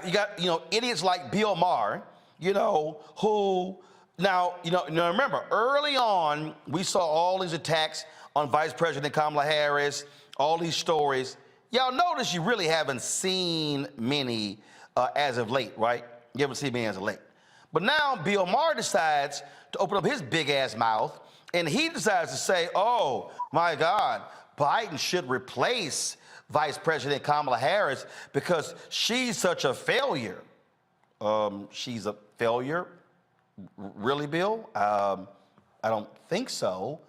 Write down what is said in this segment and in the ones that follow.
You got, idiots like Bill Maher, who now, remember, early on, we saw all these attacks on Vice President Kamala Harris, all these stories. Y'all notice you really haven't seen many as of late, right? You haven't seen many as of late. But now Bill Maher decides to open up his big ass mouth, and he decides to say, oh my God, Biden should replace Vice President Kamala Harris because she's such a failure. She's a failure? Really, Bill? I don't think so.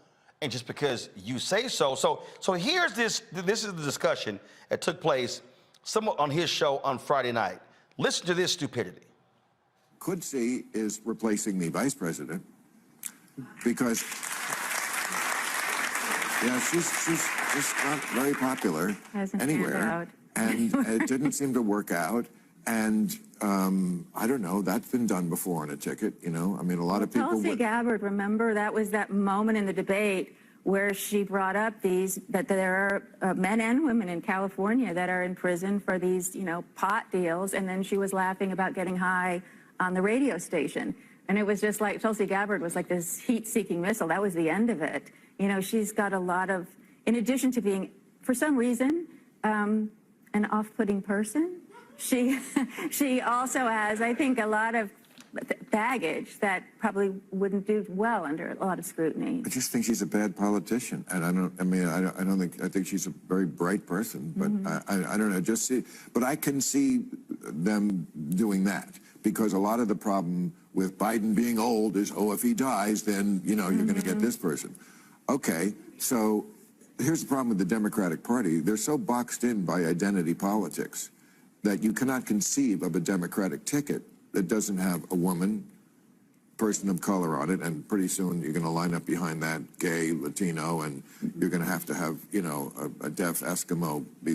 And just because you say so. So here's this is the discussion that took place somewhat on his show on Friday night. Listen to this stupidity. Could see is replacing the vice president because, yeah, she's just not very popular anywhere, and it didn't seem to work out. And I don't know, that's been done before on a ticket, I mean, a lot of people. Tulsi Gabbard, remember, that was that moment in the debate where she brought up that there are men and women in California that are in prison for these, pot deals, and then she was laughing about getting high on the radio station. And it was just like Tulsi Gabbard was like this heat-seeking missile. That was the end of it. She's got a lot of, in addition to being, for some reason, an off-putting person, she also has, I think, a lot of baggage that probably wouldn't do well under a lot of scrutiny. I just think she's a bad politician, and I think she's a very bright person, but I don't know, but I can see them doing that, because a lot of the problem with Biden being old is, if he dies, then, you're going to get this person. Okay, so here's the problem with the Democratic Party. They're so boxed in by identity politics that you cannot conceive of a Democratic ticket that doesn't have a woman, person of color on it, and pretty soon you're going to line up behind that gay, Latino, and you're going to have, a deaf Eskimo be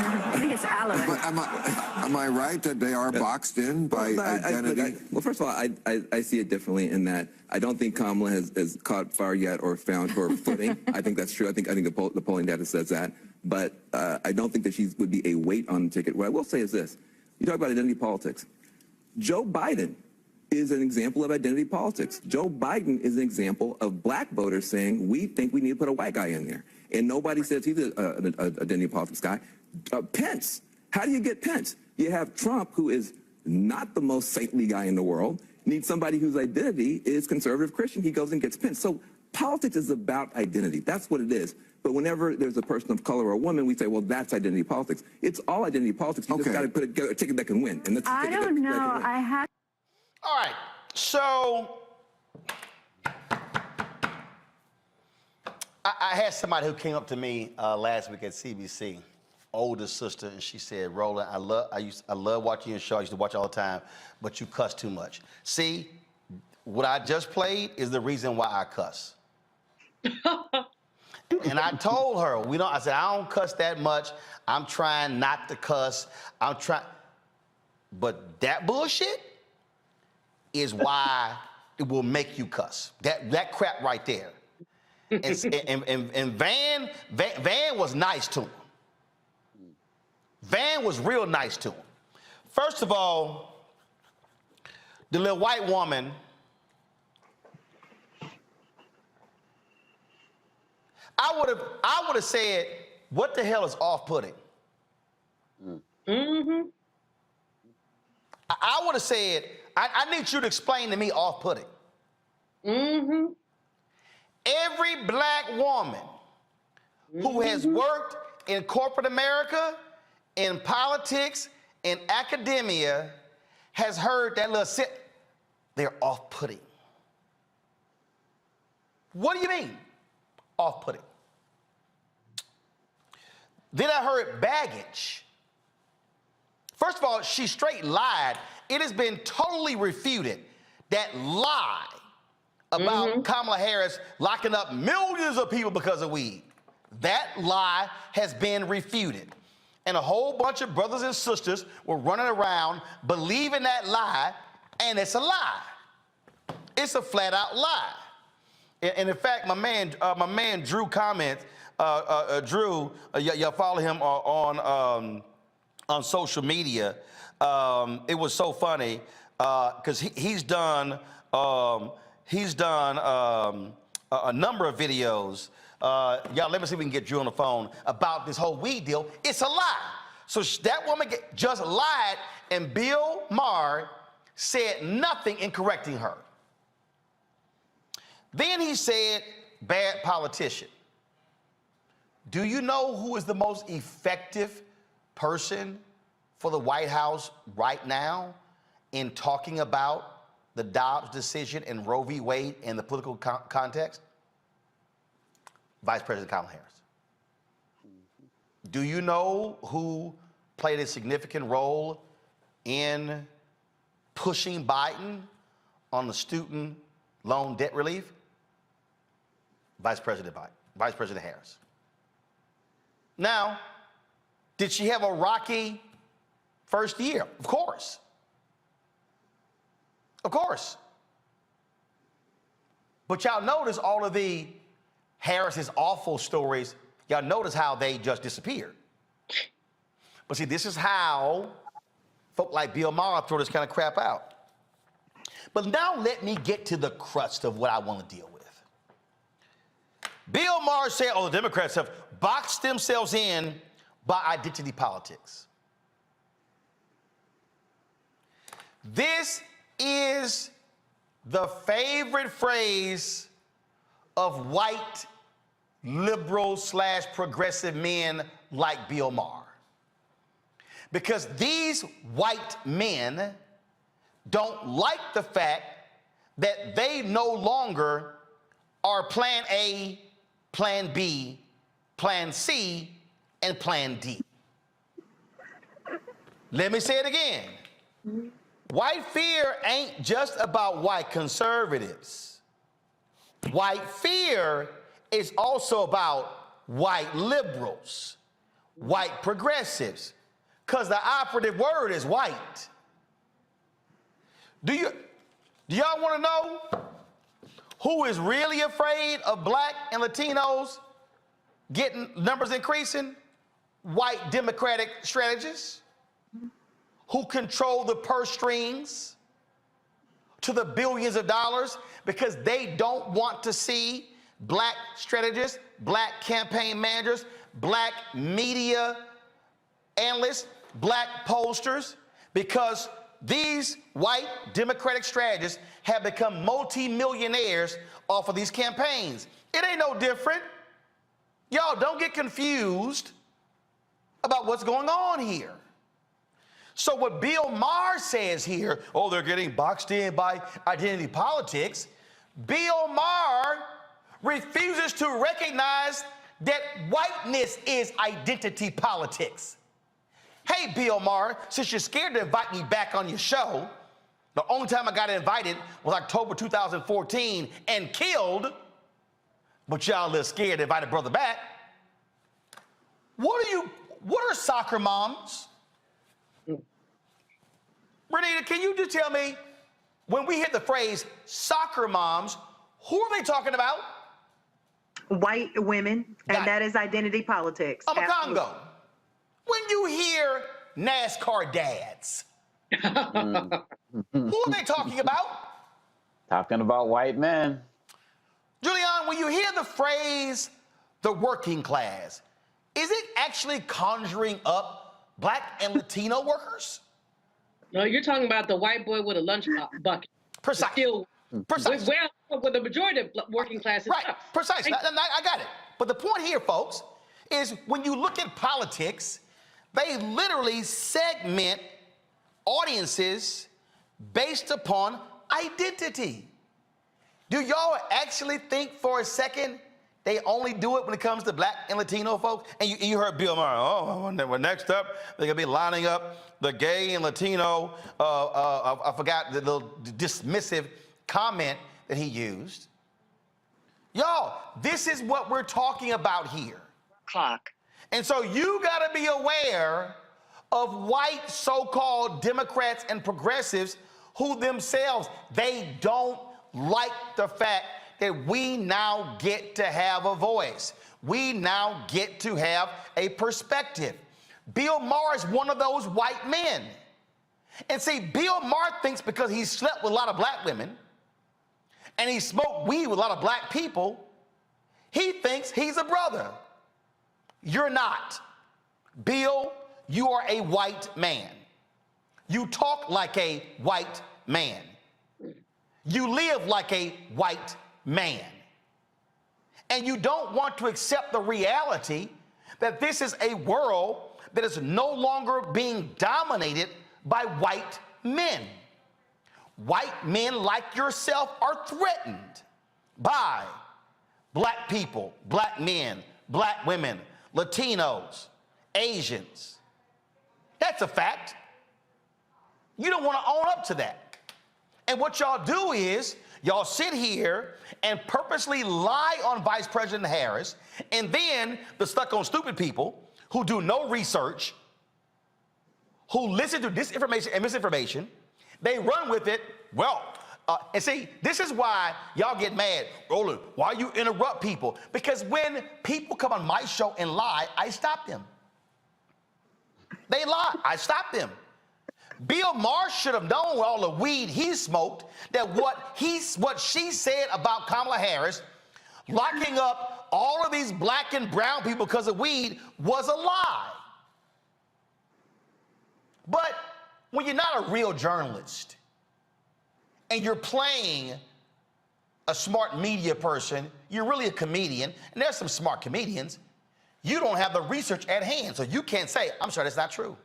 I think it's Alan. But am I right that they are boxed in by identity? Well, first of all, I see it differently in that I don't think Kamala has caught fire yet or found her footing. I think that's true. I think the polling data says that. But I don't think that she would be a weight on the ticket. What I will say is this. You talk about identity politics. Joe Biden is an example of identity politics. Joe Biden is an example of black voters saying, we think we need to put a white guy in there. And nobody says he's an identity politics guy. Pence. How do you get Pence? You have Trump, who is not the most saintly guy in the world, needs somebody whose identity is conservative Christian. He goes and gets Pence. So politics is about identity. That's what it is. But whenever there's a person of color or a woman, we say, well, that's identity politics. It's all identity politics. You just got to put a ticket that can win. And that's I don't know. I have. All right. So I had somebody who came up to me last week at CBC, older sister, and she said, Roland, I love watching your show. I used to watch all the time, but you cuss too much. See, what I just played is the reason why I cuss. And I told her, I said, I don't cuss that much. I'm trying not to cuss. But that bullshit is why it will make you cuss. That crap right there. And Van was nice to him. Van was real nice to him. First of all, the little white woman, I would have said, what the hell is off-putting? Mm-hmm. I would have said, I need you to explain to me off-putting. Mm-hmm. Every black woman who has worked in corporate America, in politics, in academia, has heard that little they're off-putting. What do you mean, off-putting? Then I heard baggage. First of all, she straight lied. It has been totally refuted, that lie about Kamala Harris locking up millions of people because of weed. That lie has been refuted. And a whole bunch of brothers and sisters were running around believing that lie, and it's a lie. It's a flat out lie. And in fact, my man Drew comments, Drew, y'all follow him on social media. It was so funny because he's done a number of videos. Y'all, let me see if we can get Drew on the phone about this whole weed deal. It's a lie. So that woman just lied, and Bill Maher said nothing in correcting her. Then he said, bad politician. Do you know who is the most effective person for the White House right now in talking about the Dobbs decision and Roe v. Wade in the political context? Vice President Kamala Harris. Do you know who played a significant role in pushing Biden on the student loan debt relief? Vice President Biden, Vice President Harris. Now, did she have a rocky first year? Of course. Of course. But y'all notice all of the Harris's awful stories, y'all notice how they just disappeared. But see, this is how folk like Bill Maher throw this kind of crap out. But now let me get to the crust of what I want to deal with. Bill Maher said, the Democrats have boxed themselves in by identity politics. This is the favorite phrase of white liberal / progressive men like Bill Maher. Because these white men don't like the fact that they no longer are plan A, plan B, plan C, and plan D. Let me say it again. White fear ain't just about white conservatives. White fear is also about white liberals, white progressives, because the operative word is white. Do y'all want to know who is really afraid of black and Latinos getting numbers increasing? White Democratic strategists who control the purse strings to the billions of dollars because they don't want to see black strategists, black campaign managers, black media analysts, black pollsters, because these white Democratic strategists have become multi-millionaires off of these campaigns. It ain't no different. Y'all don't get confused about what's going on here. So what Bill Maher says here, they're getting boxed in by identity politics. Bill Maher refuses to recognize that whiteness is identity politics. Hey, Bill Maher, since you're scared to invite me back on your show, the only time I got invited was October 2014 and killed, but y'all a little scared to invite a brother back. What are soccer moms? Renita, can you just tell me, when we hit the phrase soccer moms, who are they talking about? White women, and that is identity politics. I'm a Congo. When you hear NASCAR dads, who are they talking about? Talking about white men. Julian, when you hear the phrase the working class, is it actually conjuring up black and Latino workers? No, you're talking about the white boy with a lunch bucket. Precisely. Precisely. Well, with the majority of working class is right. Precisely. I got it. But the point here, folks, is when you look at politics, they literally segment audiences based upon identity. Do y'all actually think for a second they only do it when it comes to black and Latino folks? And you heard Bill Maher, well, next up, they're going to be lining up the gay and Latino, I forgot the little dismissive comment that he used. Y'all, this is what we're talking about here. Clock. And so you got to be aware of white so-called Democrats and progressives who themselves, they don't like the fact that we now get to have a voice. We now get to have a perspective. Bill Maher is one of those white men. And see, Bill Maher thinks because he slept with a lot of black women and he smoked weed with a lot of black people, he thinks he's a brother. You're not. Bill, you are a white man. You talk like a white man. You live like a white man. And you don't want to accept the reality that this is a world that is no longer being dominated by white men. White men like yourself are threatened by black people, black men, black women, Latinos, Asians. That's a fact. You don't want to own up to that. And what y'all do is y'all sit here and purposely lie on Vice President Harris, and then the stuck on stupid people who do no research, who listen to disinformation and misinformation, they run with it. Well, and see, this is why y'all get mad. Roland, why you interrupt people? Because when people come on my show and lie, I stop them. They lie, I stop them. Bill Maher should have known with all the weed he smoked that what she said about Kamala Harris, locking up all of these black and brown people because of weed, was a lie. But when you're not a real journalist and you're playing a smart media person, you're really a comedian, and there's some smart comedians, you don't have the research at hand, so you can't say, I'm sorry, that's not true.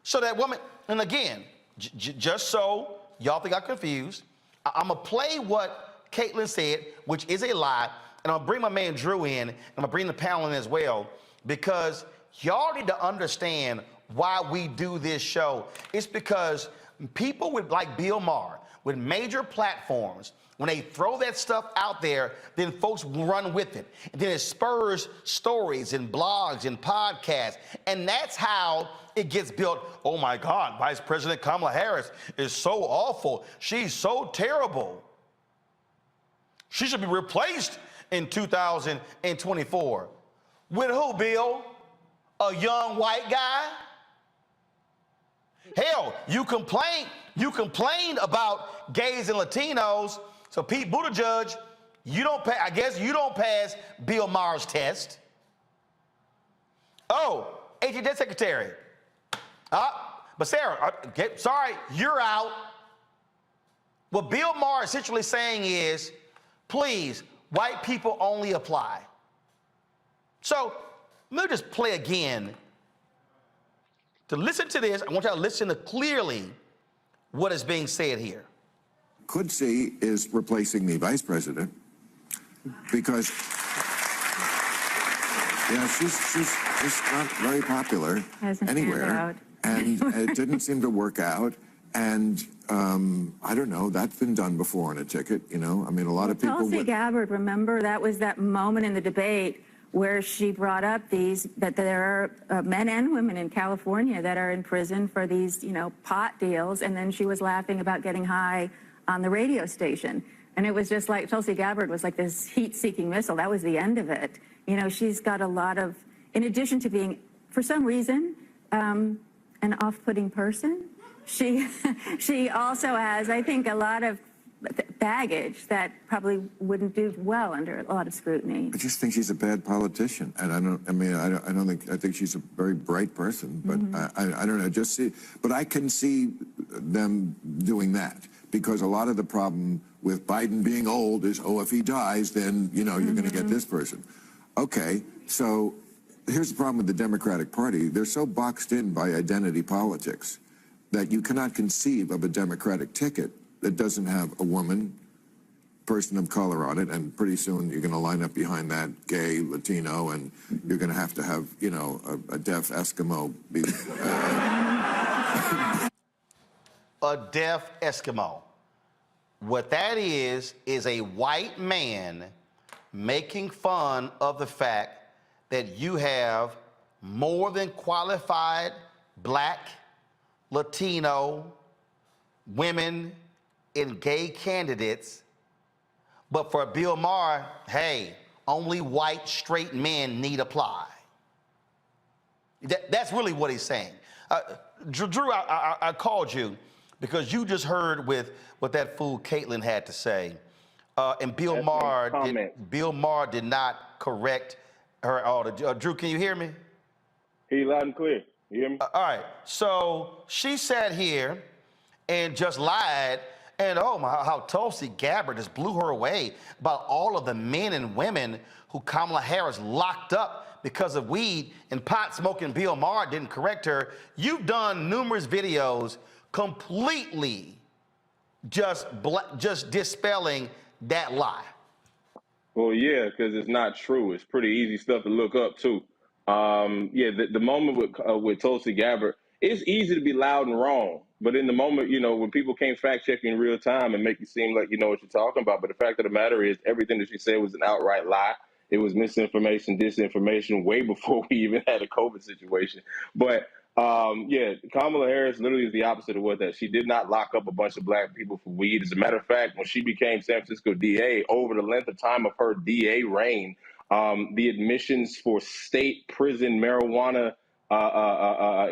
So that woman, and again, just so y'all think I'm confused, I'm gonna play what Caitlin said, which is a lie, and I'll bring my man Drew in, and I'm gonna bring the panel in as well, because y'all need to understand why we do this show. It's because people with like Bill Maher, with major platforms, when they throw that stuff out there, then folks run with it. And then it spurs stories and blogs and podcasts. And that's how it gets built. Oh my God, Vice President Kamala Harris is so awful. She's so terrible. She should be replaced in 2024. With who, Bill? A young white guy? Hell, you complained about gays and Latinos. So Pete Buttigieg, I guess you don't pass Bill Maher's test. Oh, AG Secretary. But Sarah, sorry, you're out. What Bill Maher is essentially saying is, please, white people only apply. So let me just play again. To listen to this, I want y'all to listen to clearly what is being said here. Could see is replacing the vice president because she's not very popular anywhere, and it didn't seem to work out. And I don't know, that's been done before on a ticket, you know. I mean, a lot of people. Tulsi Gabbard, remember that was that moment in the debate where she brought up that there are men and women in California that are in prison for these, pot deals, and then she was laughing about getting high on the radio station. And it was just like Tulsi Gabbard was like this heat-seeking missile. That was the end of it. She's got a lot of, in addition to being, for some reason, an off-putting person, she also has, I think, a lot of baggage that probably wouldn't do well under a lot of scrutiny. I just think she's a bad politician, and I think she's a very bright person, but I don't know, but I can see them doing that, because a lot of the problem with Biden being old is, if he dies, then, you're going to get this person. Okay, so here's the problem with the Democratic Party. They're so boxed in by identity politics that you cannot conceive of a Democratic ticket that doesn't have a woman, person of color on it, and pretty soon you're going to line up behind that gay, Latino, and you're going to have, a deaf Eskimo. A deaf Eskimo. What that is a white man making fun of the fact that you have more than qualified Black, Latino, women, and gay candidates, but for Bill Maher, hey, only white straight men need apply. That's really what he's saying. Drew, I called you because you just heard with what that fool Caitlyn had to say, and Bill Maher did not correct her at all. Drew, can you hear me? Hear you loud and clear. You hear me? All right. So she sat here and just lied, and oh my, how Tulsi Gabbard just blew her away about all of the men and women who Kamala Harris locked up because of weed and pot smoking. Bill Maher didn't correct her. You've done numerous videos completely just dispelling that lie. Well, yeah, because it's not true. It's pretty easy stuff to look up too. Yeah, the moment with Tulsi Gabbard, it's easy to be loud and wrong, but in the moment, you know, when people can't fact check you in real time and make you seem like you know what you're talking about, but the fact of the matter is, everything that she said was an outright lie. It was misinformation, disinformation, way before we even had a COVID situation. But yeah, Kamala Harris literally is the opposite of what that. She did not lock up a bunch of Black people for weed. As a matter of fact, when she became San Francisco DA, over the length of time of her DA reign, the admissions for state prison marijuana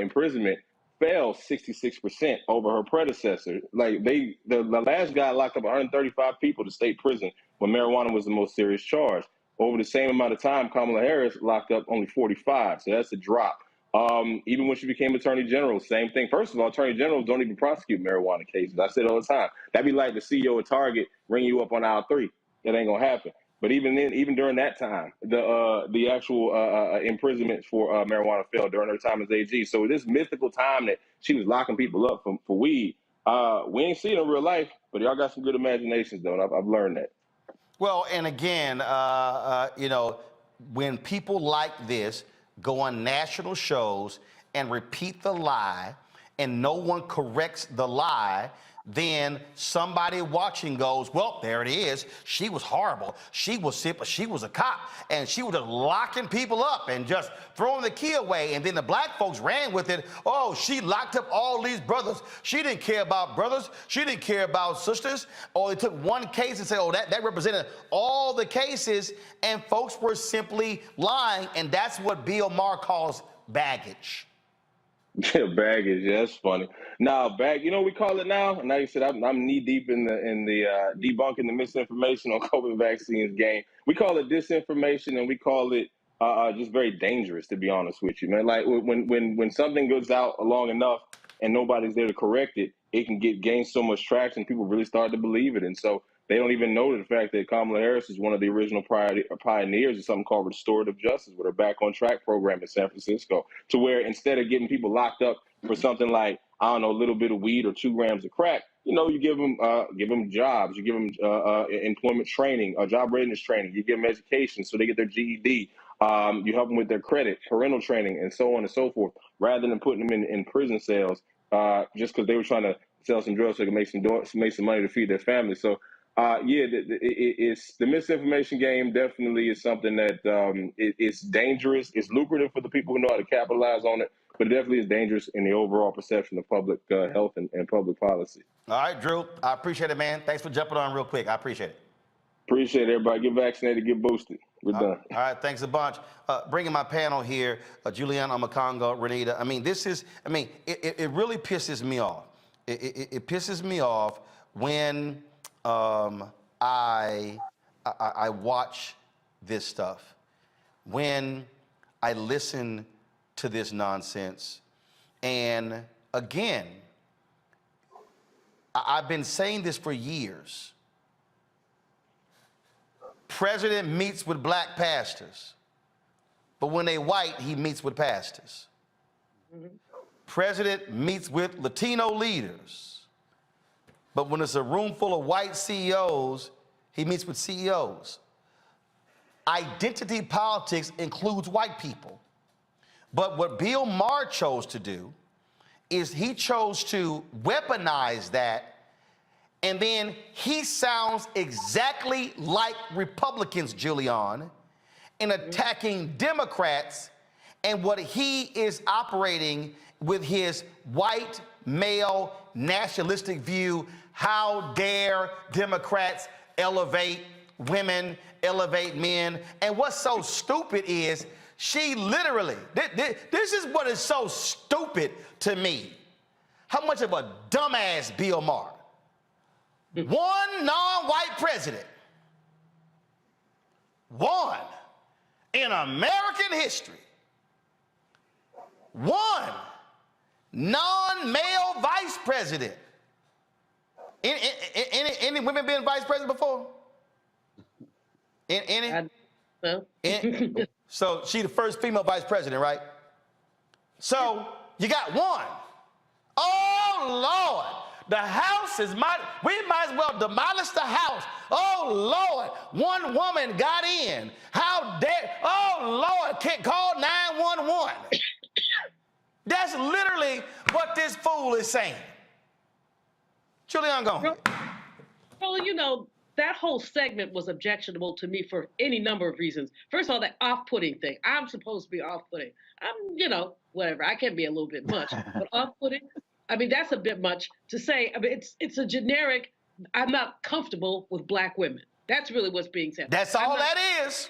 imprisonment fell 66% over her predecessor. Like the last guy locked up 135 people to state prison when marijuana was the most serious charge. Over the same amount of time, Kamala Harris locked up only 45. So that's a drop. Even when she became Attorney General, same thing. First of all, Attorney Generals don't even prosecute marijuana cases. I say it all the time. That'd be like the CEO of Target ringing you up on aisle 3. That ain't gonna happen. But even then, even during that time, the actual imprisonment for marijuana fell during her time as AG. So this mythical time that she was locking people up for weed, we ain't seen it in real life. But y'all got some good imaginations, though. And I've learned that. Well, and again, you know, when people like this go on national shows and repeat the lie and no one corrects the lie, then somebody watching goes, well, there it is. She was horrible. She was sick, but she was a cop. And she was just locking people up and just throwing the key away. And then the Black folks ran with it. Oh, she locked up all these brothers. She didn't care about brothers. She didn't care about sisters. Or they took one case and said, oh, that represented all the cases. And folks were simply lying. And that's what Bill Maher calls baggage. Yeah, baggage. Yeah, that's funny. Now, you know what we call it now? Now you said I'm knee deep in the debunking the misinformation on COVID vaccines game. We call it disinformation, and we call it just very dangerous, to be honest with you, man. Like when something goes out long enough and nobody's there to correct it, it can gain so much traction. People really start to believe it, and so they don't even know the fact that Kamala Harris is one of the original pioneers of something called restorative justice with her Back on Track program in San Francisco, to where instead of getting people locked up for something like, I don't know, a little bit of weed or 2 grams of crack, you know, you give them jobs, you give them employment training, job readiness training, you give them education so they get their GED, you help them with their credit, parental training, and so on and so forth, rather than putting them in prison cells just because they were trying to sell some drugs so they could make some money to feed their family. So yeah, it's the misinformation game. Definitely is something that it's dangerous. It's lucrative for the people who know how to capitalize on it, but it definitely is dangerous in the overall perception of public health and public policy. All right, Drew, I appreciate it, man. Thanks for jumping on real quick. I appreciate it. Appreciate it, everybody. Get vaccinated, get boosted. We're done. All right, thanks a bunch. Bringing my panel here, Juliana Amakongo, Renita. I mean, it really pisses me off. It pisses me off when I watch this stuff, when I listen to this nonsense. And again, I've been saying this for years. President meets with Black pastors, but when they white, he meets with pastors. President meets with Latino leaders, but when it's a room full of white CEOs, he meets with CEOs. Identity politics includes white people. But what Bill Maher chose to do is he chose to weaponize that, and then he sounds exactly like Republicans, Julian, in attacking Democrats and what he is operating with his white male nationalistic view. How dare Democrats elevate women, elevate men? And what's so stupid is she literally, this is what is so stupid to me. How much of a dumbass Bill Maher. One non-white president. One in American history. One non-male vice president. Any women been vice president before? Any? No. So she the first female vice president, right? So you got one. Oh, Lord. The house is we might as well demolish the house. Oh, Lord. One woman got in. How dare, oh, Lord, can't call 911. That's literally what this fool is saying. Julian, go ahead. Well, you know, that whole segment was objectionable to me for any number of reasons. First of all, that off-putting thing. I'm supposed to be off-putting. I'm, you know, whatever. I can be a little bit much, but off-putting, I mean, that's a bit much to say. I mean, it's a generic, I'm not comfortable with black women. That's really what's being said. That's all that is.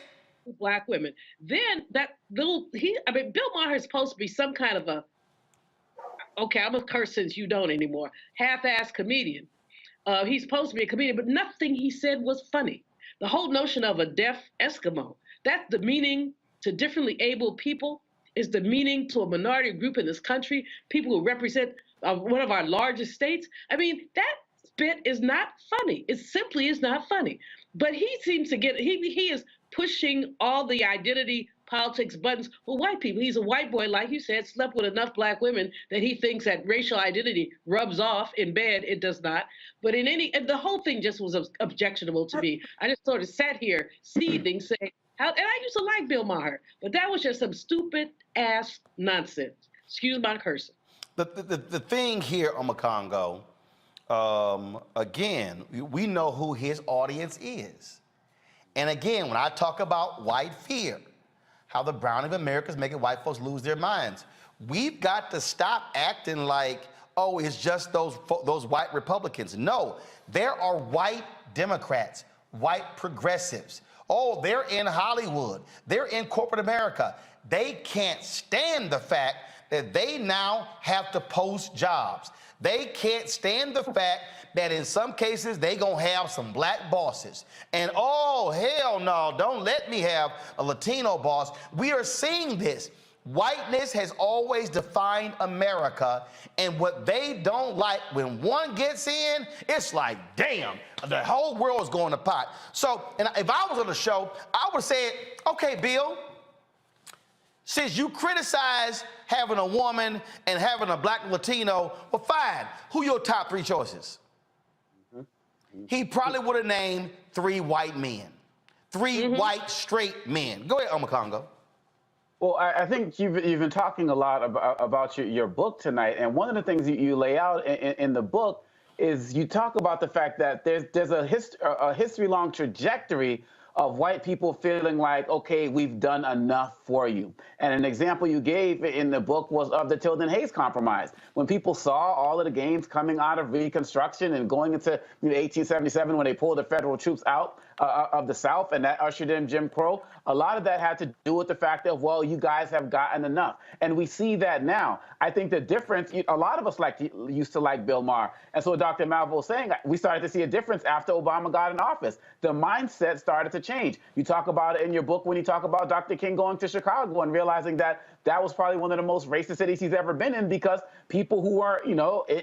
Black women. Then that little, Bill Maher is supposed to be some kind of a, okay, I'm a curse since you don't anymore, half-assed comedian. He's supposed to be a comedian, but nothing he said was funny. The whole notion of a deaf Eskimo, that's demeaning to differently abled people, is demeaning to a minority group in this country, people who represent one of our largest states. I mean, that bit is not funny. It simply is not funny. But he seems to get, he is pushing all the identity politics buttons for white people. He's a white boy, like you said, slept with enough black women that he thinks that racial identity rubs off in bed. It does not. But the whole thing just was objectionable to me. I just sort of sat here seething, saying, and I used to like Bill Maher, but that was just some stupid ass nonsense. Excuse my cursing. The thing here, Omakongo, again, we know who his audience is. And again, when I talk about white fear, how the browning of America is making white folks lose their minds, we've got to stop acting like, oh, it's just those white Republicans. No, there are white Democrats, white progressives. Oh, they're in Hollywood. They're in corporate America. They can't stand the fact that they now have to post jobs. They can't stand the fact that in some cases they gonna have some black bosses. And oh, hell no, don't let me have a Latino boss. We are seeing this. Whiteness has always defined America, and what they don't like, when one gets in, it's like, damn, the whole world is going to pot. So, and if I was on the show, I would say, okay, Bill, since you criticize having a woman and having a black Latino, well, fine. Who your top three choices? He probably would have named 3 white men, 3 white straight men. Go ahead, Omakongo. Well, I think you've been talking a lot about your book tonight, and one of the things you lay out in the book is you talk about the fact that there's a history-long trajectory of white people feeling like, okay, we've done enough for you. And an example you gave in the book was of the Tilden Hayes Compromise. When people saw all of the gains coming out of Reconstruction and going into 1877 when they pulled the federal troops out of the South, and that ushered in Jim Crow, a lot of that had to do with the fact that, well, you guys have gotten enough. And we see that now. I think the difference, a lot of us used to like Bill Maher. And so what Dr. Malvo was saying, we started to see a difference after Obama got in office. The mindset started to change. You talk about it in your book when you talk about Dr. King going to Chicago and realizing that that was probably one of the most racist cities he's ever been in, because people who were,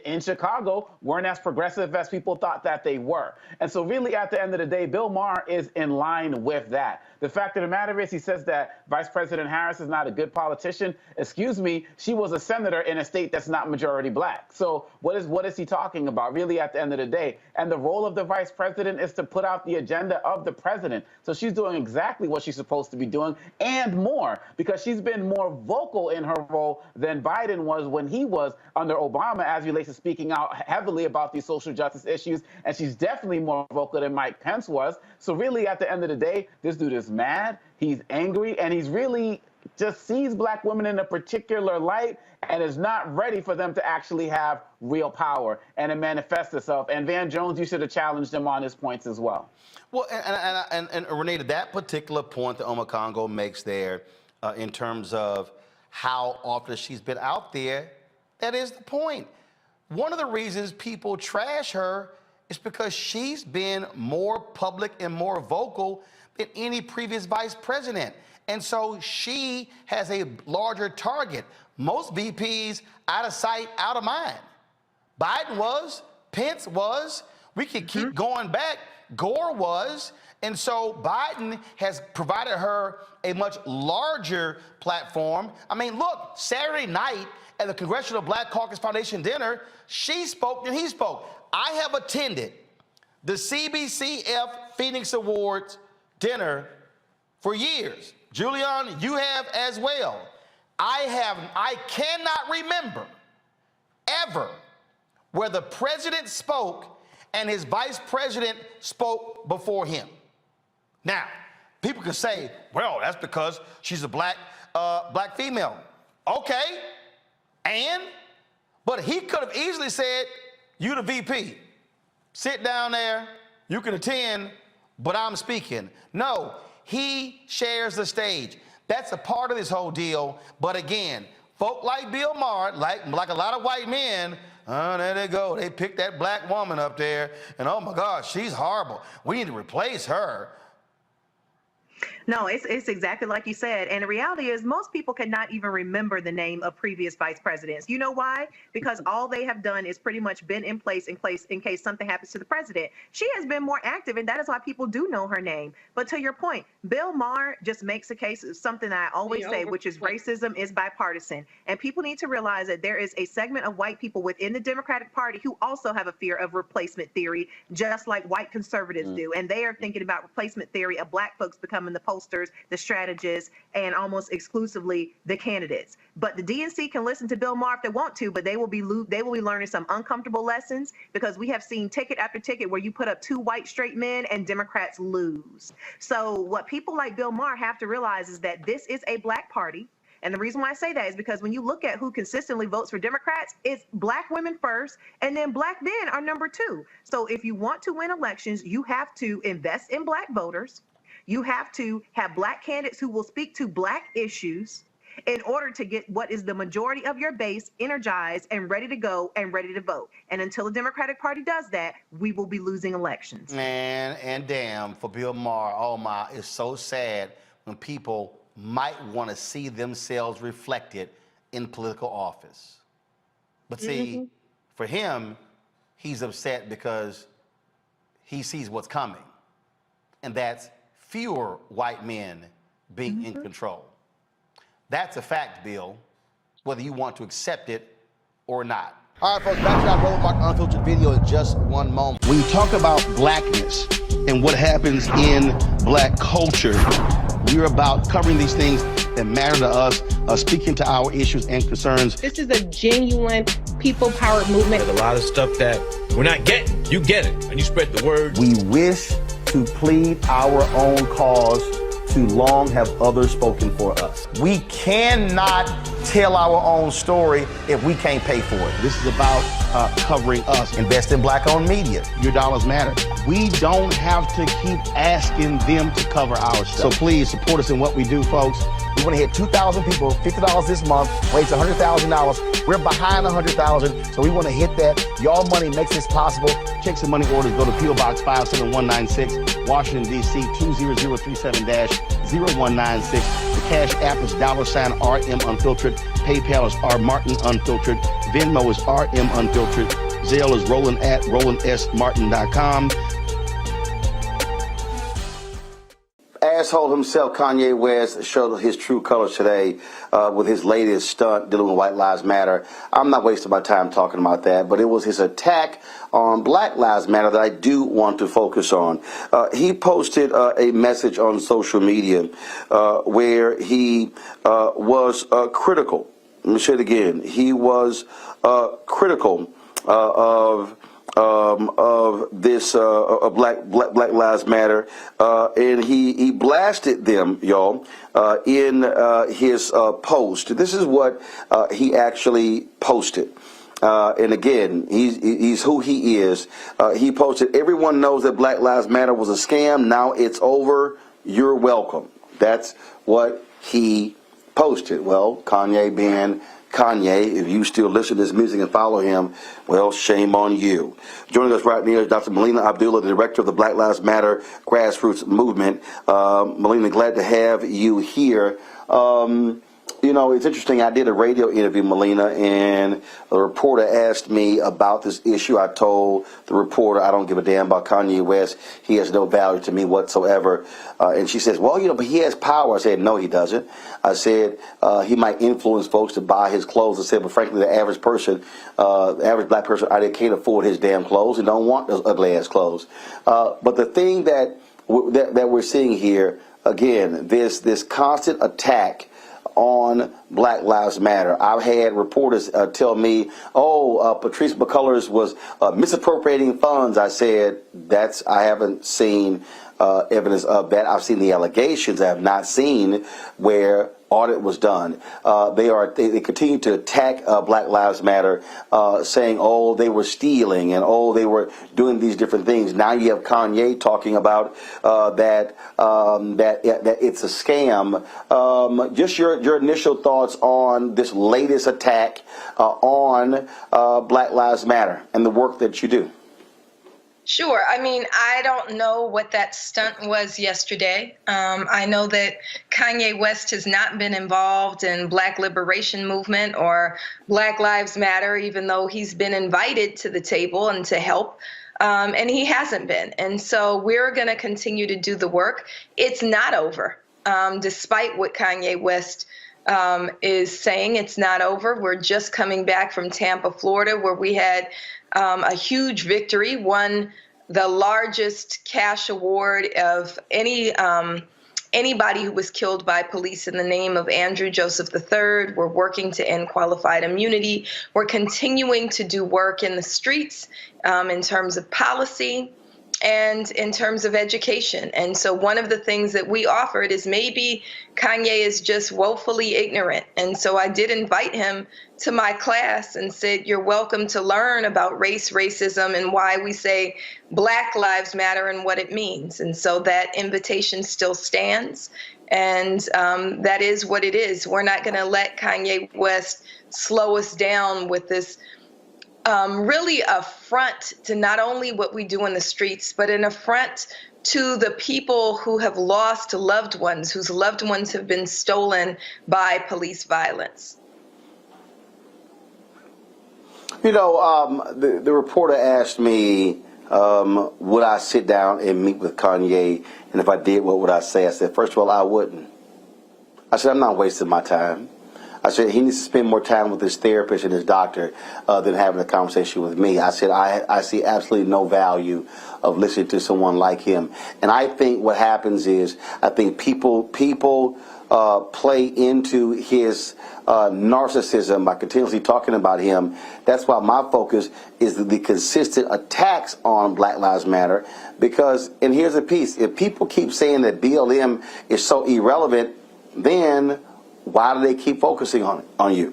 in Chicago weren't as progressive as people thought that they were. And so really at the end of the day, Bill Maher is in line with that. The fact of the matter is, he says that Vice President Harris is not a good politician. Excuse me, she was a senator in a state that's not majority black. So what is he talking about really at the end of the day? And the role of the vice president is to put out the agenda of the president. So she's doing exactly what she's supposed to be doing and more, because she's been more vocal in her role than Biden was when he was under Obama, as relates to speaking out heavily about these social justice issues. And she's definitely more vocal than Mike Pence was. So really, at the end of the day, this dude is mad, he's angry, and he's really just sees black women in a particular light and is not ready for them to actually have real power and it manifests itself. And Van Jones, you should have challenged him on his points as well. Well, and Renee, that particular point that Oma Congo makes there in terms of how often she's been out there, that is the point. One of the reasons people trash her is because she's been more public and more vocal than any previous vice president. And so she has a larger target. Most VPs out of sight, out of mind. Biden was, Pence was, we could keep going back, Gore was. And so Biden has provided her a much larger platform. I mean, look, Saturday night at the Congressional Black Caucus Foundation dinner, she spoke and he spoke. I have attended the CBCF Phoenix Awards dinner for years. Julian, you have as well. I cannot remember ever where the president spoke and his vice president spoke before him. Now, people can say, well, that's because she's a black female. Okay, but he could have easily said, you the VP, sit down there, you can attend, but I'm speaking. No, he shares the stage. That's a part of this whole deal. But again, folk like Bill Maher, like a lot of white men, there they go. They picked that black woman up there, and oh my gosh, she's horrible. We need to replace her. No, it's exactly like you said. And the reality is most people cannot even remember the name of previous vice presidents. You know why? Because all they have done is pretty much been in place in case something happens to the president. She has been more active, and that is why people do know her name. But to your point, Bill Maher just makes a case of something that I always say, which is racism is bipartisan. And people need to realize that there is a segment of white people within the Democratic Party who also have a fear of replacement theory, just like white conservatives do. And they are thinking about replacement theory of black folks becoming the posters, the strategists, and almost exclusively the candidates. But the DNC can listen to Bill Maher if they want to, but they will be learning some uncomfortable lessons, because we have seen ticket after ticket where you put up two white straight men and Democrats lose. So what people like Bill Maher have to realize is that this is a black party. And the reason why I say that is because when you look at who consistently votes for Democrats, it's black women first, and then black men are number two. So if you want to win elections, you have to invest in black voters. You have to have black candidates who will speak to black issues in order to get what is the majority of your base energized and ready to go and ready to vote. And until the Democratic Party does that, we will be losing elections. Man, and damn, for Bill Maher, oh my, it's so sad when people might want to see themselves reflected in political office. But see, for him, he's upset because he sees what's coming. And that's fewer white men being in control. That's a fact, Bill, whether you want to accept it or not. All right, folks, back to our Roland Mark Unfiltered video in just one moment. When you talk about blackness and what happens in black culture, we're about covering these things that matter to us, speaking to our issues and concerns. This is a genuine people-powered movement. There's a lot of stuff that we're not getting. You get it, and you spread the word. We wish to plead our own cause, to long have others spoken for us. We cannot tell our own story if we can't pay for it. This is about covering us. Invest in black-owned media. Your dollars matter. We don't have to keep asking them to cover our stuff. So please support us in what we do, folks. We want to hit 2,000 people, $50 this month, raise $100,000. We're behind 100,000, so we want to hit that. Your money makes this possible. Check some money orders. Go to P.O. Box 57196, Washington, D.C. 20037-0196. The Cash App is $RM Unfiltered. PayPal is R Martin Unfiltered. Venmo is RM Unfiltered. Zelle is Roland at RolandSMartin.com. Asshole himself, Kanye West, showed his true colors today with his latest stunt dealing with White Lives Matter. I'm not wasting my time talking about that, but it was his attack on Black Lives Matter that I do want to focus on. He posted a message on social media where he was critical. Let me say it again. He was critical of of this Black Lives Matter, and he blasted them, y'all, in his post. This is what he actually posted. And again, he's who he is. He posted, "Everyone knows that Black Lives Matter was a scam. Now it's over. You're welcome." That's what he posted. Well, Kanye being Kanye, if you still listen to his music and follow him, well, shame on you. Joining us right now is Dr. Melina Abdullah, the director of the Black Lives Matter grassroots movement. Melina, glad to have you here. You know, it's interesting. I did a radio interview, Melina, and a reporter asked me about this issue. I told the reporter, I don't give a damn about Kanye West. He has no value to me whatsoever. And she says, well, you know, but he has power. I said, no, he doesn't. I said, he might influence folks to buy his clothes. I said, but frankly, the average person, the average black person, either can't afford his damn clothes and don't want those ugly-ass clothes. But the thing that we're seeing here, again, this constant attack on Black Lives Matter. I've had reporters tell me, Patrice McCullers was misappropriating funds. I said, I haven't seen evidence of that. I've seen the allegations. I have not seen where audit was done. They continue to attack Black Lives Matter, saying, oh, they were stealing and oh, they were doing these different things. Now you have Kanye talking about that it's a scam. Just your initial thoughts on this latest attack on Black Lives Matter and the work that you do. Sure. I mean, I don't know what that stunt was yesterday. I know that Kanye West has not been involved in Black Liberation Movement or Black Lives Matter, even though he's been invited to the table and to help. And he hasn't been. And so we're going to continue to do the work. It's not over. Despite what Kanye West is saying, it's not over. We're just coming back from Tampa, Florida, where we had a huge victory, won the largest cash award of anybody who was killed by police in the name of Andrew Joseph III. We're working to end qualified immunity. We're continuing to do work in the streets in terms of policy and in terms of education. And so one of the things that we offered is maybe Kanye is just woefully ignorant. And so I did invite him to my class and said, you're welcome to learn about race, racism, and why we say Black Lives Matter and what it means. And so that invitation still stands. And that is what it is. We're not going to let Kanye West slow us down with this really affront to not only what we do in the streets, but an affront to the people who have lost loved ones, whose loved ones have been stolen by police violence. You know, the reporter asked me, would I sit down and meet with Kanye? And if I did, what would I say? I said, first of all, I wouldn't. I said, I'm not wasting my time. I said, he needs to spend more time with his therapist and his doctor than having a conversation with me. I said, I see absolutely no value of listening to someone like him. And I think what happens is, I think people play into his narcissism by continuously talking about him. That's why my focus is the consistent attacks on Black Lives Matter. Because, and here's the piece, if people keep saying that BLM is so irrelevant, then why do they keep focusing on you?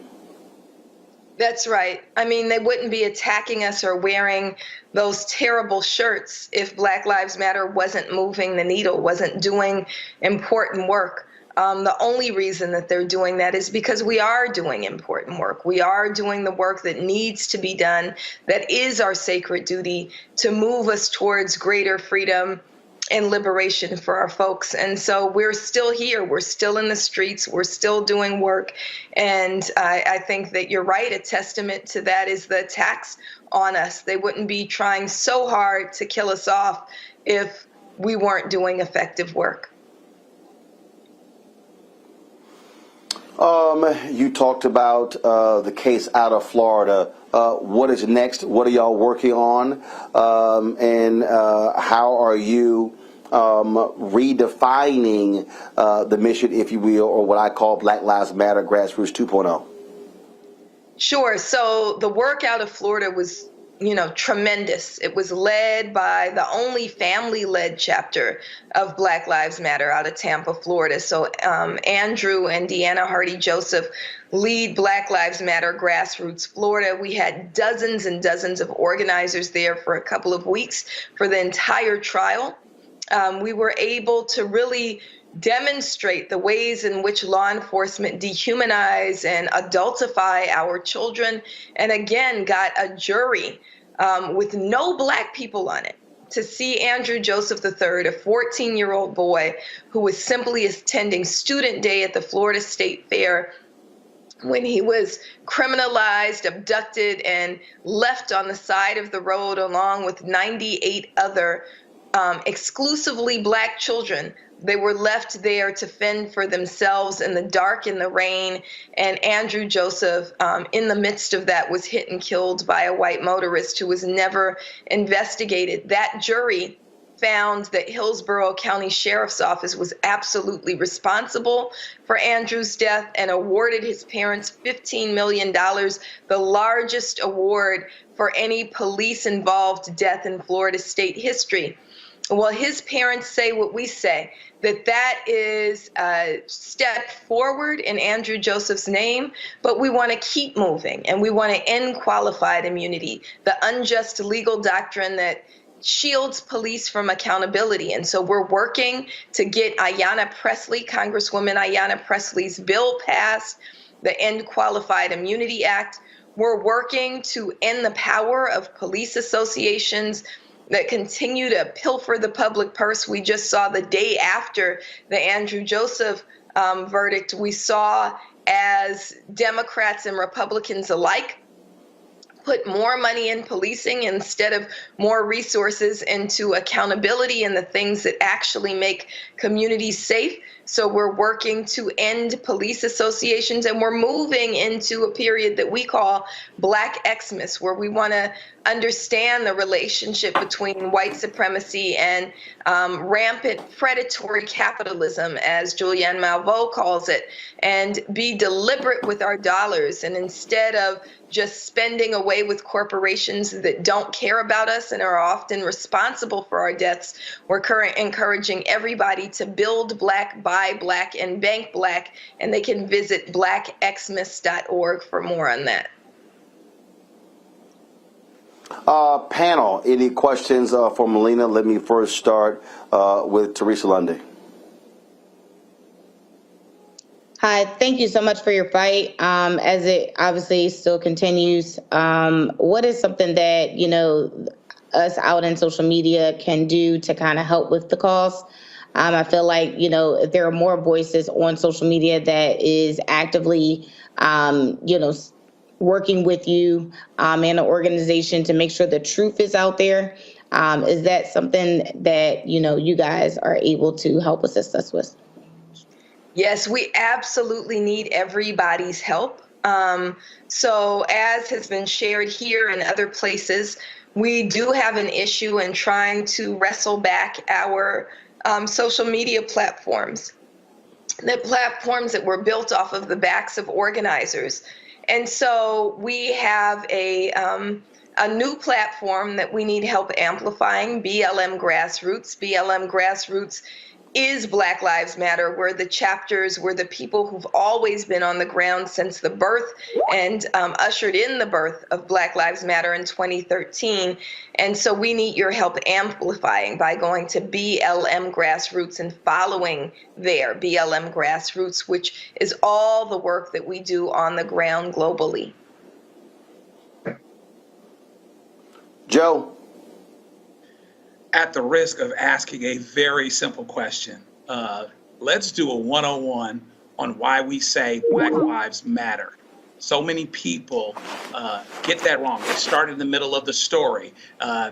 That's right. I mean, they wouldn't be attacking us or wearing those terrible shirts if Black Lives Matter wasn't moving the needle, wasn't doing important work. The only reason that they're doing that is because we are doing important work. We are doing the work that needs to be done, that is our sacred duty to move us towards greater freedom and liberation for our folks. And so we're still here. We're still in the streets. We're still doing work. And I think that you're right. A testament to that is the attacks on us. They wouldn't be trying so hard to kill us off if we weren't doing effective work. You talked about the case out of Florida. What is next? What are y'all working on? And how are you redefining the mission, if you will, or what I call Black Lives Matter Grassroots 2.0? Sure. So the work out of Florida was tremendous. It was led by the only family-led chapter of Black Lives Matter out of Tampa, Florida. So Andrew and Deanna Hardy Joseph lead Black Lives Matter Grassroots Florida. We had dozens and dozens of organizers there for a couple of weeks for the entire trial. We were able to really demonstrate the ways in which law enforcement dehumanize and adultify our children, and again got a jury with no Black people on it to see Andrew Joseph III, a 14-year-old boy who was simply attending student day at the Florida State Fair, when he was criminalized, abducted, and left on the side of the road along with 98 other exclusively Black children. They were left there to fend for themselves in the dark, in the rain, and Andrew Joseph, in the midst of that, was hit and killed by a white motorist who was never investigated. That jury found that Hillsborough County Sheriff's Office was absolutely responsible for Andrew's death and awarded his parents $15 million, the largest award for any police-involved death in Florida state history. Well, his parents say what we say, that is a step forward in Andrew Joseph's name, but we want to keep moving, and we want to end qualified immunity, the unjust legal doctrine that shields police from accountability. And so we're working to get Ayanna Pressley, Congresswoman Ayanna Pressley's bill passed, the End Qualified Immunity Act. We're working to end the power of police associations that continue to pilfer the public purse. We just saw the day after the Andrew Joseph verdict, we saw as Democrats and Republicans alike put more money in policing instead of more resources into accountability and the things that actually make communities safe. So we're working to end police associations, and we're moving into a period that we call Black Xmas, where we want to understand the relationship between white supremacy and rampant predatory capitalism, as Julianne Malveaux calls it, and be deliberate with our dollars. And instead of just spending away with corporations that don't care about us and are often responsible for our deaths, we're encouraging everybody to build Black, buy Black, and bank Black, and they can visit blackxmas.org for more on that. Panel, any questions for Melina? Let me first start with Teresa Lundy. Hi, thank you so much for your fight. As it obviously still continues, what is something that, us out in social media can do to kind of help with the cause? I feel like, if there are more voices on social media that is actively, working with you and an organization to make sure the truth is out there, is that something that, you guys are able to help assist us with? Yes, we absolutely need everybody's help. So as has been shared here and other places, we do have an issue in trying to wrestle back our social media platforms, the platforms that were built off of the backs of organizers. And so we have a new platform that we need help amplifying, BLM Grassroots. BLM Grassroots is Black Lives Matter, where the chapters, where the people who've always been on the ground since the birth and ushered in the birth of Black Lives Matter in 2013. And so we need your help amplifying by going to BLM Grassroots and following their BLM Grassroots, which is all the work that we do on the ground globally. Joe. At the risk of asking a very simple question, let's do a 101 on why we say Black Lives Matter. So many people get that wrong. They start in the middle of the story.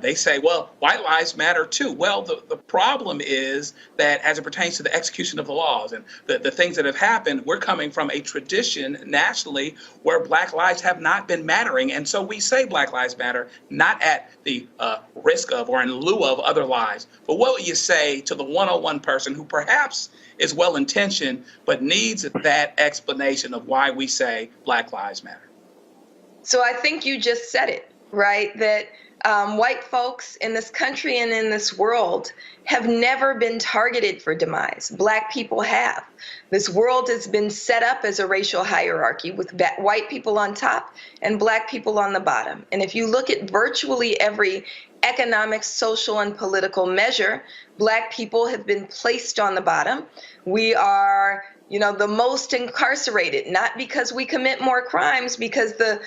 They say, well, white lives matter too. Well, the problem is that as it pertains to the execution of the laws and the things that have happened, we're coming from a tradition nationally where Black lives have not been mattering. And so we say Black Lives Matter, not at the risk of or in lieu of other lives. But what would you say to the 101 person who perhaps is well-intentioned, but needs that explanation of why we say Black Lives Matter? So I think you just said it. right? That white folks in this country and in this world have never been targeted for demise. Black people have. This world has been set up as a racial hierarchy with white people on top and black people on the bottom. And if you look at virtually every economic, social, and political measure, black people have been placed on the bottom. We are, the most incarcerated, not because we commit more crimes, because the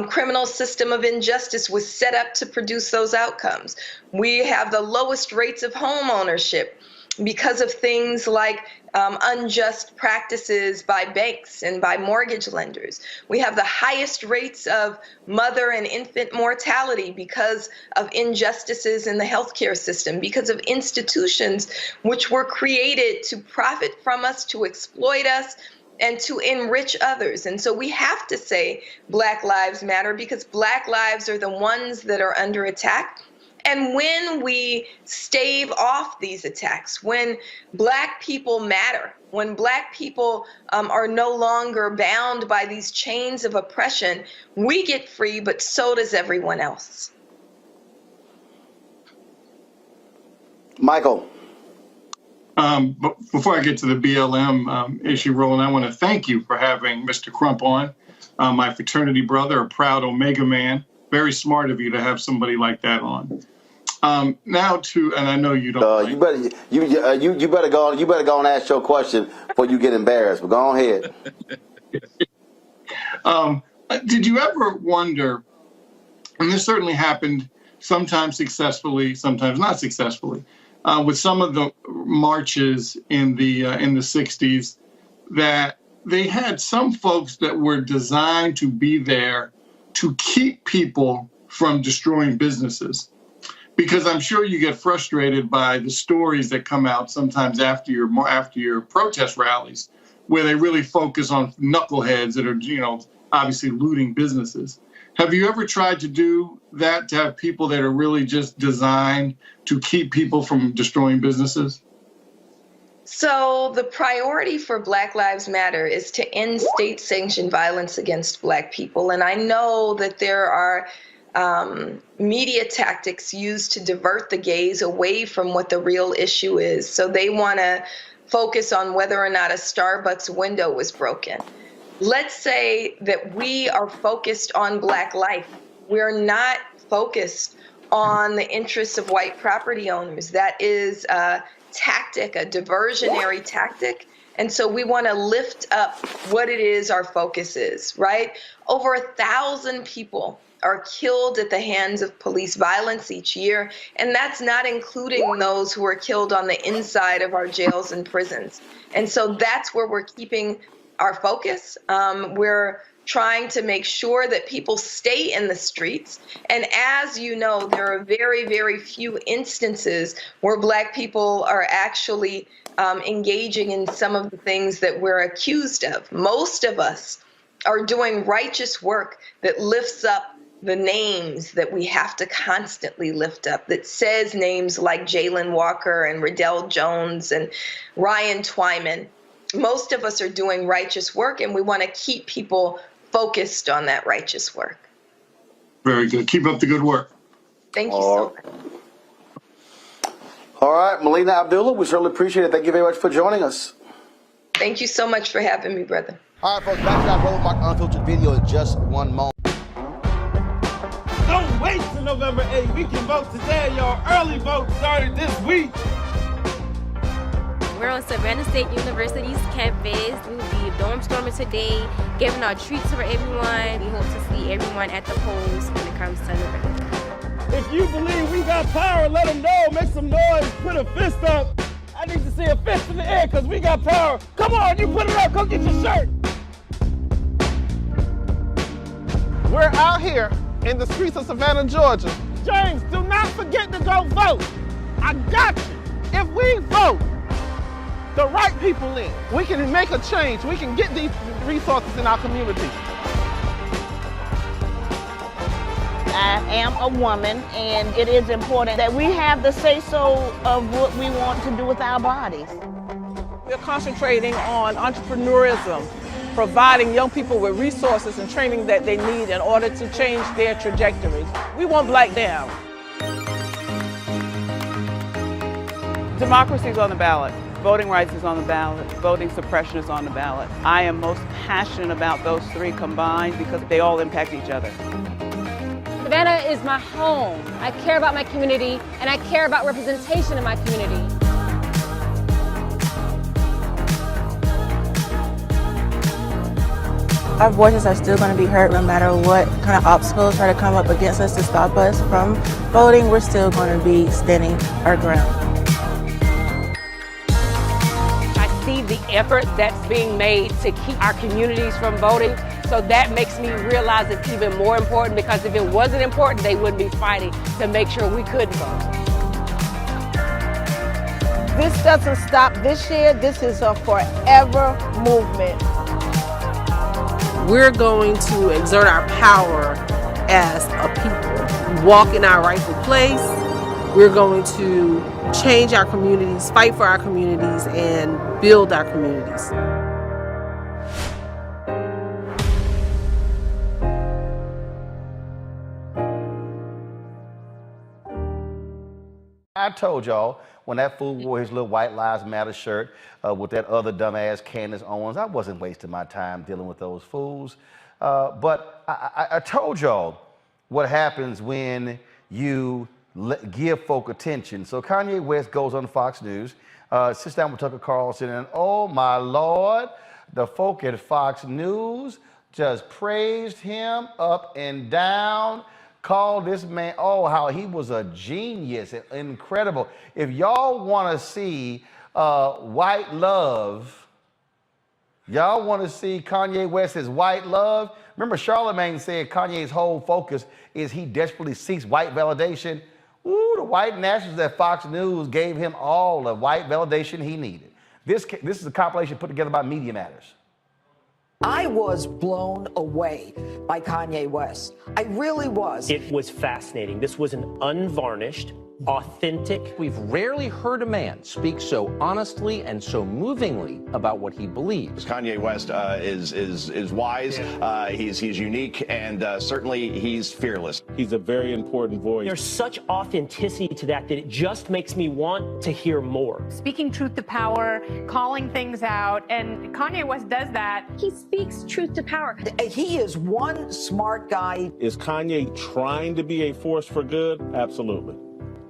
criminal system of injustice was set up to produce those outcomes. We have the lowest rates of home ownership because of things like unjust practices by banks and by mortgage lenders. We have the highest rates of mother and infant mortality because of injustices in the healthcare system, because of institutions which were created to profit from us, to exploit us, and to enrich others. And so we have to say Black Lives Matter, because Black lives are the ones that are under attack. And when we stave off these attacks, when Black people matter, when Black people are no longer bound by these chains of oppression, we get free, but so does everyone else. Michael. But before I get to the BLM issue, Roland, I want to thank you for having Mr. Crump on, my fraternity brother, a proud Omega man. Very smart of you to have somebody like that on. Now to, and I know you don't. You better go. You better go and ask your question before you get embarrassed. But go on ahead. Did you ever wonder? And this certainly happened, sometimes successfully, sometimes not successfully, with some of the marches in the '60s, that they had some folks that were designed to be there to keep people from destroying businesses. Because I'm sure you get frustrated by the stories that come out sometimes after your protest rallies, where they really focus on knuckleheads that are, obviously looting businesses. Have you ever tried to do that, to have people that are really just designed to keep people from destroying businesses? So the priority for Black Lives Matter is to end state-sanctioned violence against Black people. And I know that there are media tactics used to divert the gaze away from what the real issue is. So they want to focus on whether or not a Starbucks window was broken. Let's say that we are focused on Black life. We're not focused on the interests of white property owners. That is a tactic, a diversionary tactic. And so we want to lift up what it is our focus is, right? Over 1,000 people are killed at the hands of police violence each year, and that's not including those who are killed on the inside of our jails and prisons. And so that's where we're keeping our focus. We're trying to make sure that people stay in the streets. And as you know, there are very, very few instances where Black people are actually engaging in some of the things that we're accused of. Most of us are doing righteous work that lifts up the names that we have to constantly lift up, that says names like Jalen Walker and Riddell Jones and Ryan Twyman. Most of us are doing righteous work, and we want to keep people focused on that righteous work. Very good. Keep up the good work. Thank you so much. All right, Melina Abdullah, we certainly appreciate it. Thank you very much for joining us. Thank you so much for having me, brother. All right, folks, back to our Roland Mark Unfiltered video in just one moment. Don't wait till November 8th. We can vote today. Your early vote started this week. We're on Savannah State University's campus. We will be dorm storming today, giving out treats for everyone. We hope to see everyone at the polls when it comes to November. If you believe we got power, let them know. Make some noise. Put a fist up. I need to see a fist in the air because we got power. Come on, you put it up. Come get your shirt. We're out here in the streets of Savannah, Georgia. James, do not forget to go vote. I got you. If we vote the right people in, we can make a change. We can get these resources in our community. I am a woman, and it is important that we have the say-so of what we want to do with our bodies. We're concentrating on entrepreneurism, providing young people with resources and training that they need in order to change their trajectories. We want Black down. Democracy is on the ballot. Voting rights is on the ballot. Voting suppression is on the ballot. I am most passionate about those three combined because they all impact each other. Savannah is my home. I care about my community, and I care about representation in my community. Our voices are still going to be heard no matter what kind of obstacles try to come up against us to stop us from voting. We're still going to be standing our ground. I see the effort that's being made to keep our communities from voting, so that makes me realize it's even more important, because if it wasn't important, they wouldn't be fighting to make sure we could vote. This doesn't stop this year. This is a forever movement. We're going to exert our power as a people, walk in our rightful place. We're going to change our communities, fight for our communities, and build our communities. I told y'all when that fool wore his little White Lives Matter shirt with that other dumbass Candace Owens, I wasn't wasting my time dealing with those fools. But I told y'all what happens when you give folk attention. So Kanye West goes on Fox News, sits down with Tucker Carlson, and oh my Lord, the folk at Fox News just praised him up and down. Called this man, oh, how he was a genius, incredible. If y'all want to see white love, y'all want to see Kanye West's white love. Remember, Charlemagne said Kanye's whole focus is he desperately seeks white validation. Ooh, the white nationalists at Fox News gave him all the white validation he needed. This is a compilation put together by Media Matters. I was blown away by Kanye West. I really was. It was fascinating. This was an unvarnished, authentic. We've rarely heard a man speak so honestly and so movingly about what he believes. Kanye West is wise, he's unique, and certainly he's fearless. He's a very important voice. There's such authenticity to that it just makes me want to hear more. Speaking truth to power, calling things out, and Kanye West does that. He speaks truth to power. He is one smart guy. Is Kanye trying to be a force for good? Absolutely.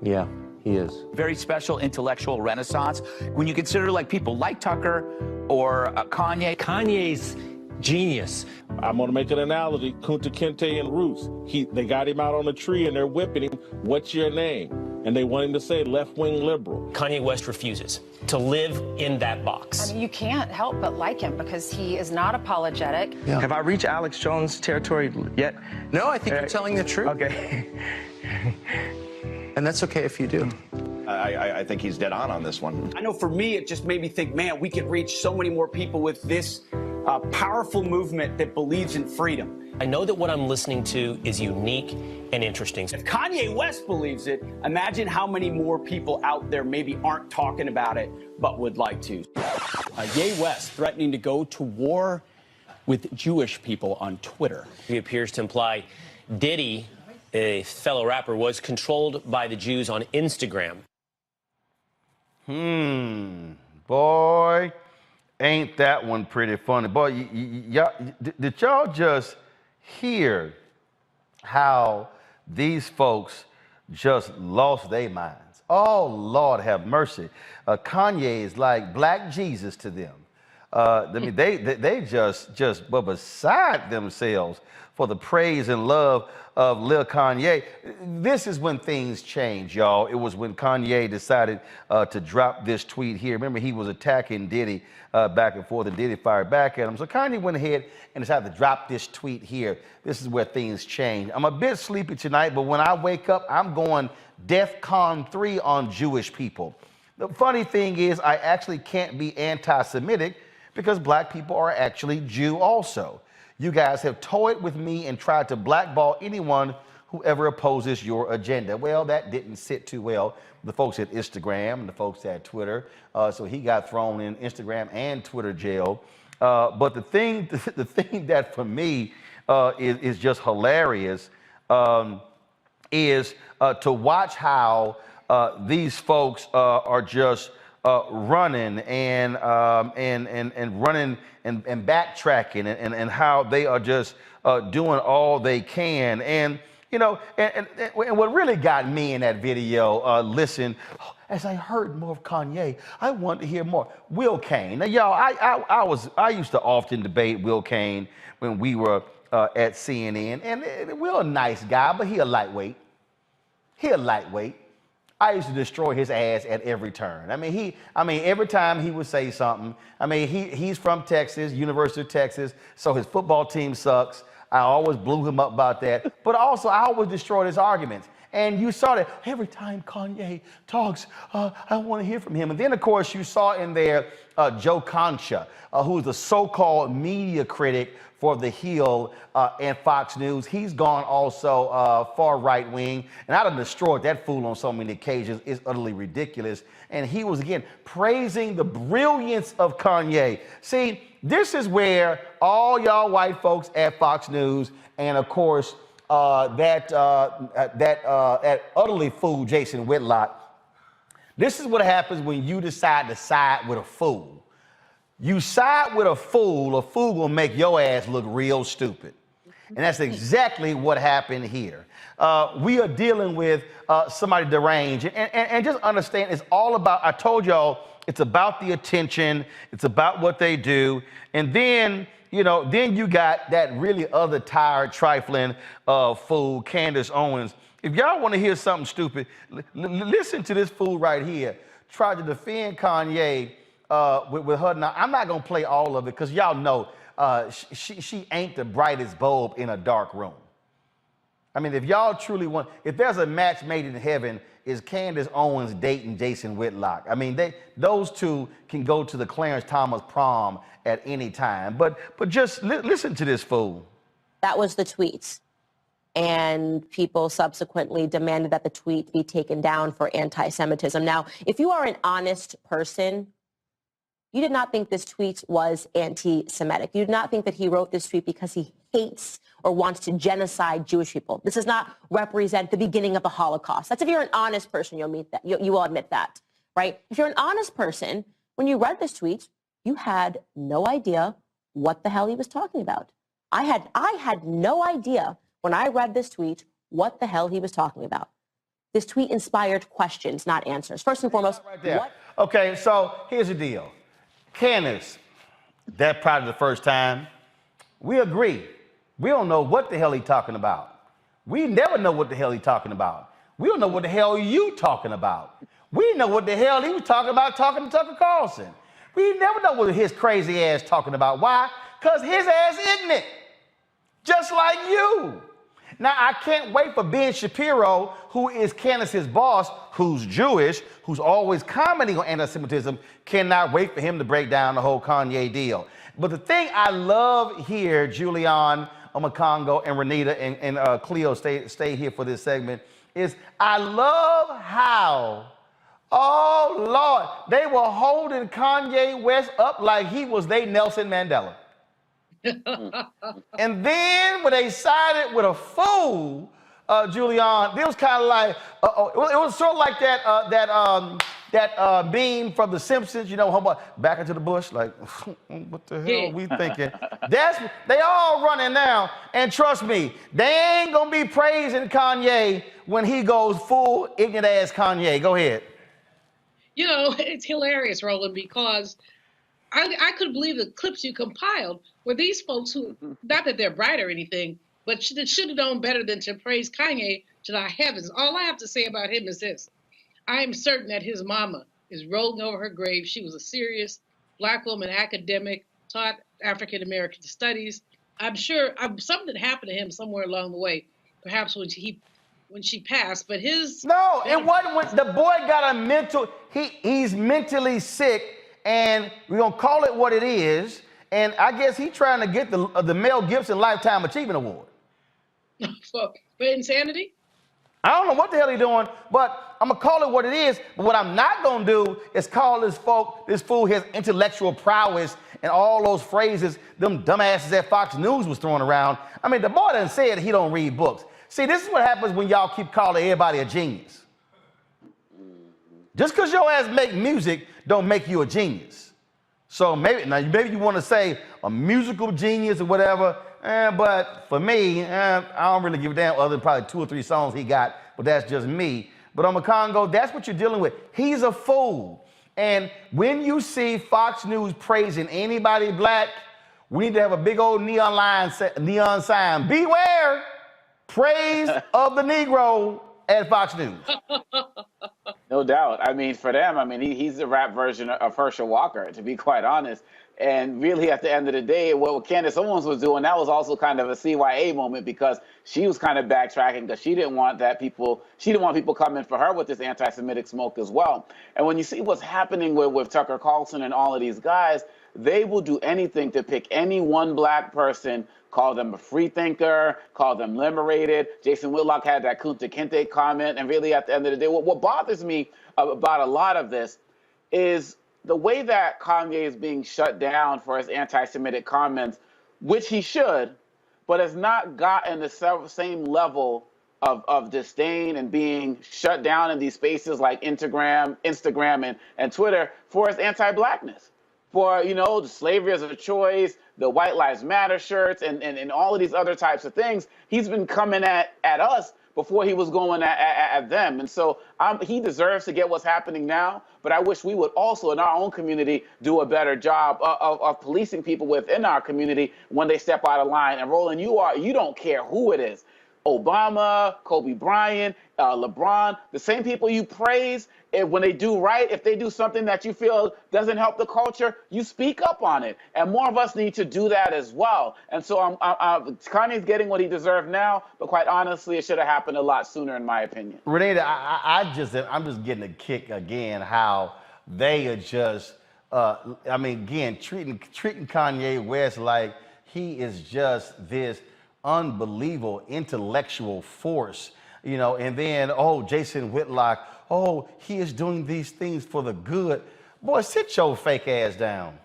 Yeah, he is. Very special intellectual renaissance. When you consider like people like Tucker or Kanye. Kanye's genius. I'm going to make an analogy. Kunta Kinte and Roots. They got him out on a tree and they're whipping him. What's your name? And they want him to say left-wing liberal. Kanye West refuses to live in that box. I mean, you can't help but like him because he is not apologetic. Yeah. Have I reached Alex Jones territory yet? No, I think you're telling the truth. Okay. And that's okay if you do. I think he's dead on this one. I know for me, it just made me think, man, we could reach so many more people with this powerful movement that believes in freedom. I know that what I'm listening to is unique and interesting. If Kanye West believes it, imagine how many more people out there maybe aren't talking about it, but would like to. Ye West threatening to go to war with Jewish people on Twitter. He appears to imply Diddy, a fellow rapper, was controlled by the Jews on Instagram. Boy, ain't that one pretty funny. Boy, did y'all just hear how these folks just lost their minds? Oh, Lord have mercy. Kanye is like Black Jesus to them. I mean, they just were beside themselves for the praise and love of Lil Kanye. This is when things change, y'all. It was when Kanye decided to drop this tweet here. Remember, he was attacking Diddy back and forth, and Diddy fired back at him. So Kanye went ahead and decided to drop this tweet here. This is where things change. I'm a bit sleepy tonight, but when I wake up, I'm going DEFCON 3 on Jewish people. The funny thing is, I actually can't be anti-Semitic because Black people are actually Jew also. You guys have toyed with me and tried to blackball anyone who ever opposes your agenda. Well, that didn't sit too well with the folks at Instagram and the folks at Twitter. So he got thrown in Instagram and Twitter jail But the thing that for me is just hilarious is to watch how these folks are just running and running and backtracking and how they are just doing all they can. And you know, and what really got me in that video, listen, as I heard more of Kanye, I wanted to hear more. Will Kane. Now, y'all, I used to often debate Will Kane when we were at CNN, and Will a nice guy, but he a lightweight. He a lightweight. I used to destroy his ass at every turn. I mean, every time he would say something. I mean, he's from Texas, University of Texas, so his football team sucks. I always blew him up about that. But also, I always destroyed his arguments. And you saw that every time Kanye talks, I want to hear from him. And then, of course, you saw in there Joe Concha, who's the so-called media critic for The Hill and Fox News. He's gone also far right-wing. And I'd have destroyed that fool on so many occasions. It's utterly ridiculous. And he was, again, praising the brilliance of Kanye. See, this is where all y'all white folks at Fox News and, of course, that utterly fool Jason Whitlock, this is what happens when you decide to side with a fool. You side with a fool will make your ass look real stupid. And that's exactly what happened here. We are dealing with somebody deranged. And just understand, it's all about, I told y'all, it's about the attention. It's about what they do. And then, you know, then you got that really other tired, trifling fool, Candace Owens. If y'all want to hear something stupid, listen to this fool right here. Try to defend Kanye with her. Now, I'm not going to play all of it because y'all know she ain't the brightest bulb in a dark room. I mean, if y'all truly want, if there's a match made in heaven, is Candace Owens dating Jason Whitlock. I mean, those two can go to the Clarence Thomas prom at any time. But just listen to this fool. That was the tweet. And people subsequently demanded that the tweet be taken down for anti-Semitism. Now, if you are an honest person, you did not think this tweet was anti-Semitic. You did not think that he wrote this tweet because he hates or wants to genocide Jewish people. This does not represent the beginning of the Holocaust. That's if you're an honest person, you'll admit that. You will admit that, right? If you're an honest person, when you read this tweet, you had no idea what the hell he was talking about. I had no idea when I read this tweet what the hell he was talking about. This tweet inspired questions, not answers. First and foremost, right there. Okay, so here's the deal. Candace, that probably the first time. We agree. We don't know what the hell he's talking about. We never know what the hell he's talking about. We don't know what the hell you talking about. We know what the hell he was talking about talking to Tucker Carlson. We never know what his crazy ass talking about. Why? Because his ass ignorant. Just like you. Now, I can't wait for Ben Shapiro, who is Candace's boss, who's Jewish, who's always commenting on anti-Semitism, cannot wait for him to break down the whole Kanye deal. But the thing I love here, Julian, Omakongo, and Renita, and Cleo, stay here for this segment, is I love how, oh, Lord, they were holding Kanye West up like he was they Nelson Mandela. And then when they sided with a fool, Julian, it was kind of like, it was sort of like that beam from The Simpsons, you know, back into the bush, like, what the hell are we thinking? They all running now, and trust me, they ain't gonna be praising Kanye when he goes full ignorant ass Kanye. Go ahead. You know, it's hilarious, Roland, because I couldn't believe the clips you compiled were these folks who, not that they're bright or anything, but should have known better than to praise Kanye to the heavens. All I have to say about him is this. I am certain that his mama is rolling over her grave. She was a serious Black woman academic, taught African-American studies. I'm sure something happened to him somewhere along the way, perhaps when she passed, but his... No, it wasn't when the boy got a mental... He's mentally sick, and we're going to call it what it is. And I guess he's trying to get the Mel Gibson Lifetime Achievement Award. For insanity? I don't know what the hell he's doing, but I'm going to call it what it is. But what I'm not going to do is call this fool his intellectual prowess and all those phrases them dumbasses at Fox News was throwing around. I mean, the boy done said he don't read books. See, this is what happens when y'all keep calling everybody a genius. Just because your ass make music don't make you a genius. So maybe you want to say a musical genius or whatever, but for me, I don't really give a damn other than probably 2 or 3 songs he got, but that's just me. But on Congo, that's what you're dealing with. He's a fool. And when you see Fox News praising anybody black, we need to have a big old neon sign. Beware, praise of the Negro at Fox News. No doubt. I mean, for them, I mean, he's the rap version of Herschel Walker, to be quite honest. And really, at the end of the day, what Candace Owens was doing, that was also kind of a CYA moment, because she was kind of backtracking because she didn't want people coming for her with this anti-Semitic smoke as well. And when you see what's happening with Tucker Carlson and all of these guys, they will do anything to pick any one black person, call them a free thinker, call them liberated. Jason Whitlock had that Kunta Kinte comment. And really, at the end of the day, what bothers me about a lot of this is the way that Kanye is being shut down for his anti-Semitic comments, which he should, but has not gotten the same level of disdain and being shut down in these spaces like Instagram and Twitter for his anti-blackness. For, the slavery as a choice, the White Lives Matter shirts, and all of these other types of things. He's been coming at us before he was going at them. And so he deserves to get what's happening now, but I wish we would also, in our own community, do a better job of policing people within our community when they step out of line. And Roland, you don't care who it is. Obama, Kobe Bryant, LeBron, the same people you praise, when they do right, if they do something that you feel doesn't help the culture, you speak up on it. And more of us need to do that as well. And so Kanye's getting what he deserves now, but quite honestly, it should have happened a lot sooner, in my opinion. Renita, I'm just getting a kick again how they are just, again, treating Kanye West like he is just this unbelievable intellectual force, and then, Jason Whitlock, he is doing these things for the good. Boy, sit your fake ass down.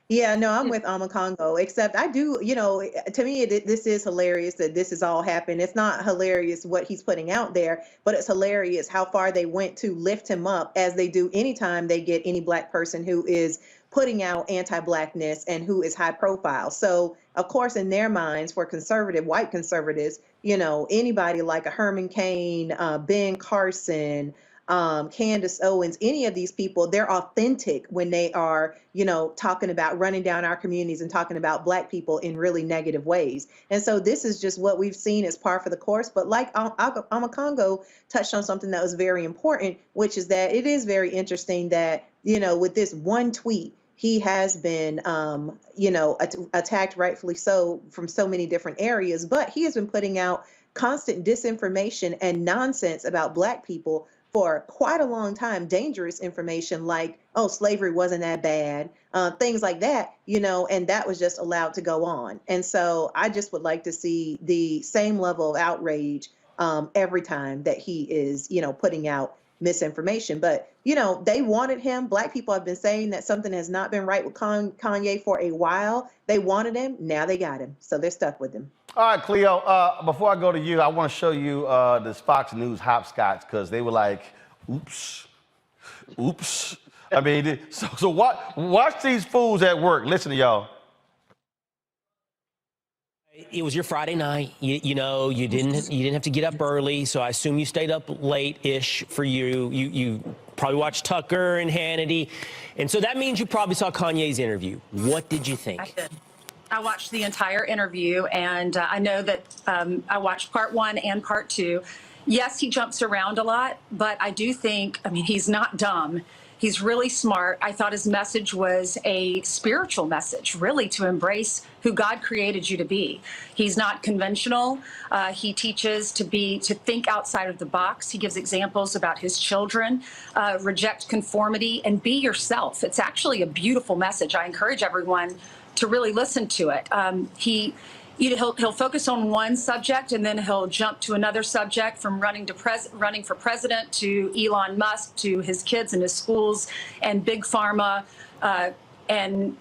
Yeah, no, I'm with Congo, except I do, to me, this is hilarious that this has all happened. It's not hilarious what he's putting out there, but it's hilarious how far they went to lift him up, as they do anytime they get any black person who is putting out anti-blackness and who is high profile. So, of course, in their minds, for white conservatives, anybody like a Herman Cain, Ben Carson, Candace Owens, any of these people, they're authentic when they are, talking about running down our communities and talking about black people in really negative ways. And so this is just what we've seen as par for the course. But like Congo touched on something that was very important, which is that it is very interesting that, with this one tweet, he has been, attacked, rightfully so, from so many different areas, but he has been putting out constant disinformation and nonsense about black people for quite a long time, dangerous information like, slavery wasn't that bad, things like that, and that was just allowed to go on. And so I just would like to see the same level of outrage every time that he is, putting out misinformation. But, they wanted him. Black people have been saying that something has not been right with Kanye for a while. They wanted him. Now they got him. So they're stuck with him. All right, Cleo, before I go to you, I want to show you this Fox News hopscotch, because they were like, oops. I mean, so watch these fools at work. Listen to y'all. It was your Friday night. You didn't have to get up early, so I assume you stayed up late-ish for you. You probably watched Tucker and Hannity, and so that means you probably saw Kanye's interview. What did you think? I did. I watched the entire interview, and I know that I watched part 1 and part 2. Yes, he jumps around a lot, but I do think, he's not dumb. He's really smart. I thought his message was a spiritual message, really, to embrace who God created you to be. He's not conventional. He teaches to think outside of the box. He gives examples about his children, reject conformity, and be yourself. It's actually a beautiful message. I encourage everyone to really listen to it. He'll focus on one subject, and then he'll jump to another subject, from running for president to Elon Musk to his kids and his schools and big pharma and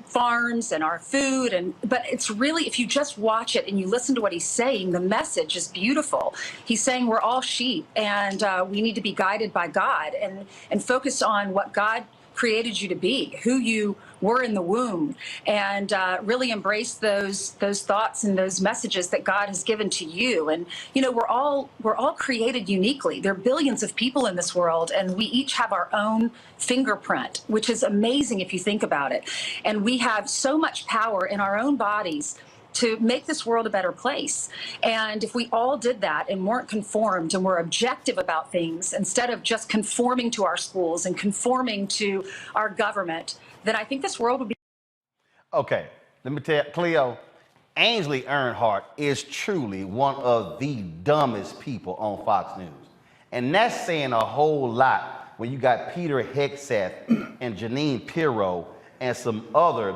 farms and our food. But it's really, if you just watch it and you listen to what he's saying, the message is beautiful. He's saying we're all sheep, and we need to be guided by God and focus on what God created you to be, who you were in the womb, and really embrace those thoughts and those messages that God has given to you. And you know, we're all created uniquely. There are billions of people in this world, and we each have our own fingerprint, which is amazing if you think about it. And we have so much power in our own bodies to make this world a better place. And if we all did that and weren't conformed and were objective about things, instead of just conforming to our schools and conforming to our government, then I think this world would be. Okay, let me tell you, Cleo, Ainsley Earnhardt is truly one of the dumbest people on Fox News. And that's saying a whole lot when you got Peter Hegseth and Janine Pirro and some other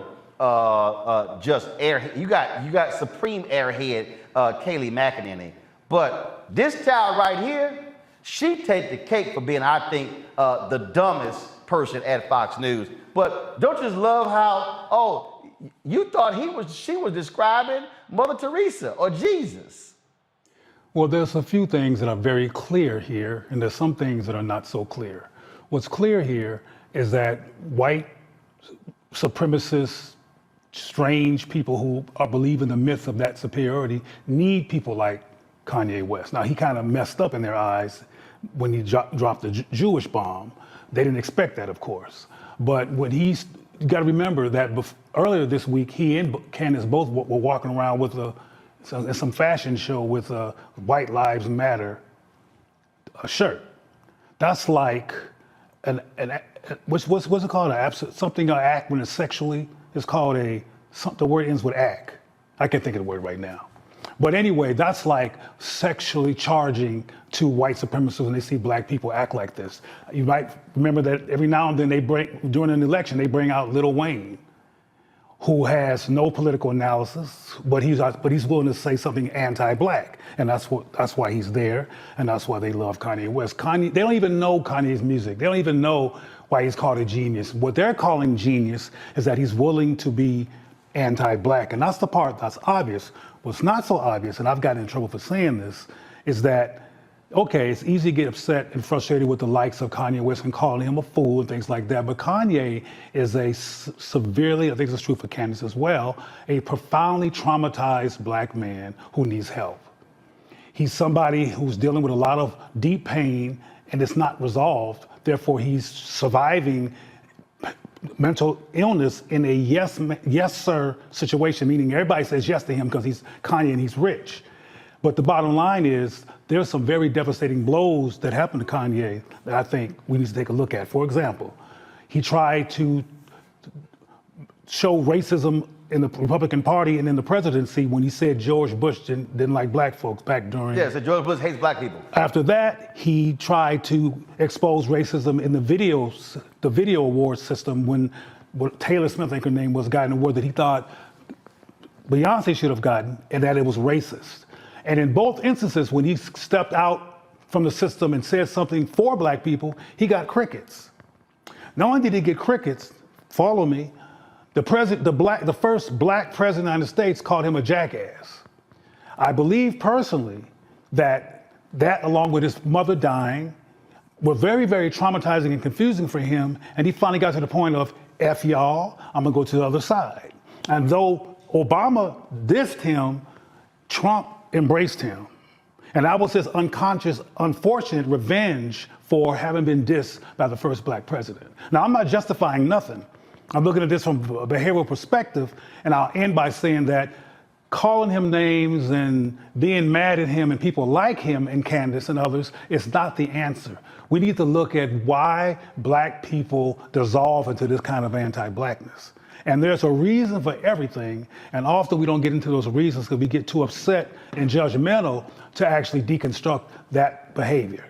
just airhead. You got supreme airhead Kayleigh McEnany. But this child right here, she take the cake for being, I think, the dumbest person at Fox News. But don't you just love how, oh, you thought she was describing Mother Teresa or Jesus? Well, there's a few things that are very clear here, and there's some things that are not so clear. What's clear here is that white supremacists, strange people who believe in the myth of that superiority need people like Kanye West. Now, he kind of messed up in their eyes when he dropped the Jewish bomb. They didn't expect that, of course. But when you got to remember that earlier this week, he and Candace both were walking around with some fashion show with a White Lives Matter shirt. That's like what's it called? Something act when it's sexually. It's called the word ends with act. I can't think of the word right now. But anyway, that's like sexually charging to white supremacists when they see black people act like this. You might remember that every now and then during an election, they bring out Lil Wayne, who has no political analysis, but he's willing to say something anti-black. And that's why he's there, and that's why they love Kanye West. They don't even know Kanye's music. They don't even know why he's called a genius. What they're calling genius is that he's willing to be anti-black, and that's the part that's obvious. What's not so obvious, and I've gotten in trouble for saying this, is that, okay, it's easy to get upset and frustrated with the likes of Kanye West and calling him a fool and things like that, but Kanye is a severely, I think it's true for Candace as well, a profoundly traumatized black man who needs help. He's somebody who's dealing with a lot of deep pain and it's not resolved, therefore he's surviving mental illness in a yes sir situation, meaning everybody says yes to him because he's Kanye and he's rich. But the bottom line is there's some very devastating blows that happened to Kanye that I think we need to take a look at. For example, he tried to show racism in the Republican Party and in the presidency when he said George Bush didn't like black folks back during. Yeah, so George Bush hates black people. After that, he tried to expose racism in the video awards system when Taylor Smith, I think her name was, got an award that he thought Beyonce should have gotten, and that it was racist. And in both instances, when he stepped out from the system and said something for black people, he got crickets. Not only did he get crickets, follow me, the first black president of the United States called him a jackass. I believe personally that along with his mother dying were very, very traumatizing and confusing for him. And he finally got to the point of, F y'all, I'm gonna go to the other side. And though Obama dissed him, Trump embraced him. And that was his unconscious, unfortunate revenge for having been dissed by the first black president. Now, I'm not justifying nothing. I'm looking at this from a behavioral perspective, and I'll end by saying that calling him names and being mad at him and people like him and Candace and others is not the answer. We need to look at why black people dissolve into this kind of anti-blackness. And there's a reason for everything, and often we don't get into those reasons because we get too upset and judgmental to actually deconstruct that behavior.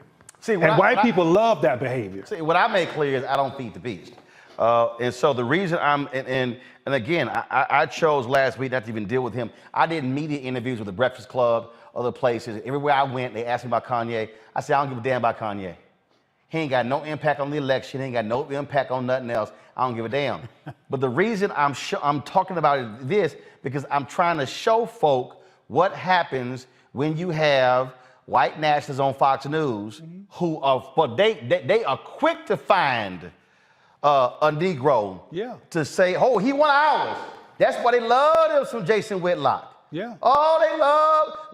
White people love that behavior. See, what I make clear is I don't feed the beast. And so the reason and again, I chose last week not to even deal with him. I did media interviews with the Breakfast Club, other places. Everywhere I went, they asked me about Kanye. I said, I don't give a damn about Kanye. He ain't got no impact on the election. He ain't got no impact on nothing else. I don't give a damn. But the reason I'm talking about this because I'm trying to show folk what happens when you have white nationalists on Fox News who are, but they are quick to find a Negro to say, oh, he one of ours. That's why they love him some Jason Whitlock. Yeah. Oh, they love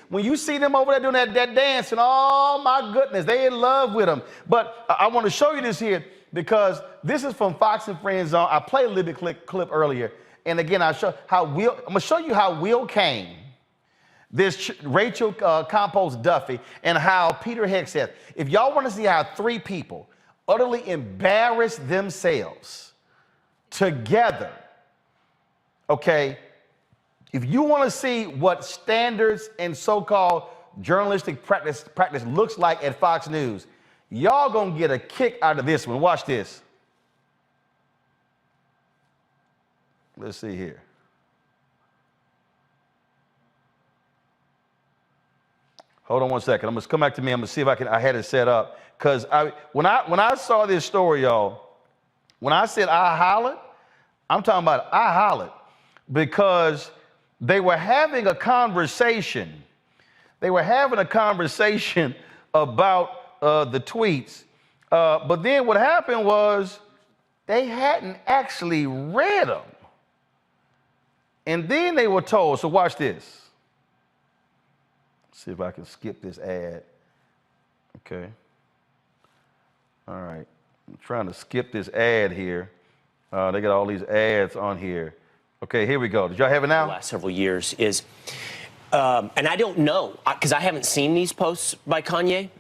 when you see them over there doing that dance, and oh my goodness, they in love with him. But I want to show you this here because this is from Fox and Friends Zone. I played a little bit clip earlier, and again I'm gonna show you how Will Kane, this Rachel Compost Duffy, and how Peter Hegseth. If y'all want to see how three people utterly embarrass themselves together, okay. If you want to see what standards and so-called journalistic practice looks like at Fox News, y'all gonna get a kick out of this one. Watch this. Let's see here. Hold on one second. I'm gonna come back to me. I'm gonna see if I had it set up. Cause when I saw this story, y'all, when I said I hollered, I'm talking about I hollered because they were having a conversation. They were having a conversation about the tweets. But then what happened was they hadn't actually read them. And then they were told, so watch this. See if I can skip this ad. Okay. All right. I'm trying to skip this ad here. They got all these ads on here. Okay, here we go. Did y'all have it now? The last several years is, and I don't know, because I haven't seen these posts by Kanye.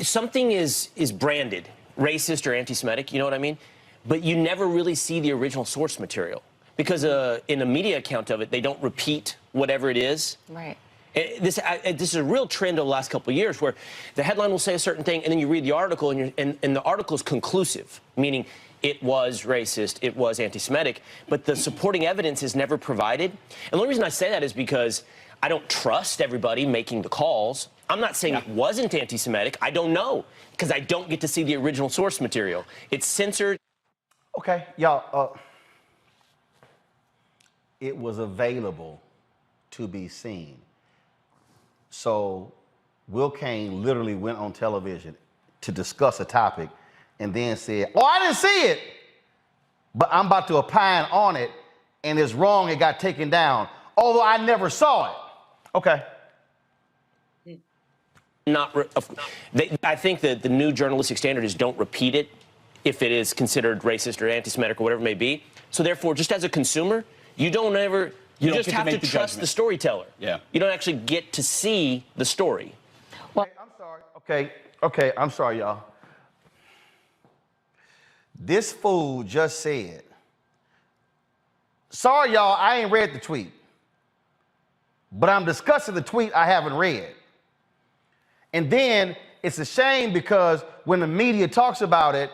Something is branded racist or anti-Semitic, you know what I mean? But you never really see the original source material because in a media account of it, they don't repeat whatever it is. Right. This is a real trend over the last couple of years where the headline will say a certain thing and then you read the article and the article is conclusive, meaning it was racist, it was anti-Semitic, but the supporting evidence is never provided. And the only reason I say that is because I don't trust everybody making the calls. I'm not saying it wasn't anti-Semitic. I don't know because I don't get to see the original source material. It's censored. Okay, y'all, it was available to be seen. So Will Kane literally went on television to discuss a topic and then said, oh, I didn't see it, but I'm about to opine on it, and it's wrong, it got taken down, although I never saw it. Okay. I think that the new journalistic standard is don't repeat it if it is considered racist or anti-Semitic or whatever it may be. So therefore, just as a consumer, you don't ever, you just have to trust the storyteller. Yeah. You don't actually get to see the story. Well, I'm sorry. Okay, I'm sorry, y'all. This fool just said, sorry, y'all, I ain't read the tweet, but I'm discussing the tweet I haven't read. And then it's a shame because when the media talks about it,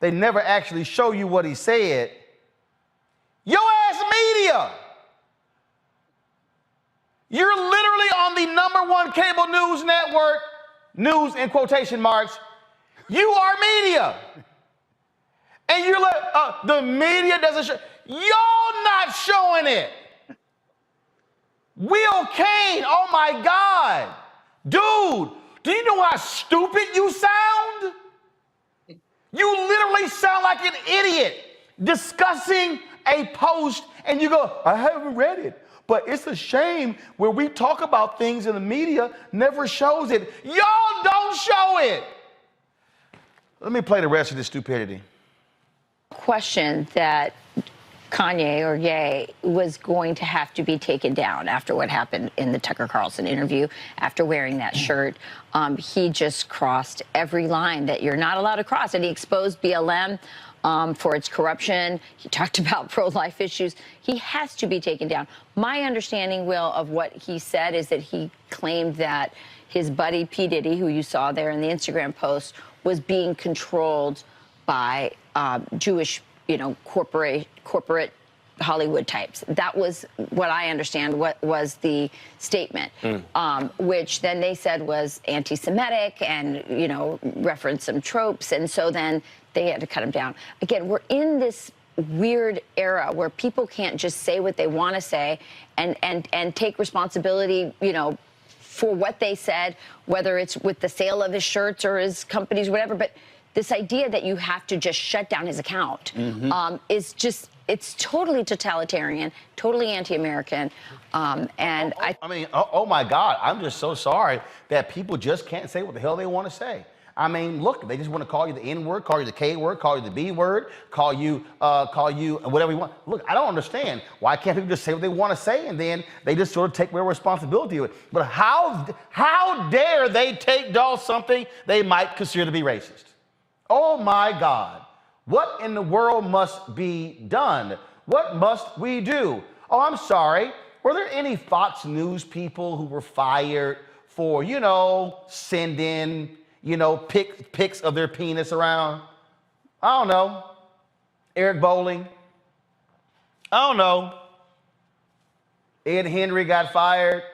they never actually show you what he said. Your ass media! You're literally on the #1 cable news network, news in quotation marks. You are media. And you're like, the media doesn't show. Y'all not showing it. Will Kane, oh my God. Dude, do you know how stupid you sound? You literally sound like an idiot discussing a post and you go, I haven't read it. But it's a shame where we talk about things and the media never shows it. Y'all don't show it. Let me play the rest of this stupidity. Question that Kanye or Ye was going to have to be taken down after what happened in the Tucker Carlson interview, after wearing that shirt. He just crossed every line that you're not allowed to cross, and he exposed BLM for its corruption. He talked about pro-life issues. He has to be taken down. My understanding, Will, of what he said is that he claimed that his buddy P. Diddy, who you saw there in the Instagram post, was being controlled by Jewish, corporate Hollywood types. That was what I understand what was the statement, which then they said was anti-Semitic and, you know, referenced some tropes. And so then they had to cut him down. Again, we're in this weird era where people can't just say what they want to say and take responsibility, you know, for what they said, whether it's with the sale of his shirts or his companies, whatever. But this idea that you have to just shut down his account is just, it's totally totalitarian, totally anti-American. And I mean, oh my God, I'm just so sorry that people just can't say what the hell they want to say. I mean, look, they just want to call you the N word, call you the K word, call you the B word, call you whatever you want. Look, I don't understand. Why can't people just say what they want to say and then they just sort of take real responsibility of it? But how dare they take down something they might consider to be racist? Oh my God. What in the world must be done? What must we do? Oh, I'm sorry. Were there any Fox News people who were fired for, you know, sending, you know, pics of their penis around? I don't know. Eric Bolling. I don't know. Ed Henry got fired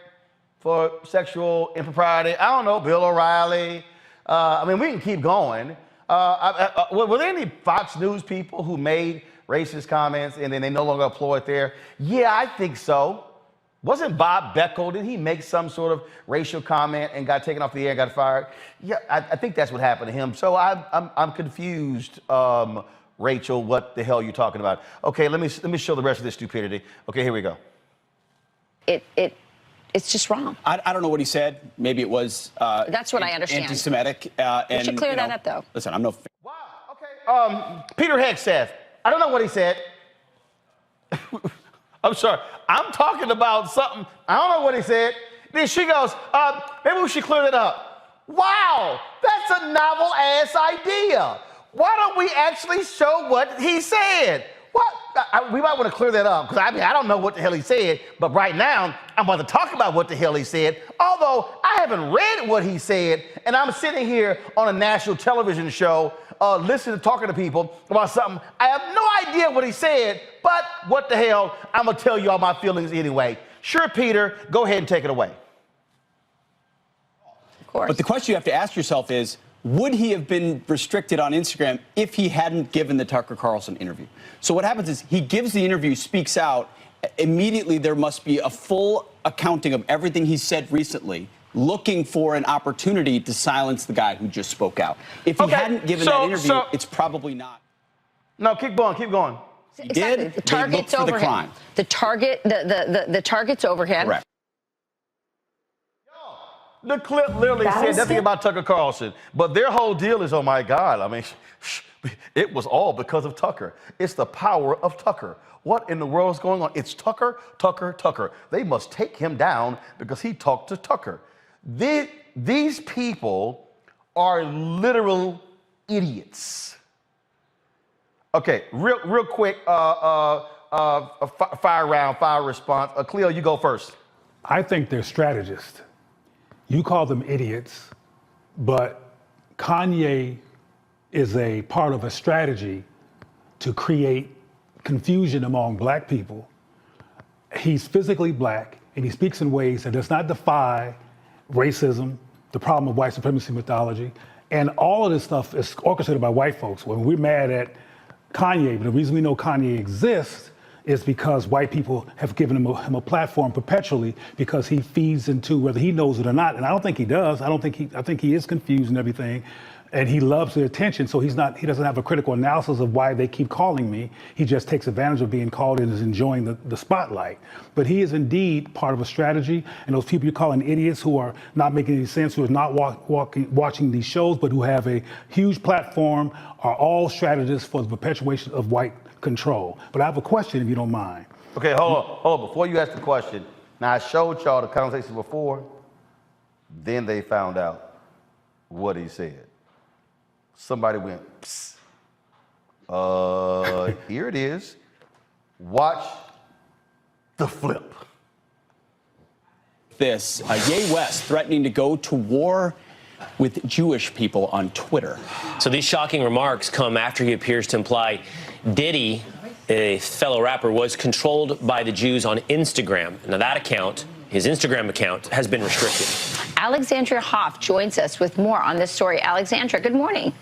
for sexual impropriety. I don't know. Bill O'Reilly. I mean, we can keep going. Were there any Fox News people who made racist comments and then they no longer employed there? Yeah, I think so. Wasn't Bob Beckel, did he make some sort of racial comment and got taken off the air and got fired? Yeah, I think that's what happened to him. So I'm confused, Rachel, what the hell are you talking about? Okay, let me show the rest of this stupidity. Okay, here we go. It's just wrong. I don't know what he said. Maybe it was that's what I understand. Anti-Semitic. We should clear that up, though. Listen, I'm no. Wow. Okay. Peter Hegseth. I don't know what he said. I'm sorry. I'm talking about something. I don't know what he said. Then she goes, maybe we should clear that up. Wow, that's a novel ass idea. Why don't we actually show what he said? What? We might want to clear that up because I don't know what the hell he said. But right now, I'm about to talk about what the hell he said. Although I haven't read what he said, and I'm sitting here on a national television show, listening to talking to people about something. I have no idea what he said, but what the hell? I'm gonna tell you all my feelings anyway. Sure, Peter, go ahead and take it away. Of course. But the question you have to ask yourself is, would he have been restricted on Instagram if he hadn't given the Tucker Carlson interview? So what happens is he gives the interview, speaks out. Immediately, there must be a full accounting of everything he said recently, looking for an opportunity to silence the guy who just spoke out. If he hadn't given that interview, it's probably not. No, keep going, keep going. He did. The target's over him. The target's over him. Correct. The clip literally said nothing about Tucker Carlson, but their whole deal is, oh my God, I mean, it was all because of Tucker. It's the power of Tucker. What in the world is going on? It's Tucker, Tucker, Tucker. They must take him down because he talked to Tucker. These people are literal idiots. Okay, real quick, fire round, fire response. Cleo, you go first. I think they're strategists. You call them idiots, but Kanye is a part of a strategy to create confusion among black people. He's physically black, and he speaks in ways that does not defy racism, the problem of white supremacy mythology, and all of this stuff is orchestrated by white folks. When we're mad at Kanye, but the reason we know Kanye exists is because white people have given him a platform perpetually because he feeds into whether he knows it or not. And I don't think he does. I think he is confused and everything. And he loves the attention, so he doesn't have a critical analysis of why they keep calling me. He just takes advantage of being called and is enjoying the spotlight. But he is indeed part of a strategy, and those people you're calling idiots who are not making any sense, who are not watching these shows, but who have a huge platform, are all strategists for the perpetuation of white control. But I have a question, if you don't mind. Okay, hold on. Before you ask the question, now I showed y'all the conversation before, then they found out what he said. Somebody went, psst. Here it is. Watch the flip. This, Ye West threatening to go to war with Jewish people on Twitter. So these shocking remarks come after he appears to imply Diddy a fellow rapper, was controlled by the Jews on Instagram. Now that account, his Instagram account, has been restricted. Alexandria Hoff joins us with more on this story. Alexandra, good morning.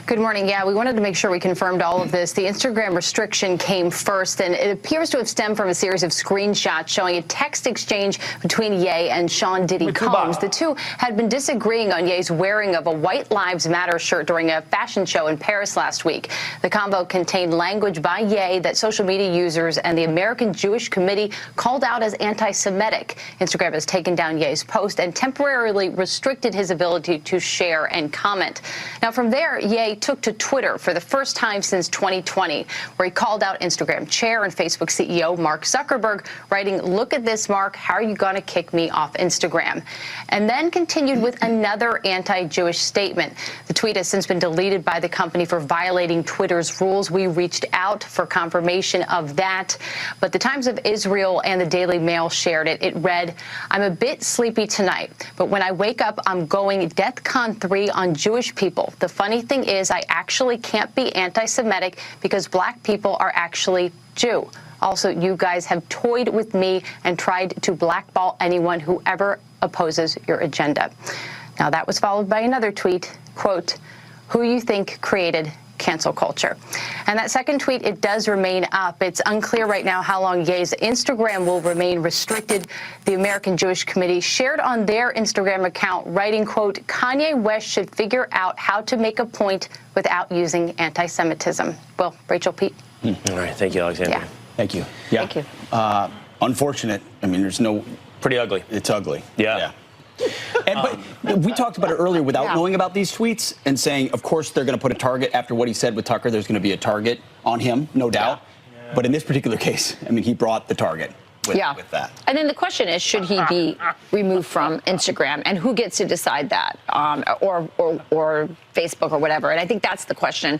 Good morning. Yeah, we wanted to make sure we confirmed all of this. The Instagram restriction came first, and it appears to have stemmed from a series of screenshots showing a text exchange between Ye and Sean Diddy Combs. The two had been disagreeing on Ye's wearing of a White Lives Matter shirt during a fashion show in Paris last week. The convo contained language by Ye that social media users and the American Jewish Committee called out as anti-Semitic. Instagram has taken down Ye's post and temporarily restricted his ability to share and comment. Now, from there, Ye took to Twitter for the first time since 2020, where he called out Instagram chair and Facebook CEO Mark Zuckerberg, writing, "Look at this, Mark. How are you going to kick me off Instagram?" And then continued with another anti-Jewish statement. The tweet has since been deleted by the company for violating Twitter's rules. We reached out for confirmation of that, but the Times of Israel and the Daily Mail shared it. It read, "I'm a bit sleepy tonight, but when I wake up, I'm going DEFCON 3 on Jewish people. The funny thing is I actually can't be anti-Semitic because black people are actually Jew. Also, you guys have toyed with me and tried to blackball anyone who ever opposes your agenda." Now, that was followed by another tweet, quote, "Who you think created cancel culture?" And that second tweet, it does remain up. It's unclear right now how long Ye's Instagram will remain restricted. The American Jewish Committee shared on their Instagram account, writing, quote, "Kanye West should figure out how to make a point without using anti-Semitism." Well, Rachel, Pete. All right. Thank you, Alexandra. Yeah. Thank you. Yeah. Thank you. Unfortunate. I mean, there's no. Pretty ugly. It's ugly. Yeah. But we talked about it earlier without knowing about these tweets and saying, of course, they're going to put a target after what he said with Tucker. There's going to be a target on him, no doubt. Yeah. But in this particular case, I mean, he brought the target with that. And then the question is, should he be removed from Instagram, and who gets to decide that, or Facebook or whatever? And I think that's the question,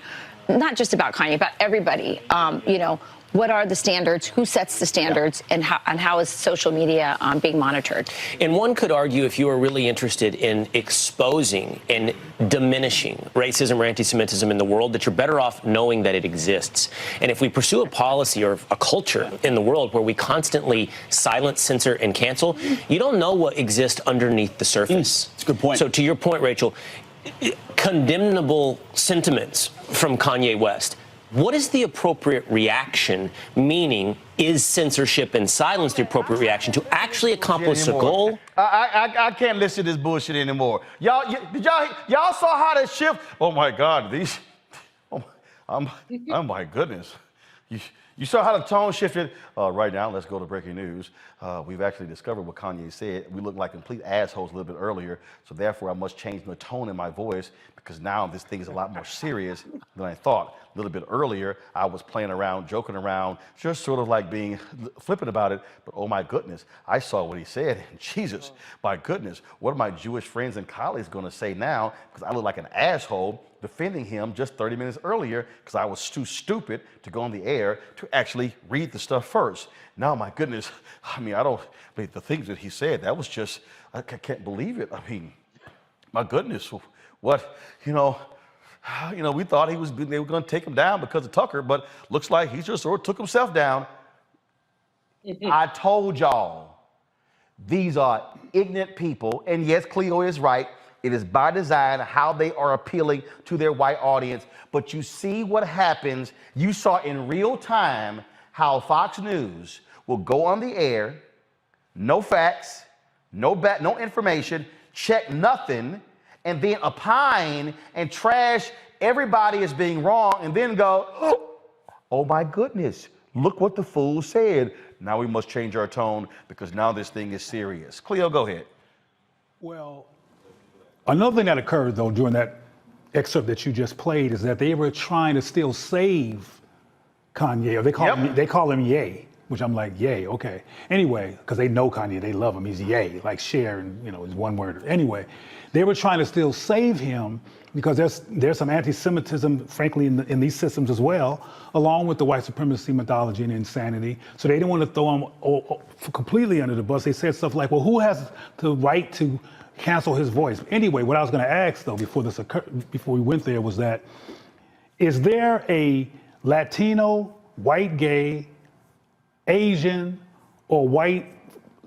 not just about Kanye, about everybody. You know, what are the standards? Who sets the standards? And how is social media being monitored? And one could argue, if you are really interested in exposing and diminishing racism or anti-Semitism in the world, that you're better off knowing that it exists. And if we pursue a policy or a culture in the world where we constantly silence, censor, and cancel, you don't know what exists underneath the surface. That's a good point. So to your point, Rachel, condemnable sentiments from Kanye West. What is the appropriate reaction? Meaning, is censorship and silence the appropriate reaction to actually accomplish a goal? I can't listen to this bullshit anymore. Y'all saw how they shift? Oh my God, these. Oh my goodness. You saw how the tone shifted? Right now, let's go to breaking news. We've actually discovered what Kanye said. We looked like complete assholes a little bit earlier, so therefore I must change the tone in my voice because now this thing is a lot more serious than I thought. A little bit earlier, I was playing around, joking around, just sort of like being flippant about it. But oh my goodness, I saw what he said. And Jesus, my goodness, what are my Jewish friends and colleagues going to say now? Because I look like an asshole defending him just 30 minutes earlier because I was too stupid to go on the air to actually read the stuff first. Now, my goodness, I mean, the things that he said, that was just, I can't believe it. I mean, my goodness, what, we thought they were going to take him down because of Tucker, but looks like he just sort of took himself down. I told y'all, these are ignorant people, and yes, Cleo is right. It is by design how they are appealing to their white audience. But you see what happens. You saw in real time how Fox News will go on the air, no facts, no information, check nothing, and then opine and trash everybody as being wrong, and then go, oh my goodness, look what the fool said. Now we must change our tone because now this thing is serious. Cleo, go ahead. Well, another thing that occurred, though, during that excerpt that you just played is that they were trying to still save Kanye. Or they call him Ye, which I'm like, Ye, okay. Anyway, because they know Kanye, they love him. He's Ye, like share, and is one word. Anyway, they were trying to still save him because there's some anti-Semitism, frankly, in these systems as well, along with the white supremacy methodology and insanity. So they didn't want to throw him completely under the bus. They said stuff like, well, who has the right to cancel his voice? Anyway, what I was going to ask, though, before we went there, was that, is there a Latino white gay, Asian, or white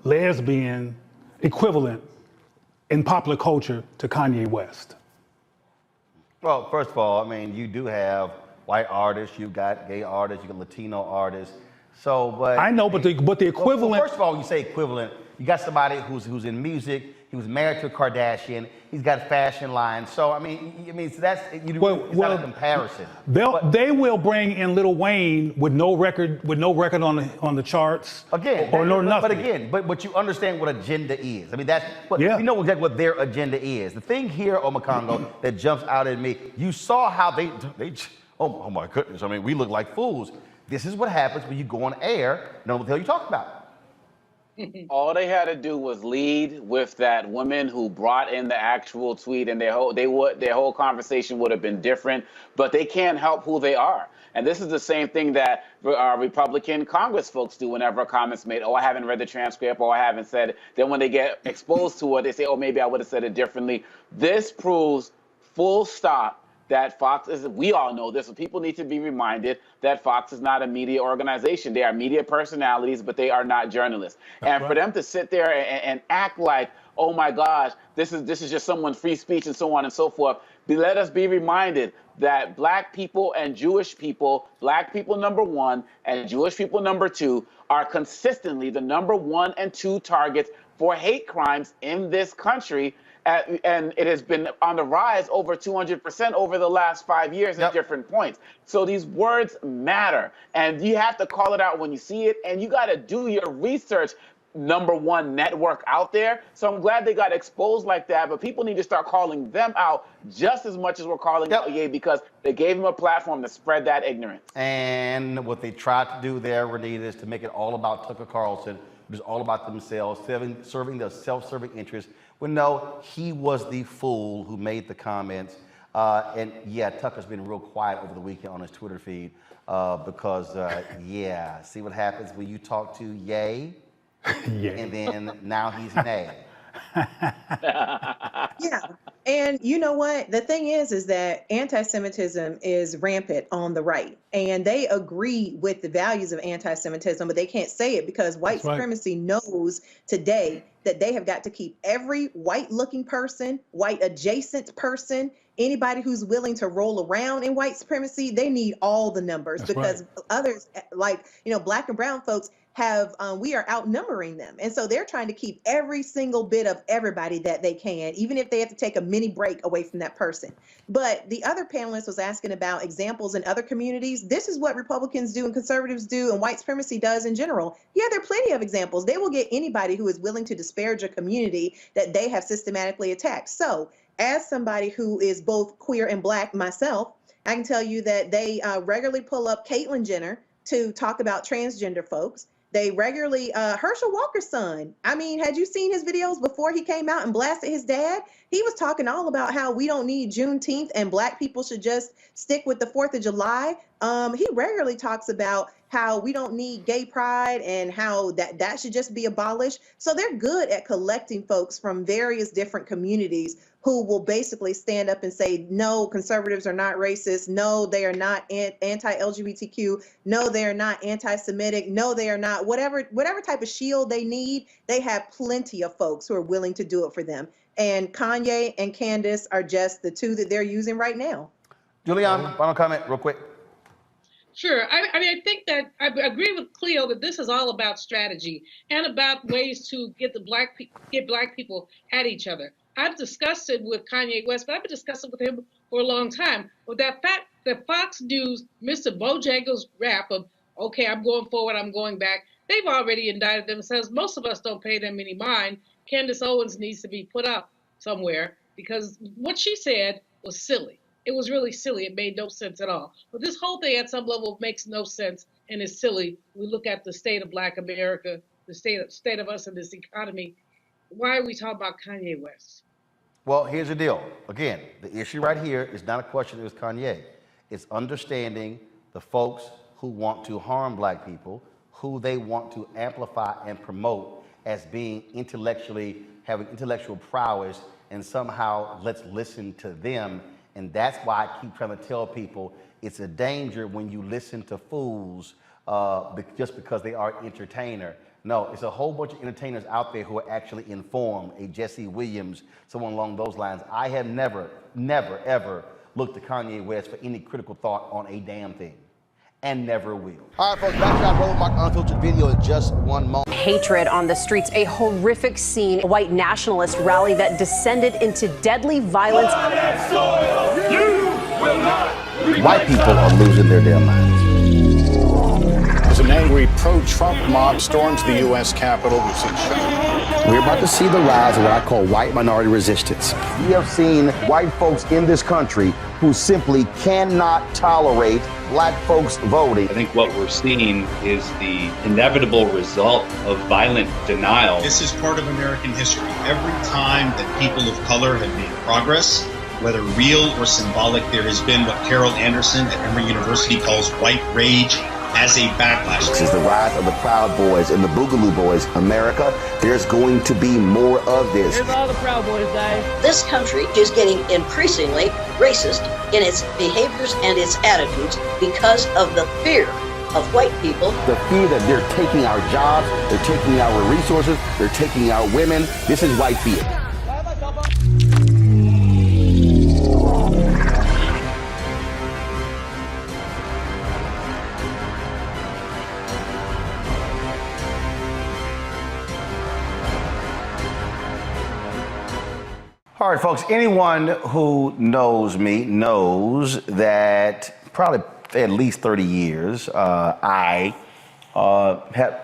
lesbian equivalent in popular culture to Kanye West? Well, first of all, I mean, you do have white artists, you got gay artists, you got Latino artists. So, but I know, but the equivalent. Well, first of all, when you say equivalent, you got somebody who's in music. He was married to a Kardashian. He's got a fashion line. So, I mean, so that's it's not a comparison. They will bring in Lil Wayne with no record on the charts. Again, or no nothing. But again, but you understand what agenda is. I mean, that's you know exactly what their agenda is. The thing here, Omakongo, that jumps out at me. You saw how they oh my goodness. I mean, we look like fools. This is what happens when you go on air. No one will tell you talk about. All they had to do was lead with that woman who brought in the actual tweet, and their whole conversation would have been different. But they can't help who they are. And this is the same thing that Republican Congress folks do whenever a comment's made. Oh, I haven't read the transcript, or I haven't said it. Then when they get exposed to it, they say, oh, maybe I would have said it differently. This proves full stop that Fox is, we all know this, but people need to be reminded that Fox is not a media organization. They are media personalities, but they are not journalists. And for them to sit there and act like, oh my gosh, this is just someone's free speech and so on and so forth, let us be reminded that black people and Jewish people, black people number one and Jewish people number two, are consistently the number 1 and 2 targets for hate crimes in this country. And it has been on the rise over 200% over the last 5 years at different points. So these words matter, and you have to call it out when you see it, and you got to do your research. Number one network out there. So I'm glad they got exposed like that, but people need to start calling them out just as much as we're calling out Ye, because they gave him a platform to spread that ignorance. And what they tried to do there, Renita, is to make it all about Tucker Carlson, which is all about themselves, serving their self-serving interests. Well, no, he was the fool who made the comments. And yeah, Tucker's been real quiet over the weekend on his Twitter feed because, yeah, see what happens when you talk to Ye? And then now he's nay. Yeah. And you know what? The thing is that anti-Semitism is rampant on the right. And they agree with the values of anti-Semitism, but they can't say it because white supremacy knows today that they have got to keep every white-looking person, white adjacent person, anybody who's willing to roll around in white supremacy, they need all the numbers because others, like, you know, black and brown folks, have we are outnumbering them, and so they're trying to keep every single bit of everybody that they can, even if they have to take a mini break away from that person. But the other panelist was asking about examples in other communities. This is what Republicans do and conservatives do and white supremacy does in general. Yeah, there are plenty of examples. They will get anybody who is willing to disparage a community that they have systematically attacked. So as somebody who is both queer and black myself, I can tell you that they regularly pull up Caitlyn Jenner to talk about transgender folks. They regularly, Herschel Walker's son, I mean, had you seen his videos before he came out and blasted his dad? He was talking all about how we don't need Juneteenth and black people should just stick with the 4th of July. He regularly talks about how we don't need gay pride and how that should just be abolished. So they're good at collecting folks from various different communities who will basically stand up and say, no, conservatives are not racist. No, they are not anti-LGBTQ. No, they are not anti-Semitic. No, they are not. Whatever type of shield they need, they have plenty of folks who are willing to do it for them. And Kanye and Candace are just the two that they're using right now. Julian, final comment real quick. Sure. I mean, I think that I agree with Cleo that this is all about strategy and about ways to get black people at each other. I've discussed it with Kanye West, but I've been discussing with him for a long time. With that fact that Fox News missed a Bojangles rap of, okay, I'm going forward, I'm going back. They've already indicted themselves. Most of us don't pay them any mind. Candace Owens needs to be put up somewhere because what she said was silly. It was really silly. It made no sense at all. But this whole thing at some level makes no sense and is silly. We look at the state of Black America, the state of us in this economy. Why are we talking about Kanye West? Well, here's the deal. Again, the issue right here is not a question of Kanye. It's understanding the folks who want to harm black people, who they want to amplify and promote as being having intellectual prowess, and somehow let's listen to them And that's why I keep trying to tell people it's a danger when you listen to fools just because they are entertainer. No, it's a whole bunch of entertainers out there who are actually informed. A Jesse Williams, someone along those lines. I have never, ever looked to Kanye West for any critical thought on a damn thing. And never will. All right, folks, back to our Roland Mark Unfiltered video in just one moment. Hatred on the streets, a horrific scene, a white nationalist rally that descended into deadly violence. White people are losing their damn minds. As an angry pro-Trump mob storms the U.S. Capitol, we've seen We're about to see the rise of what I call white minority resistance. We have seen white folks in this country who simply cannot tolerate black folks voting. I think what we're seeing is the inevitable result of violent denial. This is part of American history. Every time that people of color have made progress, whether real or symbolic, there has been what Carol Anderson at Emory University calls white rage as a backlash. This is the rise of the Proud Boys and the Boogaloo Boys. America, there's going to be more of this. Here's all the Proud Boys, Dave. This country is getting increasingly racist in its behaviors and its attitudes because of the fear of white people. The fear that they're taking our jobs, they're taking our resources, they're taking our women. This is white fear. All right, folks, anyone who knows me knows that probably at least 30 years, I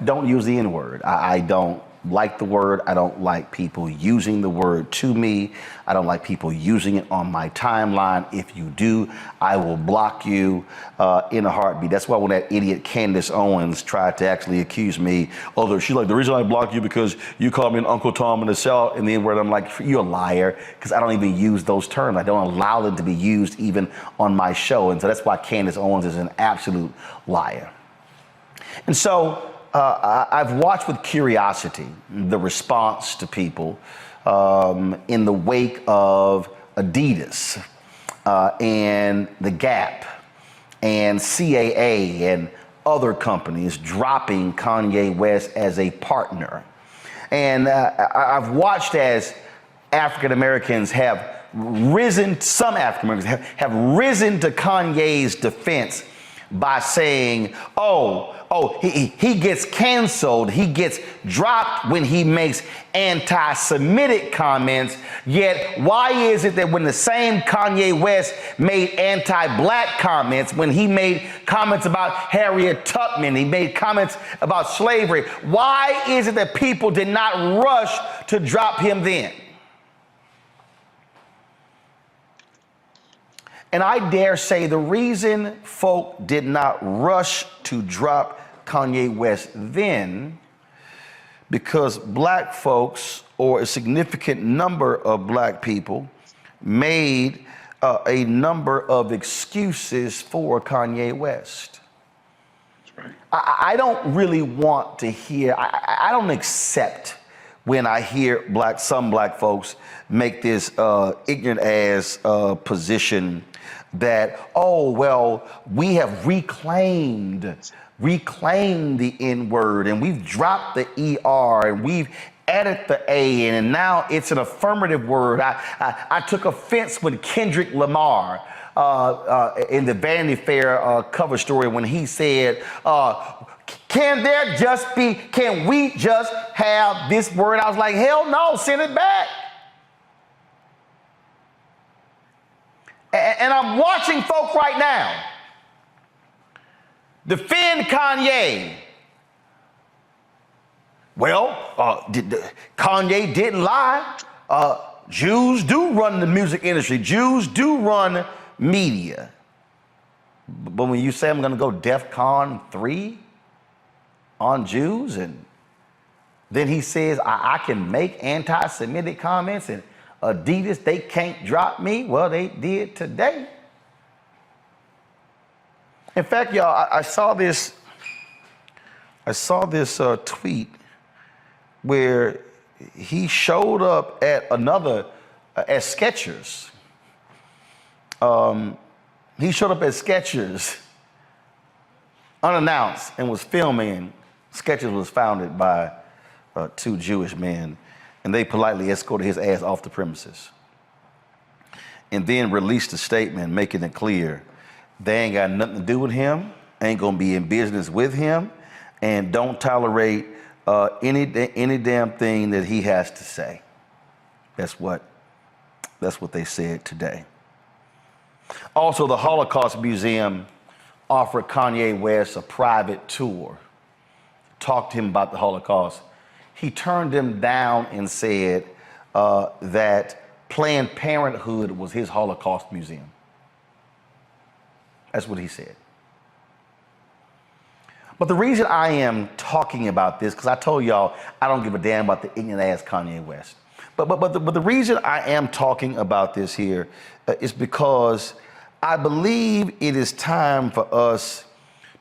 don't use the N-word. I don't like the word. I don't like people using the word to me. I don't like people using it on my timeline. If you do, I will block you in a heartbeat. That's why when that idiot Candace Owens tried to actually accuse me, she's like, the reason I blocked you because you called me an Uncle Tom in the South, and the N-word, I'm like, you're a liar, because I don't even use those terms. I don't allow them to be used even on my show. And so that's why Candace Owens is an absolute liar. And so I've watched with curiosity the response to people in the wake of Adidas and the Gap and CAA and other companies dropping Kanye West as a partner. And I've watched as African Americans have risen, some African Americans have risen to Kanye's defense by saying, he gets canceled, he gets dropped when he makes anti-Semitic comments, yet why is it that when the same Kanye West made anti-black comments, when he made comments about Harriet Tubman, he made comments about slavery, why is it that people did not rush to drop him then? And I dare say the reason folk did not rush to drop Kanye West then, because black folks, or a significant number of black people, made a number of excuses for Kanye West. That's right. I don't really want to hear, I don't accept when I hear some black folks make this ignorant ass position that, we have reclaimed the N-word, and we've dropped the ER, and we've added the A, and now it's an affirmative word. I took offense with Kendrick Lamar in the Vanity Fair cover story when he said, can we just have this word? I was like, hell no, send it back. And I'm watching folk right now defend Kanye. Kanye didn't lie. Jews do run the music industry. Jews do run media. But when you say I'm going to go DEFCON 3 on Jews, and then he says I can make anti-Semitic comments, and Adidas, they can't drop me. Well, they did today. In fact, y'all, I saw this tweet where he showed up at Skechers, He showed up at Skechers unannounced and was filming. Skechers was founded by 2 Jewish men, and they politely escorted his ass off the premises. And then released a statement making it clear they ain't got nothing to do with him, ain't gonna be in business with him, and don't tolerate any damn thing that he has to say. That's what they said today. Also, the Holocaust Museum offered Kanye West a private tour, talked to him about the Holocaust. He turned them down and said that Planned Parenthood was his Holocaust museum. That's what he said. But the reason I am talking about this, because I told y'all I don't give a damn about the ignorant ass Kanye West. But the reason I am talking about this here is because I believe it is time for us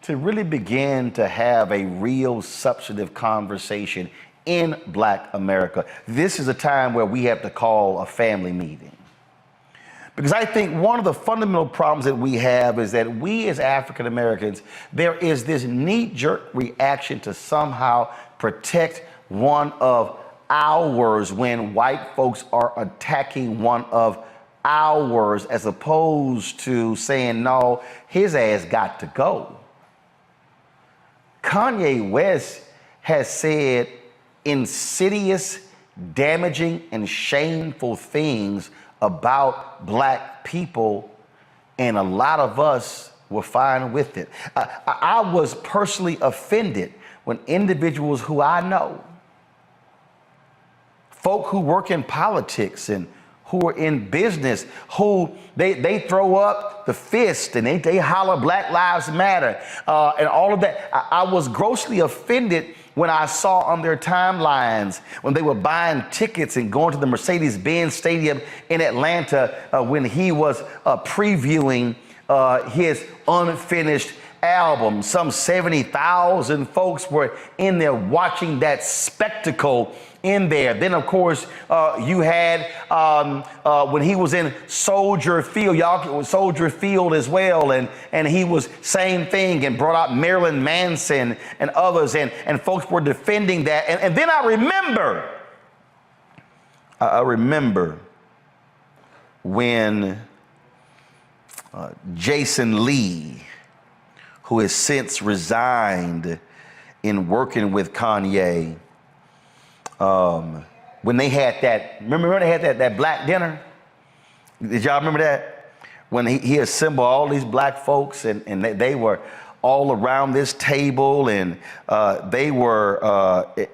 to really begin to have a real substantive conversation in Black America. This is a time where we have to call a family meeting. Because I think one of the fundamental problems that we have is that we as African Americans, there is this knee-jerk reaction to somehow protect one of ours when white folks are attacking one of ours, as opposed to saying, no, his ass got to go. Kanye West has said insidious, damaging, and shameful things about Black people, and a lot of us were fine with it. I was personally offended when individuals who I know, folk who work in politics and who are in business, who they throw up the fist and they holler Black Lives Matter and all of that. I was grossly offended when I saw on their timelines when they were buying tickets and going to the Mercedes-Benz Stadium in Atlanta when he was previewing his unfinished album. Some 70,000 folks were in there watching that spectacle in there. Then, of course, you had when he was in Soldier Field, y'all was Soldier Field as well, and he was same thing and brought out Marilyn Manson and others, and folks were defending that. And then I remember when Jason Lee, who has since resigned in working with Kanye, when they had that, remember they had that black dinner? Did y'all remember that? When he assembled all these Black folks and they were all around this table, and they were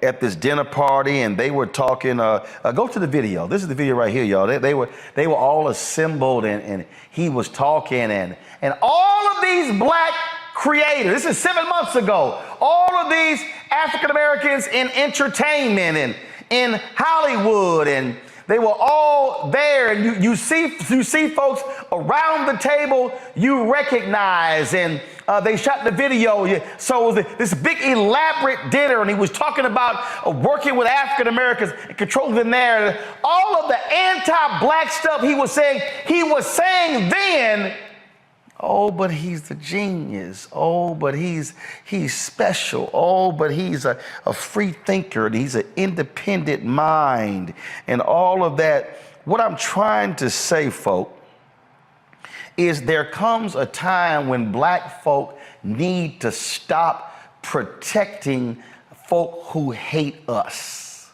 at this dinner party, and they were talking, go to the video. This is the video right here, y'all. They were all assembled, and he was talking, and all of these Black creators, this is 7 months ago, all of these African Americans in entertainment and in Hollywood, and they were all there, and you see folks around the table you recognize, and they shot the video. So this big elaborate dinner, and he was talking about working with African Americans and controlling the narrative. All of the anti-Black stuff he was saying then. Oh, but he's the genius. Oh, but he's special. Oh, but he's a free thinker, and he's an independent mind, and all of that. What I'm trying to say, folk, is there comes a time when Black folk need to stop protecting folk who hate us.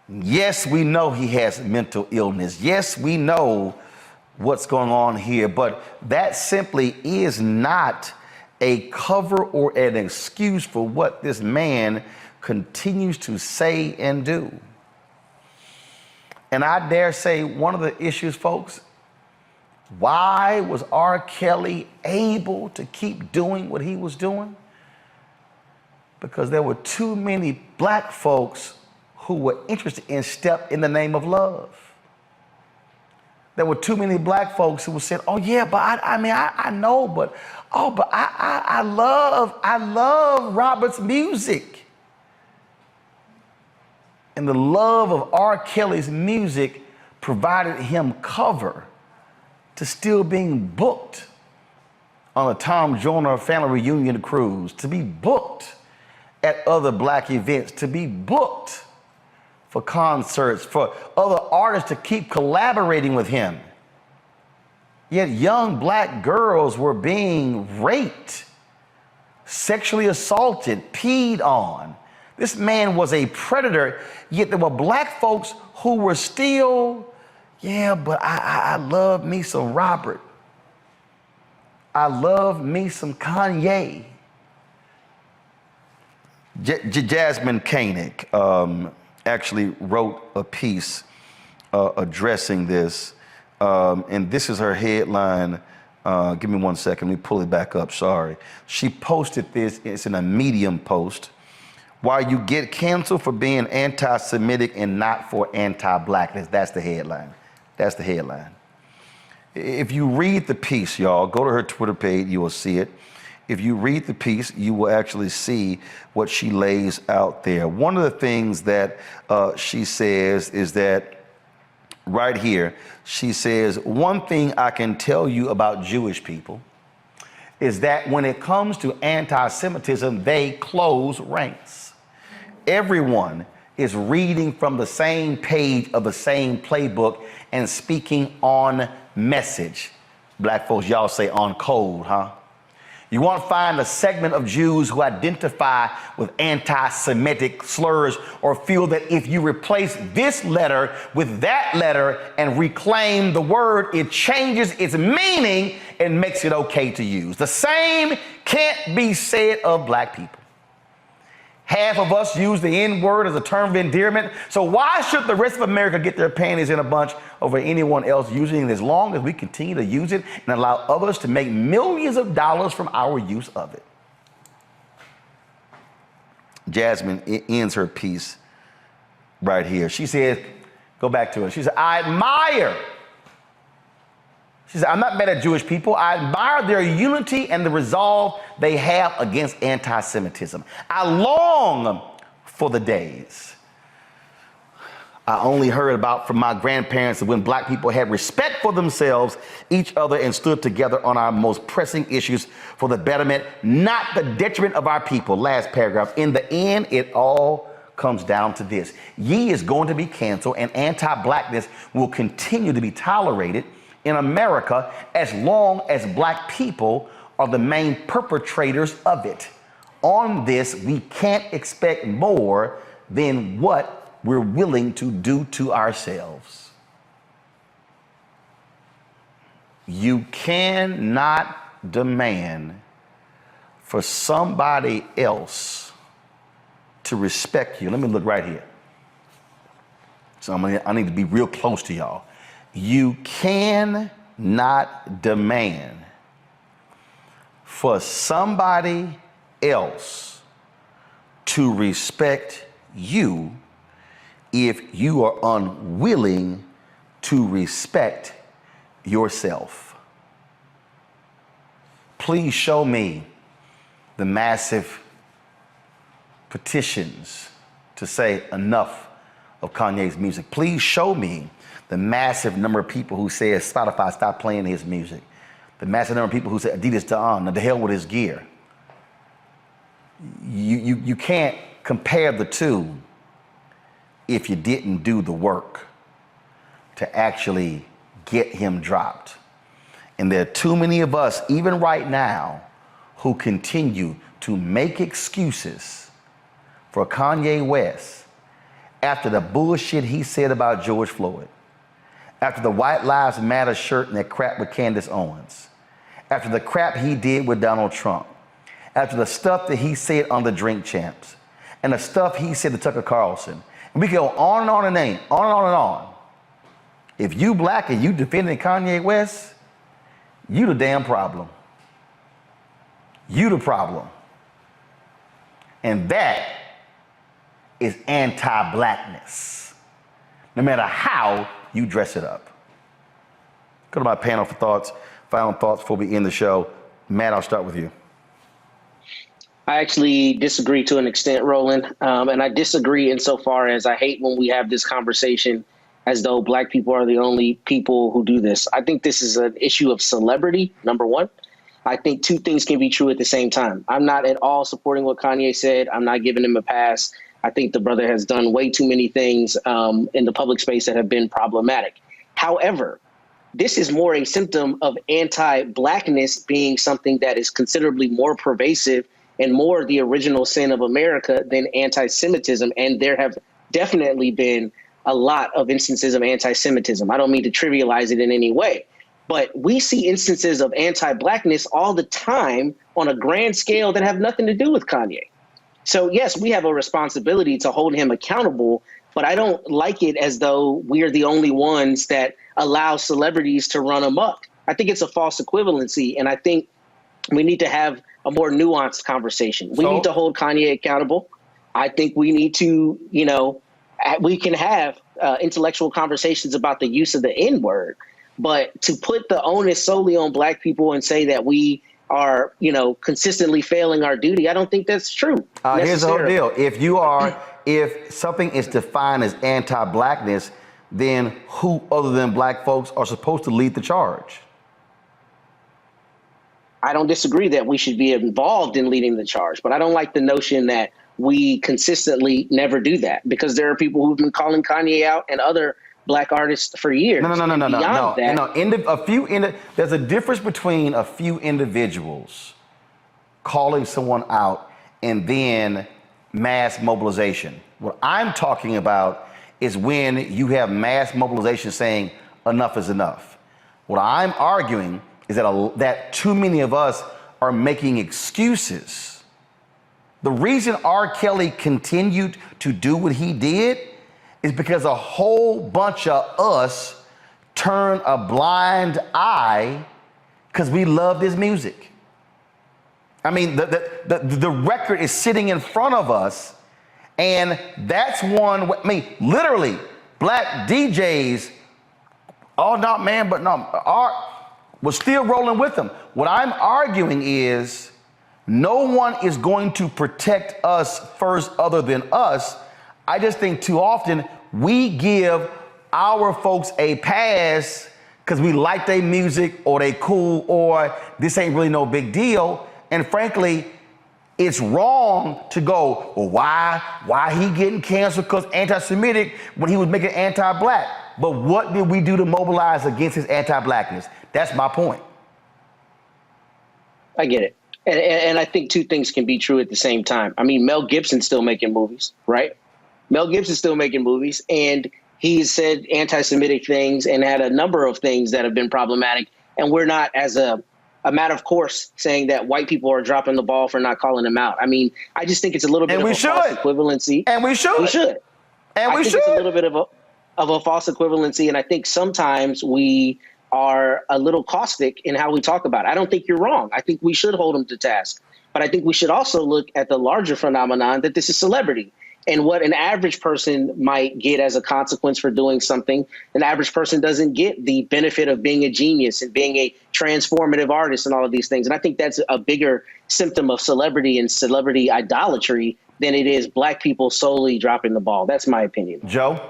Yes, we know he has mental illness. Yes, we know what's going on here, but that simply is not a cover or an excuse for what this man continues to say and do. And I dare say one of the issues, folks, why was R. Kelly able to keep doing what he was doing? Because there were too many Black folks who were interested in Step in the Name of Love. There were too many Black folks who were saying, oh yeah, but I know, but I love Robert's music. And the love of R. Kelly's music provided him cover to still being booked on a Tom Joyner family reunion cruise, to be booked at other black events, to be booked for concerts, for other artists to keep collaborating with him. Yet young black girls were being raped, sexually assaulted, peed on. This man was a predator, yet there were black folks who were still, yeah, but I love me some Robert. I love me some Kanye. Jasmine Koenig actually wrote a piece addressing this, and this is her headline. Give me 1 second, let me pull it back up, sorry. She posted this, it's in a Medium post. Why you get canceled for being anti-Semitic and not for anti-blackness. That's the headline. That's the headline. If you read the piece, y'all, go to her Twitter page, you will see it. If you read the piece, you will actually see what she lays out there. One of the things that she says is that right here, she says, one thing I can tell you about Jewish people is that when it comes to anti-Semitism, they close ranks. Everyone is reading from the same page of the same playbook and speaking on message. Black folks, y'all say on code, huh? You won't find a segment of Jews who identify with anti-Semitic slurs or feel that if you replace this letter with that letter and reclaim the word, it changes its meaning and makes it okay to use. The same can't be said of black people. Half of us use the N-word as a term of endearment. So why should the rest of America get their panties in a bunch over anyone else using it, as long as we continue to use it and allow others to make millions of dollars from our use of it? Jasmine ends her piece right here. She says, go back to it. She said, I admire. She said, I'm not mad at Jewish people. I admire their unity and the resolve they have against anti-Semitism. I long for the days I only heard about from my grandparents when black people had respect for themselves, each other, and stood together on our most pressing issues for the betterment, not the detriment of our people. Last paragraph. In the end, it all comes down to this. Ye is going to be canceled, and anti-blackness will continue to be tolerated in America as long as black people are the main perpetrators of it. On this, we can't expect more than what we're willing to do to ourselves. You cannot demand for somebody else to respect you. Let me look right here. So I need to be real close to y'all. You cannot demand for somebody else to respect you if you are unwilling to respect yourself. Please show me the massive petitions to say enough of Kanye's music. Please show me the massive number of people who say Spotify stop playing his music. The massive number of people who say Adidas to on, the hell with his gear. You can't compare the two if you didn't do the work to actually get him dropped. And there are too many of us, even right now, who continue to make excuses for Kanye West after the bullshit he said about George Floyd, after the White Lives Matter shirt and that crap with Candace Owens, after the crap he did with Donald Trump, after the stuff that he said on the Drink Champs, and the stuff he said to Tucker Carlson. And we can go on and on and on and on and on. If you black and you defending Kanye West, you the damn problem. You the problem. And that is anti-blackness, no matter how you dress it up. Go to my panel for thoughts, final thoughts before we end the show. Matt, I'll start with you. I actually disagree to an extent, Roland. And I disagree insofar as I hate when we have this conversation as though black people are the only people who do this. I think this is an issue of celebrity, number one. I think two things can be true at the same time. I'm not at all supporting what Kanye said. I'm not giving him a pass. I think the brother has done way too many things in the public space that have been problematic. However, this is more a symptom of anti-blackness being something that is considerably more pervasive and more the original sin of America than anti-Semitism. And there have definitely been a lot of instances of anti-Semitism. I don't mean to trivialize it in any way, but we see instances of anti-blackness all the time on a grand scale that have nothing to do with Kanye. So yes, we have a responsibility to hold him accountable, but I don't like it as though we're the only ones that allow celebrities to run amok. I think it's a false equivalency, and I think we need to have a more nuanced conversation. We need to hold Kanye accountable. I think we need to, we can have intellectual conversations about the use of the N-word, but to put the onus solely on black people and say that we are, consistently failing our duty, I don't think that's true. Here's the whole deal. If something is defined as anti-blackness, then who other than black folks are supposed to lead the charge? I don't disagree that we should be involved in leading the charge, but I don't like the notion that we consistently never do that, because there are people who've been calling Kanye out and other black artists for years. No. There's a difference between a few individuals calling someone out and then mass mobilization. What I'm talking about is when you have mass mobilization saying enough is enough. What I'm arguing is that too many of us are making excuses. The reason R. Kelly continued to do what he did is because a whole bunch of us turned a blind eye because we loved his music. I mean, the record is sitting in front of us, and that's one. I mean, literally, black DJs, was still rolling with them. What I'm arguing is no one is going to protect us first other than us. I just think too often we give our folks a pass because we like their music or they cool or this ain't really no big deal. And frankly, it's wrong to go, well, why he getting canceled because anti-Semitic when he was making anti-black? But what did we do to mobilize against his anti-blackness? That's my point. I get it. And I think two things can be true at the same time. I mean, Mel Gibson's still making movies, right? Mel Gibson's still making movies, and he's said anti-Semitic things and had a number of things that have been problematic. And we're not, as a matter of course, saying that white people are dropping the ball for not calling him out. I mean, I just think it's a little bit of a false equivalency. And we should. I think it's a little bit of a false equivalency, and I think sometimes we are a little caustic in how we talk about it. I don't think you're wrong. I think we should hold him to task. But I think we should also look at the larger phenomenon that this is celebrity and what an average person might get as a consequence for doing something. An average person doesn't get the benefit of being a genius and being a transformative artist and all of these things. And I think that's a bigger symptom of celebrity and celebrity idolatry than it is black people solely dropping the ball. That's my opinion. Joe?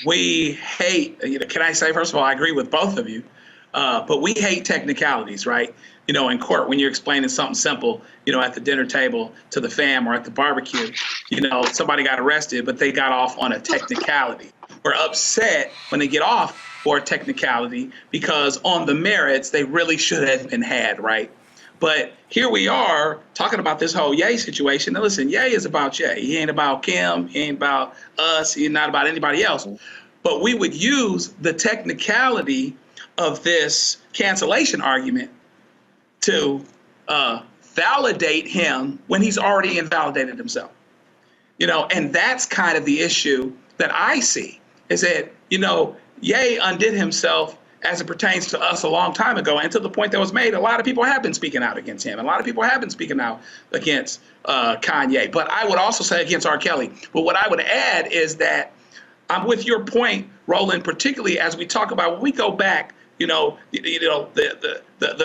We hate, can I say, first of all, I agree with both of you, but we hate technicalities, right? In court, when you're explaining something simple, at the dinner table to the fam or at the barbecue, somebody got arrested, but they got off on a technicality. We're upset when they get off for a technicality because on the merits, they really should have been had, right? But here we are talking about this whole Ye situation. Now listen, Ye is about Ye. He ain't about Kim. He ain't about us. He's not about anybody else. But we would use the technicality of this cancellation argument to validate him when he's already invalidated himself. And that's kind of the issue that I see is that, Ye undid himself as it pertains to us a long time ago, and to the point that was made, a lot of people have been speaking out against him. A lot of people have been speaking out against Kanye. But I would also say against R. Kelly. But what I would add is that I'm with your point, Roland, particularly as we talk about when we go back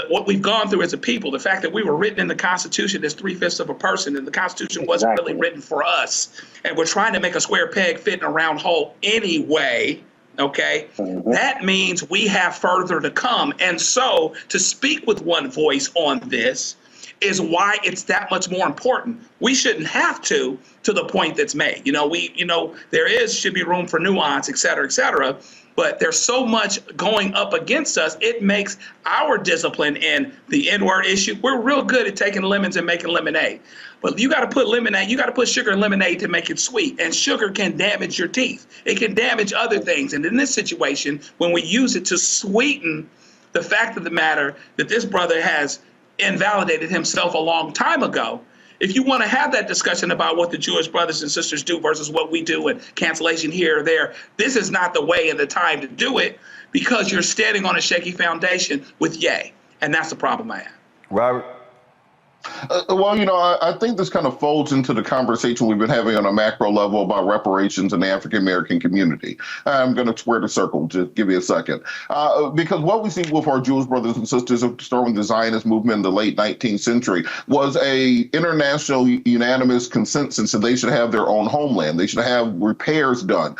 what we've gone through as a people, the fact that we were written in the Constitution as 3/5 of a person, and the Constitution wasn't really written for us, and we're trying to make a square peg fit in a round hole anyway. Okay, that means we have further to come. And so to speak with one voice on this is why it's that much more important. We shouldn't have to the point that's made. There should be room for nuance, et cetera, but there's so much going up against us. It makes our discipline in the N-word issue. We're real good at taking lemons and making lemonade. But you got to put sugar in lemonade to make it sweet. And sugar can damage your teeth. It can damage other things. And in this situation, when we use it to sweeten the fact of the matter that this brother has invalidated himself a long time ago, if you want to have that discussion about what the Jewish brothers and sisters do versus what we do and cancellation here or there, this is not the way and the time to do it, because you're standing on a shaky foundation with Ye. And that's the problem I have. Robert? Well, I think this kind of folds into the conversation we've been having on a macro level about reparations in the African-American community. I'm going to square the circle, just give me a second. Because what we see with our Jewish brothers and sisters, starting with the Zionist movement in the late 19th century, was a international unanimous consensus that they should have their own homeland. They should have repairs done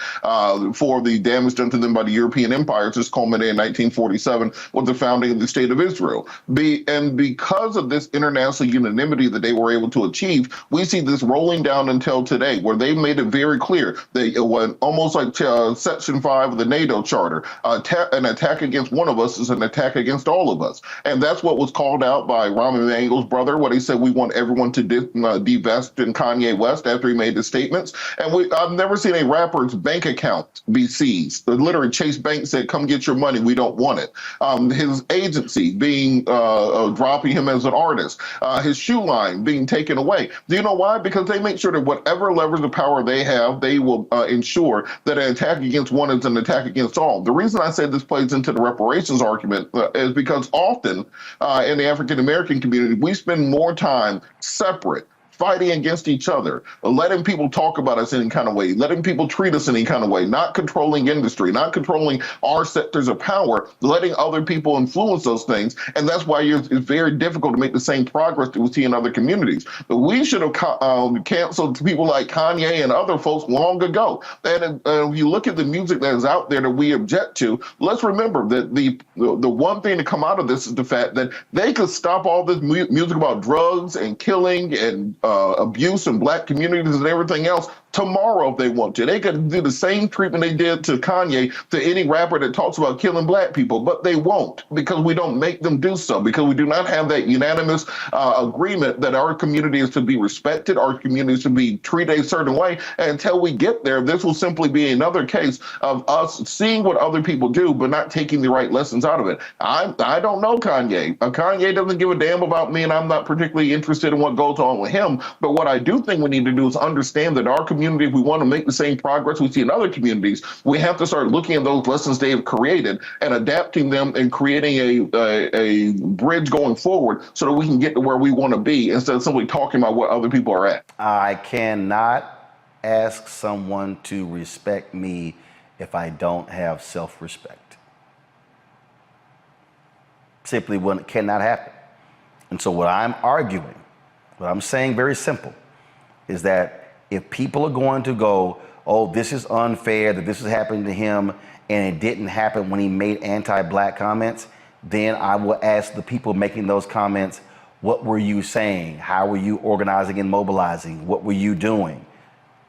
for the damage done to them by the European empires, just culminated in 1947 with the founding of the State of Israel. And because of this international unanimity that they were able to achieve, we see this rolling down until today, where they made it very clear that it was almost like Section 5 of the NATO Charter. An attack against one of us is an attack against all of us. And that's what was called out by Rahm Emanuel's brother, when he said we want everyone to divest in Kanye West after he made the statements. And I've never seen a rapper's bank account be seized. Literally, Chase Bank said, come get your money, we don't want it. His agency being dropping him as an artist. His shoe line being taken away. Do you know why? Because they make sure that whatever levers of power they have, they will ensure that an attack against one is an attack against all. The reason I say this plays into the reparations argument is because often in the African-American community, we spend more time separate, fighting against each other, letting people talk about us in any kind of way, letting people treat us in any kind of way, not controlling industry, not controlling our sectors of power, letting other people influence those things. And that's why it's very difficult to make the same progress that we see in other communities. But we should have canceled people like Kanye and other folks long ago. And if you look at the music that is out there that we object to, let's remember that the one thing to come out of this is the fact that they could stop all this music about drugs and killing and abuse in black communities and everything else tomorrow if they want to. They could do the same treatment they did to Kanye to any rapper that talks about killing black people, but they won't, because we don't make them do so, because we do not have that unanimous agreement that our community is to be respected, our community is to be treated a certain way. And until we get there, this will simply be another case of us seeing what other people do, but not taking the right lessons out of it. I don't know Kanye. Kanye doesn't give a damn about me, and I'm not particularly interested in what goes on with him. But what I do think we need to do is understand that our community, if we want to make the same progress we see in other communities, we have to start looking at those lessons they have created and adapting them and creating a bridge going forward so that we can get to where we want to be instead of simply talking about what other people are at. I cannot ask someone to respect me if I don't have self-respect. Simply cannot happen. And so what I'm arguing, what I'm saying very simple, is that if people are going to go, oh, this is unfair, that this is happening to him, and it didn't happen when he made anti-black comments, then I will ask the people making those comments, what were you saying? How were you organizing and mobilizing? What were you doing?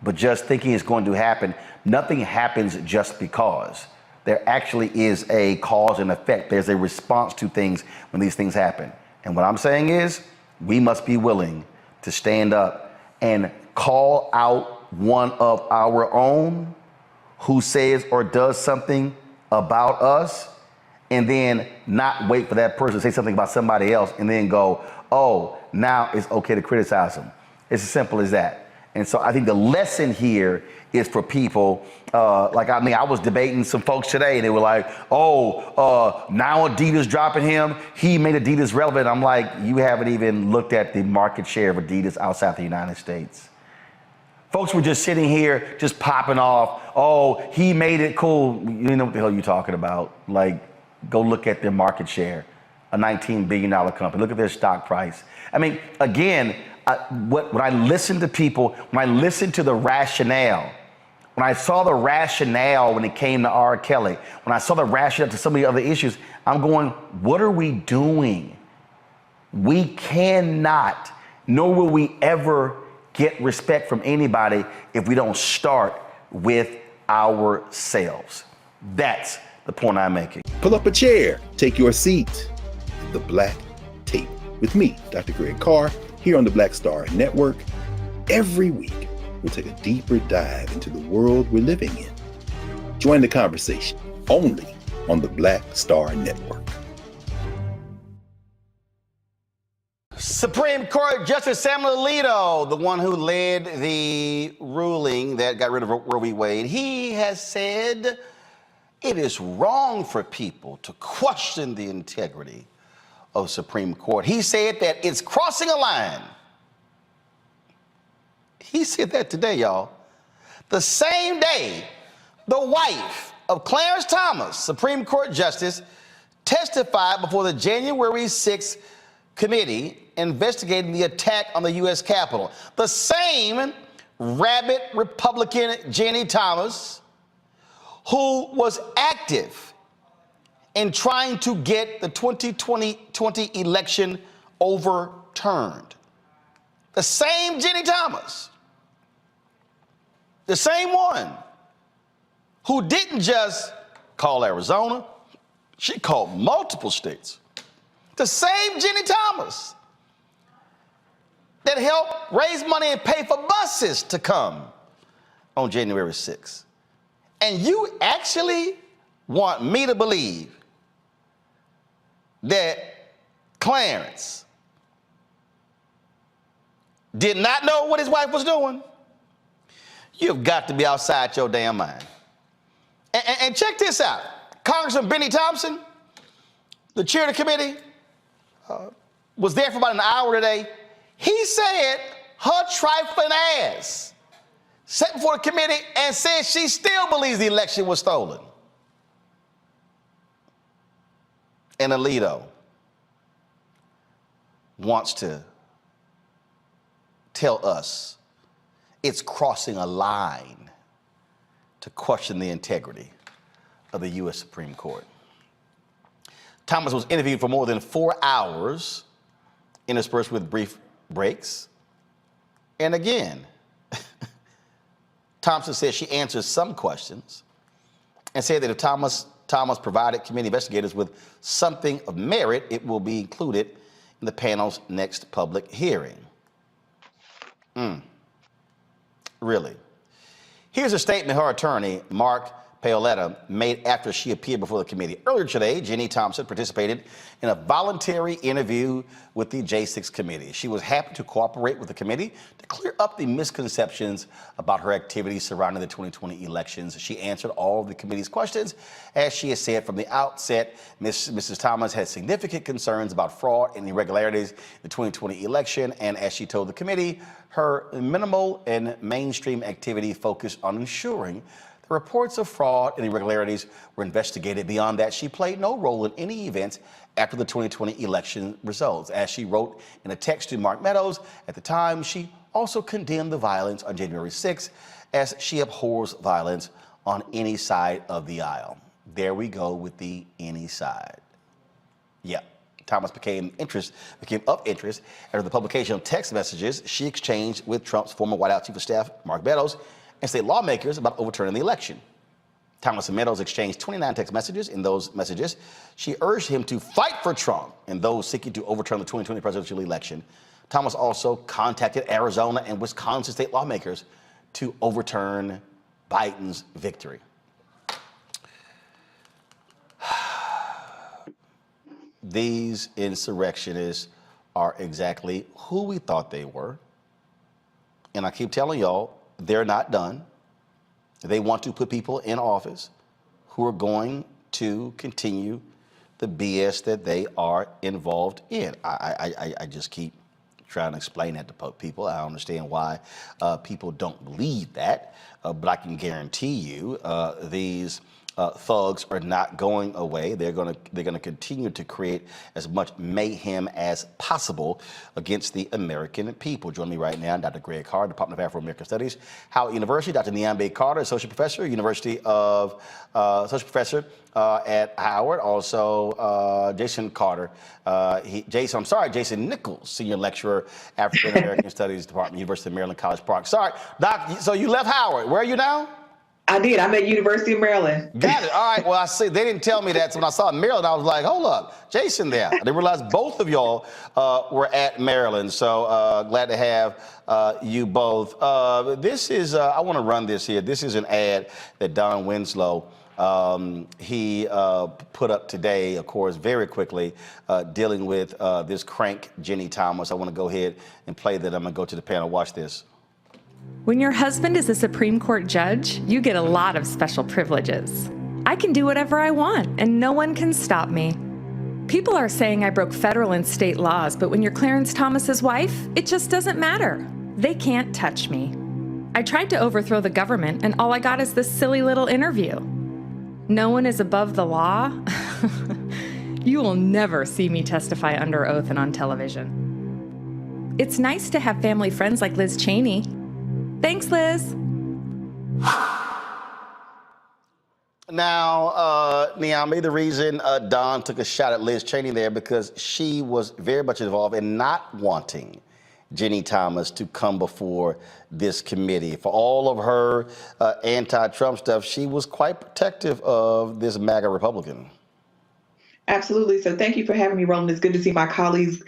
But just thinking it's going to happen, nothing happens just because. There actually is a cause and effect. There's a response to things when these things happen. And what I'm saying is, we must be willing to stand up and call out one of our own who says or does something about us, and then not wait for that person to say something about somebody else and then go, oh, now it's okay to criticize them. It's as simple as that. And so I think the lesson here is for people, I was debating some folks today and they were like, now Adidas dropping him, he made Adidas relevant. I'm like, you haven't even looked at the market share of Adidas outside the United States. Folks were just sitting here, just popping off, oh, he made it cool. You know what the hell you're talking about. Like, Go look at their market share, a $19 billion company. Look at their stock price. I mean, again, when I listen to people, when I listen to the rationale, when I saw the rationale when it came to R. Kelly, when I saw the rationale to some of the other issues, I'm going, what are we doing? We cannot, nor will we ever get respect from anybody if we don't start with ourselves. That's the point I'm making. Pull up a chair, take your seat. The Black Tape with me, Dr. Greg Carr, here on the Black Star Network. Every week, we'll take a deeper dive into the world we're living in. Join the conversation only on the Black Star Network. Supreme Court Justice Samuel Alito, the one who led the ruling that got rid of Roe v. Wade, he has said it is wrong for people to question the integrity of Supreme Court. He said that it's crossing a line. He said that today, y'all. The same day, the wife of Clarence Thomas, Supreme Court Justice, testified before the January 6th committee investigating the attack on the U.S. Capitol. The same rabid Republican Ginni Thomas, who was active in trying to get the 2020 election overturned. The same Ginni Thomas, the same one who didn't just call Arizona, she called multiple states. The same Ginni Thomas that helped raise money and pay for buses to come on January 6th. And you actually want me to believe that Clarence did not know what his wife was doing? You've got to be outside your damn mind. And check this out. Congressman Benny Thompson, the chair of the committee, was there for about an hour today. He said her trifling ass sat before the committee and said she still believes the election was stolen. And Alito wants to tell us it's crossing a line to question the integrity of the U.S. Supreme Court. Thomas was interviewed for more than 4 hours, interspersed with brief breaks. And again, Thompson said she answered some questions and said that if Thomas provided committee investigators with something of merit, it will be included in the panel's next public hearing. Really? Here's a statement her attorney, Mark Paoletta, made after she appeared before the committee. Earlier today, Ginni Thompson participated in a voluntary interview with the J6 committee. She was happy to cooperate with the committee to clear up the misconceptions about her activities surrounding the 2020 elections. She answered all of the committee's questions. As she has said from the outset, Mrs. Thomas had significant concerns about fraud and irregularities in the 2020 election. And as she told the committee, her minimal and mainstream activity focused on ensuring the reports of fraud and irregularities were investigated. Beyond that, she played no role in any events after the 2020 election results. As she wrote in a text to Mark Meadows at the time, she also condemned the violence on January 6th as she abhors violence on any side of the aisle. There we go with the any side. Yeah. Thomas became of interest after the publication of text messages she exchanged with Trump's former White House Chief of Staff, Mark Meadows, and state lawmakers about overturning the election. Thomas and Meadows exchanged 29 text messages. In those messages, she urged him to fight for Trump and those seeking to overturn the 2020 presidential election. Thomas also contacted Arizona and Wisconsin state lawmakers to overturn Biden's victory. These insurrectionists are exactly who we thought they were. And I keep telling y'all, they're not done. They want to put people in office who are going to continue the BS that they are involved in. I just keep trying to explain that to people. I understand why people don't believe that, but I can guarantee you these thugs are not going away. They're going to continue to create as much mayhem as possible against the American people. Join me right now, Dr. Greg Carr, Department of Afro-American Studies, Howard University. Dr. Niambe Carter, Associate Professor, University of Associate Professor at Howard. Also, Jason Carter. Jason Nichols, Senior Lecturer, African American Studies Department, University of Maryland, College Park. Sorry, Doc. So you left Howard. Where are you now? I did. I'm at University of Maryland. Got it. All right. Well, I see. They didn't tell me that. So when I saw Maryland, I was like, hold up, Jason there. I didn't realize both of y'all were at Maryland. So glad to have you both. This is, I want to run this here. This is an ad that Don Winslow, he put up today, of course, very quickly, dealing with this crank Ginni Thomas. I want to go ahead and play that. I'm going to go to the panel. Watch this. When your husband is a Supreme Court judge, you get a lot of special privileges. I can do whatever I want, and no one can stop me. People are saying I broke federal and state laws, but when you're Clarence Thomas's wife, it just doesn't matter. They can't touch me. I tried to overthrow the government, and all I got is this silly little interview. No one is above the law. You will never see me testify under oath and on television. It's nice to have family friends like Liz Cheney. Thanks, Liz. Now, Niambe, the reason Don took a shot at Liz Cheney there because she was very much involved in not wanting Ginni Thomas to come before this committee. For all of her anti-Trump stuff, she was quite protective of this MAGA Republican. Absolutely. So thank you for having me, Roland. It's good to see my colleagues.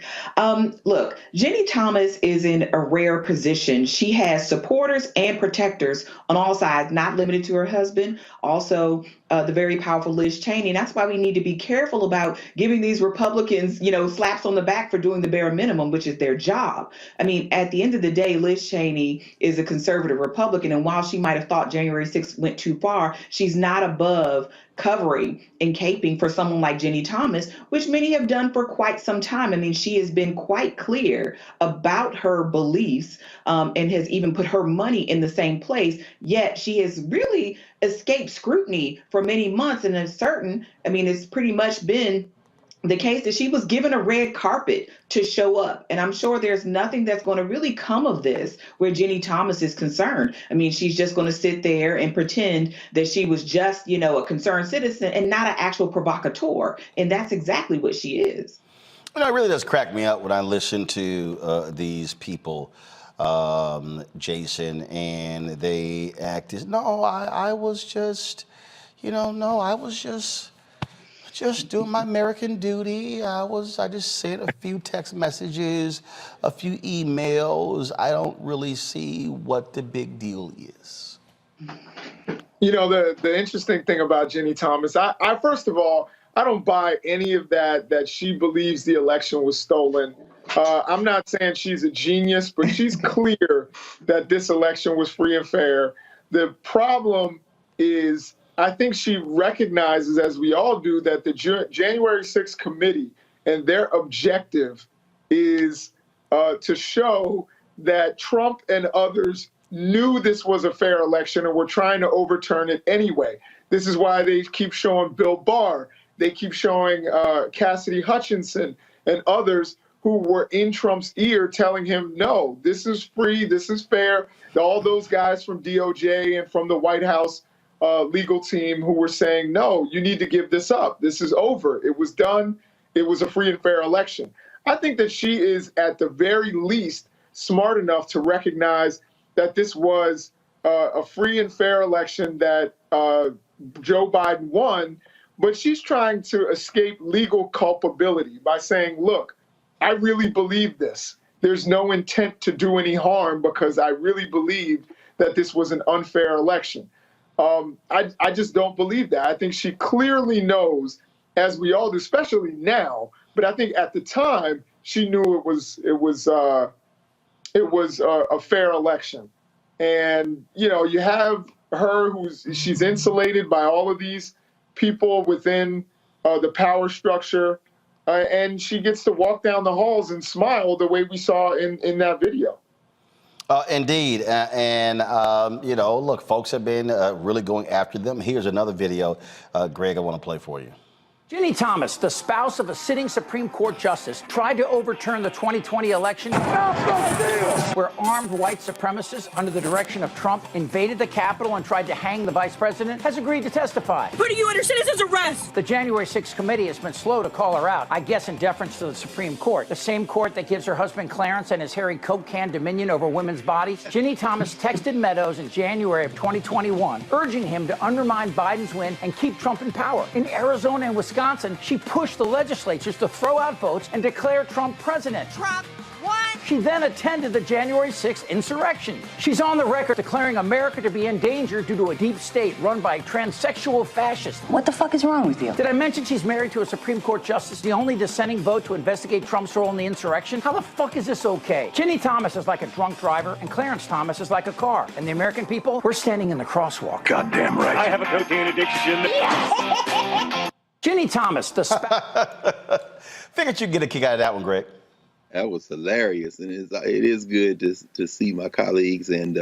Look, Ginni Thomas is in a rare position. She has supporters and protectors on all sides, not limited to her husband, also the very powerful Liz Cheney. And that's why we need to be careful about giving these Republicans, slaps on the back for doing the bare minimum, which is their job. I mean, at the end of the day, Liz Cheney is a conservative Republican. And while she might have thought January 6th went too far, she's not above covering and caping for someone like Ginni Thomas, which many have done for quite some time. I mean, she has been quite clear about her beliefs and has even put her money in the same place, yet she has really escaped scrutiny for many months. And it's pretty much been the case that she was given a red carpet to show up. And I'm sure there's nothing that's going to really come of this where Ginni Thomas is concerned. I mean, she's just going to sit there and pretend that she was just, a concerned citizen and not an actual provocateur. And that's exactly what she is. It really does crack me up when I listen to these people, Jason, and they act as, I was just doing my American duty. I just sent a few text messages, a few emails. I don't really see what the big deal is. The interesting thing about Ginni Thomas, I first of all, I don't buy any of that she believes the election was stolen. I'm not saying she's a genius, but she's clear that this election was free and fair. The problem is, I think she recognizes, as we all do, that the January 6th committee and their objective is to show that Trump and others knew this was a fair election and were trying to overturn it anyway. This is why they keep showing Bill Maher. They keep showing Cassidy Hutchinson and others who were in Trump's ear telling him, no, this is free, this is fair. All those guys from DOJ and from the White House legal team who were saying, no, you need to give this up. This is over. It was done. It was a free and fair election. I think that she is at the very least smart enough to recognize that this was a free and fair election that Joe Biden won, but she's trying to escape legal culpability by saying, look, I really believe this. There's no intent to do any harm because I really believed that this was an unfair election. I just don't believe that. I think she clearly knows, as we all do, especially now, but I think at the time she knew it was a fair election. And, you have her she's insulated by all of these people within the power structure. And she gets to walk down the halls and smile the way we saw in that video. Indeed. You know, look, folks have been really going after them. Here's another video, Greg, I want to play for you. Ginni Thomas, the spouse of a sitting Supreme Court justice, tried to overturn the 2020 election where armed white supremacists under the direction of Trump invaded the Capitol and tried to hang the vice president, has agreed to testify. Putting you under citizen's arrest! The January 6th committee has been slow to call her out, I guess in deference to the Supreme Court, the same court that gives her husband Clarence and his hairy Coke can dominion over women's bodies. Ginni Thomas texted Meadows in January of 2021, urging him to undermine Biden's win and keep Trump in power. In Arizona and Wisconsin, she pushed the legislatures to throw out votes and declare Trump president. Trump won! She then attended the January 6th insurrection. She's on the record declaring America to be in danger due to a deep state run by transsexual fascists. What the fuck is wrong with you? Did I mention she's married to a Supreme Court justice, the only dissenting vote to investigate Trump's role in the insurrection? How the fuck is this okay? Ginni Thomas is like a drunk driver, and Clarence Thomas is like a car. And the American people, we're standing in the crosswalk. Goddamn right. I have a cocaine addiction. Ginni Thomas, the Figured you'd get a kick out of that one, Greg. That was hilarious, and it is good to see my colleagues. And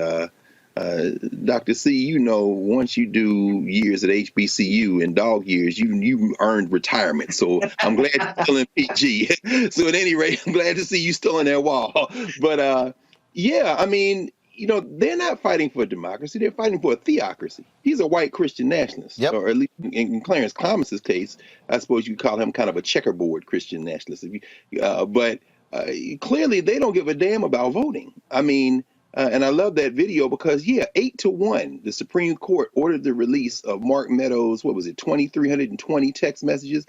Dr. C, you know, once you do years at HBCU and dog years, you earned retirement. So I'm glad you're still in PG. So at any rate, I'm glad to see you still in that wall. But yeah, I mean, you know, they're not fighting for democracy. They're fighting for a theocracy. He's a white Christian nationalist. Yep. Or at least in Clarence Thomas's case, I suppose you could call him kind of a checkerboard Christian nationalist. But clearly they don't give a damn about voting. I mean, and I love that video because, yeah, 8-1, the Supreme Court ordered the release of Mark Meadows', 2,320 text messages.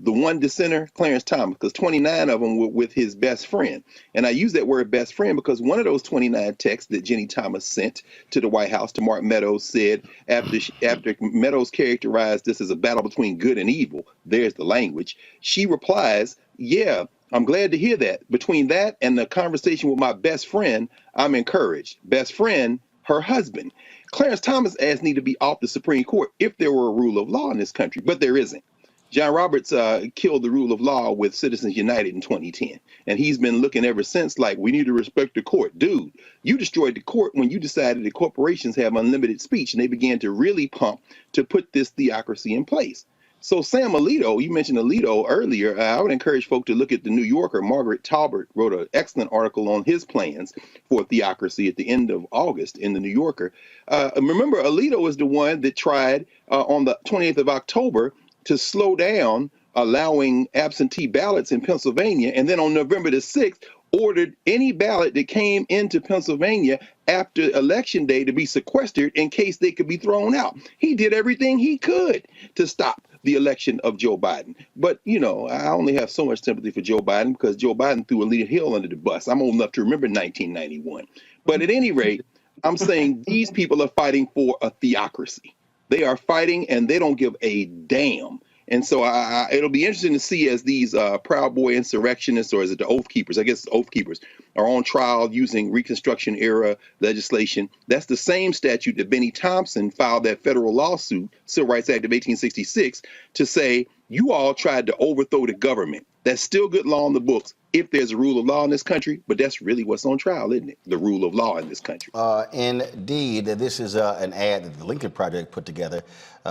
The one dissenter, Clarence Thomas, because 29 of them were with his best friend. And I use that word best friend because one of those 29 texts that Ginni Thomas sent to the White House to Mark Meadows said, after Meadows characterized this as a battle between good and evil, there's the language, she replies, yeah, I'm glad to hear that. Between that and the conversation with my best friend, I'm encouraged. Best friend, her husband. Clarence Thomas asked me to be off the Supreme Court if there were a rule of law in this country, but there isn't. John Roberts killed the rule of law with Citizens United in 2010. And he's been looking ever since like, we need to respect the court. Dude, you destroyed the court when you decided that corporations have unlimited speech and they began to really pump to put this theocracy in place. So Sam Alito, you mentioned Alito earlier, I would encourage folk to look at the New Yorker. Margaret Talbert wrote an excellent article on his plans for theocracy at the end of August in the New Yorker. Remember, Alito is the one that tried on the 28th of October to slow down allowing absentee ballots in Pennsylvania. And then on November the 6th, ordered any ballot that came into Pennsylvania after Election Day to be sequestered in case they could be thrown out. He did everything he could to stop the election of Joe Biden. But, you know, I only have so much sympathy for Joe Biden because Joe Biden threw Alita Hill under the bus. I'm old enough to remember 1991. But at any rate, I'm saying these people are fighting for a theocracy. They are fighting and they don't give a damn. And so it'll be interesting to see as these Proud Boy insurrectionists, or is it the Oath Keepers? I guess Oath Keepers are on trial using Reconstruction era legislation. That's the same statute that Benny Thompson filed that federal lawsuit, Civil Rights Act of 1866, to say you all tried to overthrow the government. That's still good law in the books if there's a rule of law in this country, but that's really what's on trial, isn't it? The rule of law in this country. Indeed, this is an ad that the Lincoln Project put together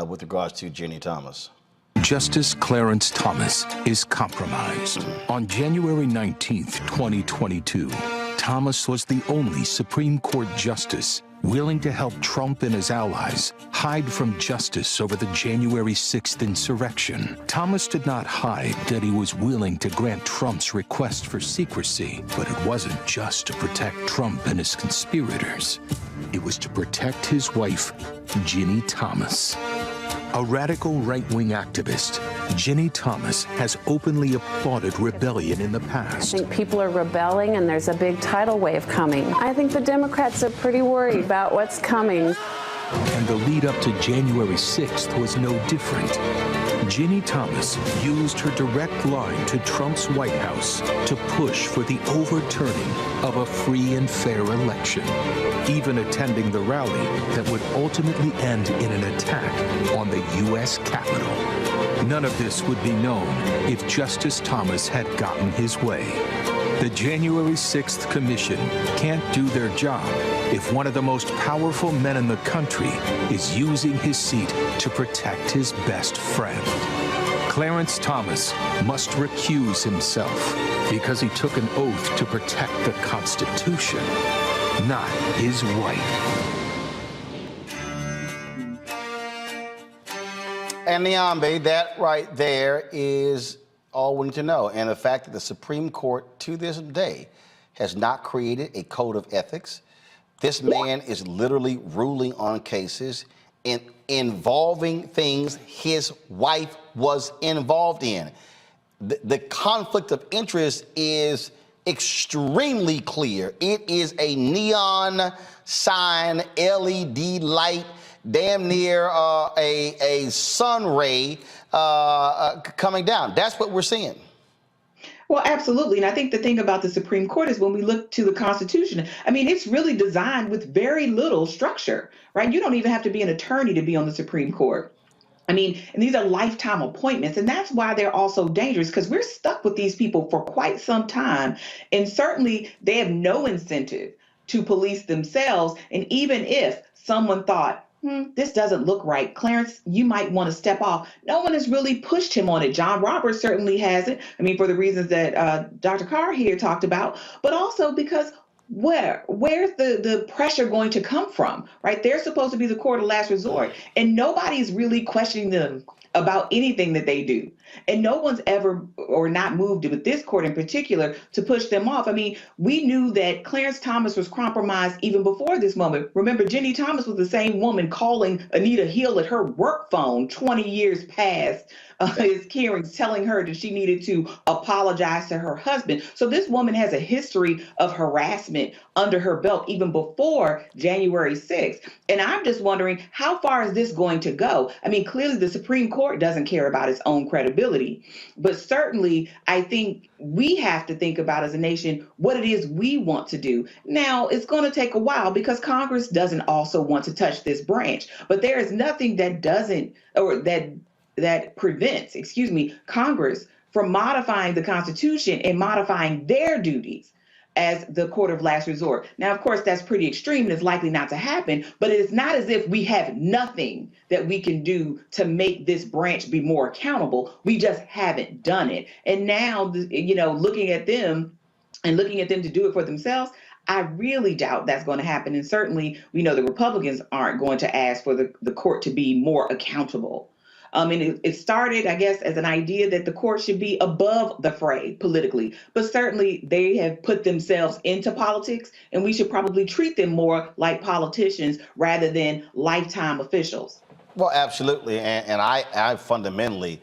with regards to Ginni Thomas. Justice Clarence Thomas is compromised. On January 19th, 2022, Thomas was the only Supreme Court justice willing to help Trump and his allies hide from justice over the January 6th insurrection. Thomas did not hide that he was willing to grant Trump's request for secrecy, but it wasn't just to protect Trump and his conspirators. It was to protect his wife, Ginni Thomas. A radical right-wing activist, Ginni Thomas has openly applauded rebellion in the past. I think people are rebelling and there's a big tidal wave coming. I think the Democrats are pretty worried about what's coming. And the lead up to January 6th was no different. Ginni Thomas used her direct line to Trump's White House to push for the overturning of a free and fair election, even attending the rally that would ultimately end in an attack on the U.S. Capitol. None of this would be known if Justice Thomas had gotten his way. The January 6th Commission can't do their job if one of the most powerful men in the country is using his seat to protect his best friend. Clarence Thomas must recuse himself because he took an oath to protect the Constitution, not his wife. And Niambe, that right there is all we need to know. And the fact that the Supreme Court to this day has not created a code of ethics. This man is literally ruling on cases involving things his wife was involved in. The conflict of interest is extremely clear. It is a neon sign, LED light, damn near a sun ray coming down. That's what we're seeing. Well, absolutely. And I think the thing about the Supreme Court is when we look to the Constitution, I mean, it's really designed with very little structure, right? You don't even have to be an attorney to be on the Supreme Court. I mean, and these are lifetime appointments. And that's why they're also dangerous, because we're stuck with these people for quite some time. And certainly they have no incentive to police themselves. And even if someone thought, this doesn't look right, Clarence, you might want to step off, no one has really pushed him on it. John Roberts certainly hasn't. I mean, for the reasons that Dr. Carr here talked about, but also because where's the pressure going to come from, right? They're supposed to be the court of last resort, and nobody's really questioning them about anything that they do. And no one's ever, or not moved with this court in particular, to push them off. I mean, we knew that Clarence Thomas was compromised even before this moment. Remember, Ginni Thomas was the same woman calling Anita Hill at her work phone 20 years past his hearings, telling her that she needed to apologize to her husband. So this woman has a history of harassment under her belt even before January 6th. And I'm just wondering, how far is this going to go? I mean, clearly the Supreme Court doesn't care about its own credibility, but certainly I think we have to think about as a nation what it is we want to do. Now, it's going to take a while because Congress doesn't also want to touch this branch, but there is nothing that doesn't, or that prevents, Congress from modifying the Constitution and modifying their duties as the court of last resort. Now, of course, that's pretty extreme and it's likely not to happen, but it is not as if we have nothing that we can do to make this branch be more accountable. We just haven't done it. And now, looking at them to do it for themselves, I really doubt that's going to happen. And certainly, we know the Republicans aren't going to ask for the court to be more accountable. And it started, I guess, as an idea that the court should be above the fray politically. But certainly they have put themselves into politics, and we should probably treat them more like politicians rather than lifetime officials. Well, absolutely. And I fundamentally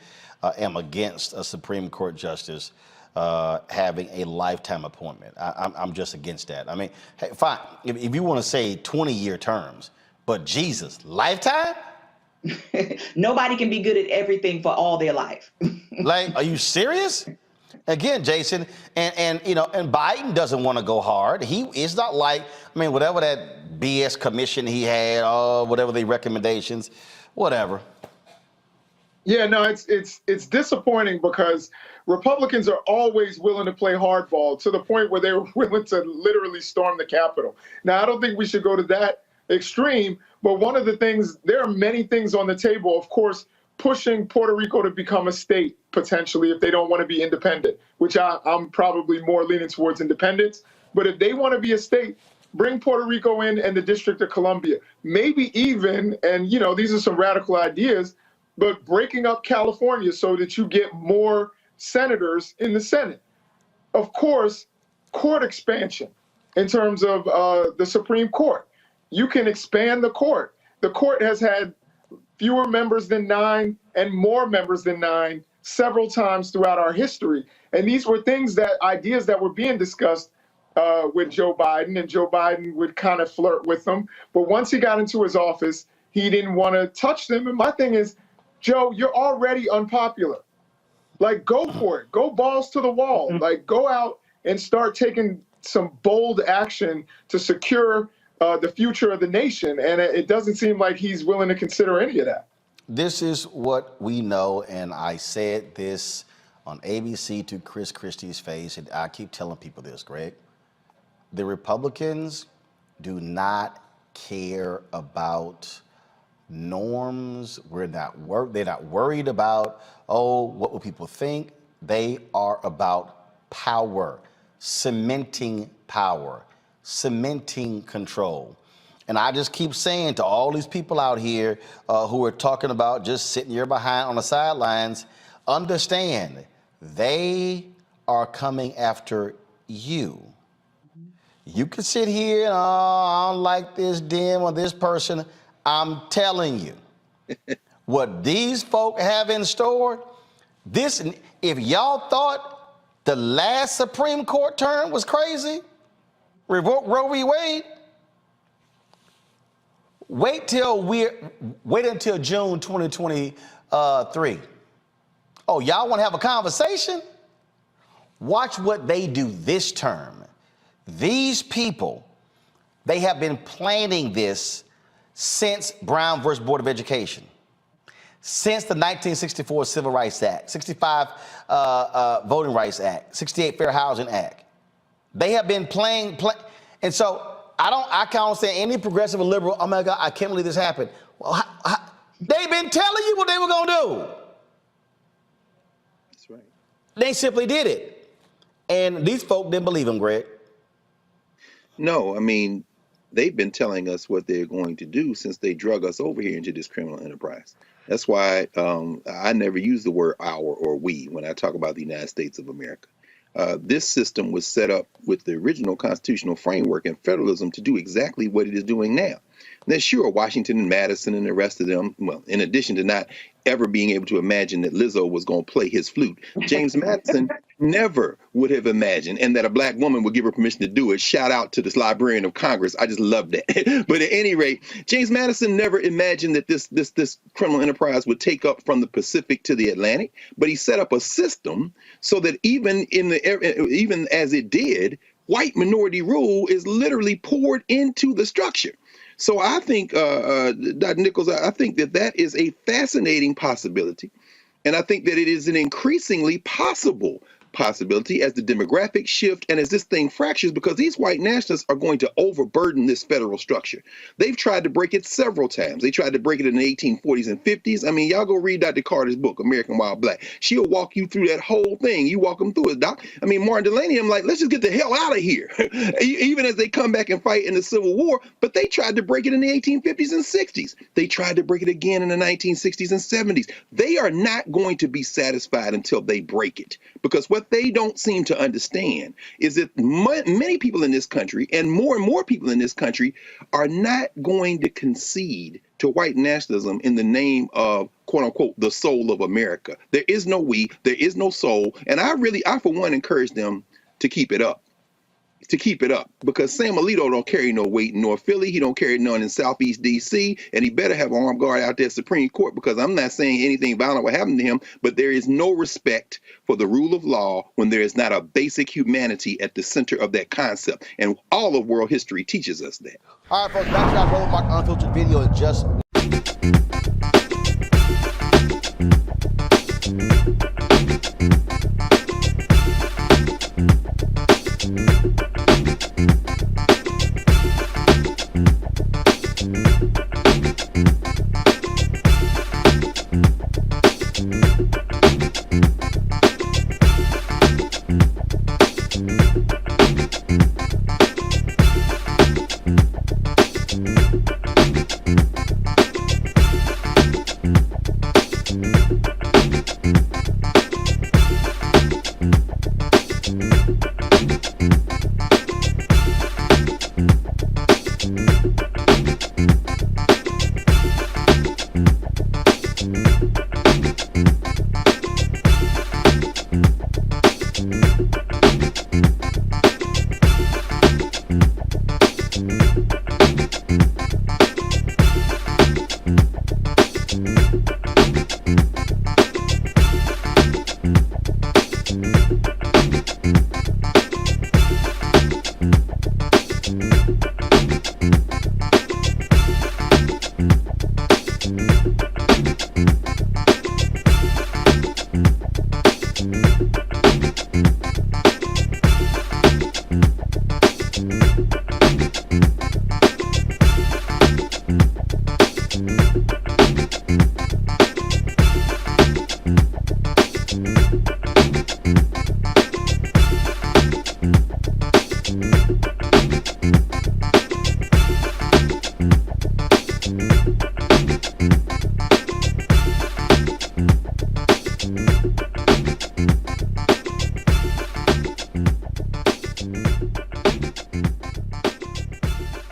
am against a Supreme Court justice having a lifetime appointment. I'm just against that. I mean, hey, fine, if you want to say 20-year terms, but Jesus, lifetime? Nobody can be good at everything for all their life. Like, are you serious? Again, Jason, and Biden doesn't want to go hard. It's not like, whatever that BS commission he had, whatever the recommendations, whatever. Yeah, no, it's disappointing because Republicans are always willing to play hardball to the point where they were willing to literally storm the Capitol. Now, I don't think we should go to that extreme, but one of the things, there are many things on the table, of course, pushing Puerto Rico to become a state, potentially, if they don't want to be independent, which I'm probably more leaning towards independence. But if they want to be a state, bring Puerto Rico in and the District of Columbia. Maybe even, and these are some radical ideas, but breaking up California so that you get more senators in the Senate. Of course, court expansion in terms of the Supreme Court. You can expand the court. The court has had fewer members than 9 and more members than 9 several times throughout our history. And these were ideas that were being discussed with Joe Biden, and Joe Biden would kind of flirt with them. But once he got into his office, he didn't want to touch them. And my thing is, Joe, you're already unpopular. Like, go for it. Go balls to the wall. Like, go out and start taking some bold action to secure the future of the nation. And it doesn't seem like he's willing to consider any of that. This is what we know, and I said this on ABC to Chris Christie's face, and I keep telling people this, Greg. The Republicans do not care about norms. They're not worried about, what will people think? They are about power, cementing control. And I just keep saying to all these people out here who are talking about just sitting here behind on the sidelines, understand they are coming after you. You can sit here and, I don't like this dim or this person. I'm telling you, what these folk have in store, if y'all thought the last Supreme Court term was crazy, revoke Roe v. Wade, wait until June 2023. Oh, y'all want to have a conversation? Watch what they do this term. These people, they have been planning this since Brown versus Board of Education, since the 1964 Civil Rights Act, 65 Voting Rights Act, 68 Fair Housing Act. They have been playing, and so I can't understand any progressive or liberal, oh my God, I can't believe this happened. Well, they've been telling you what they were gonna do. That's right. They simply did it. And these folk didn't believe them, Greg. No, I mean, they've been telling us what they're going to do since they drug us over here into this criminal enterprise. That's why I never use the word our or we when I talk about the United States of America. This system was set up with the original constitutional framework and federalism to do exactly what it is doing now. Now, sure, Washington and Madison and the rest of them, well, in addition to not ever being able to imagine that Lizzo was going to play his flute, James Madison never would have imagined, and that a black woman would give her permission to do it. Shout out to this Librarian of Congress. I just love that. But at any rate, James Madison never imagined that this criminal enterprise would take up from the Pacific to the Atlantic. But he set up a system so that even as it did, white minority rule is literally poured into the structure. So I think, Dr. Nichols, I think that is a fascinating possibility. And I think that it is an increasingly possible possibility as the demographics shift and as this thing fractures, because these white nationalists are going to overburden this federal structure. They've tried to break it several times. They tried to break it in the 1840s and 50s. I mean, y'all go read Dr. Carter's book, American Wild Black. She'll walk you through that whole thing. You walk them through it, Doc. I mean, Martin Delaney, I'm like, let's just get the hell out of here. Even as they come back and fight in the Civil War, but they tried to break it in the 1850s and 60s. They tried to break it again in the 1960s and 70s. They are not going to be satisfied until they break it, because what they don't seem to understand is that many people in this country and more people in this country are not going to concede to white nationalism in the name of, quote unquote, the soul of America. There is no we, there is no soul. And I for one encourage them to keep it up. Because Sam Alito don't carry no weight in North Philly. He don't carry none in Southeast D.C. And he better have an armed guard out there at Supreme Court, because I'm not saying anything violent will happen to him, but there is no respect for the rule of law when there is not a basic humanity at the center of that concept. And all of world history teaches us that. All right, folks, back to our Roland Mark Unfiltered video in just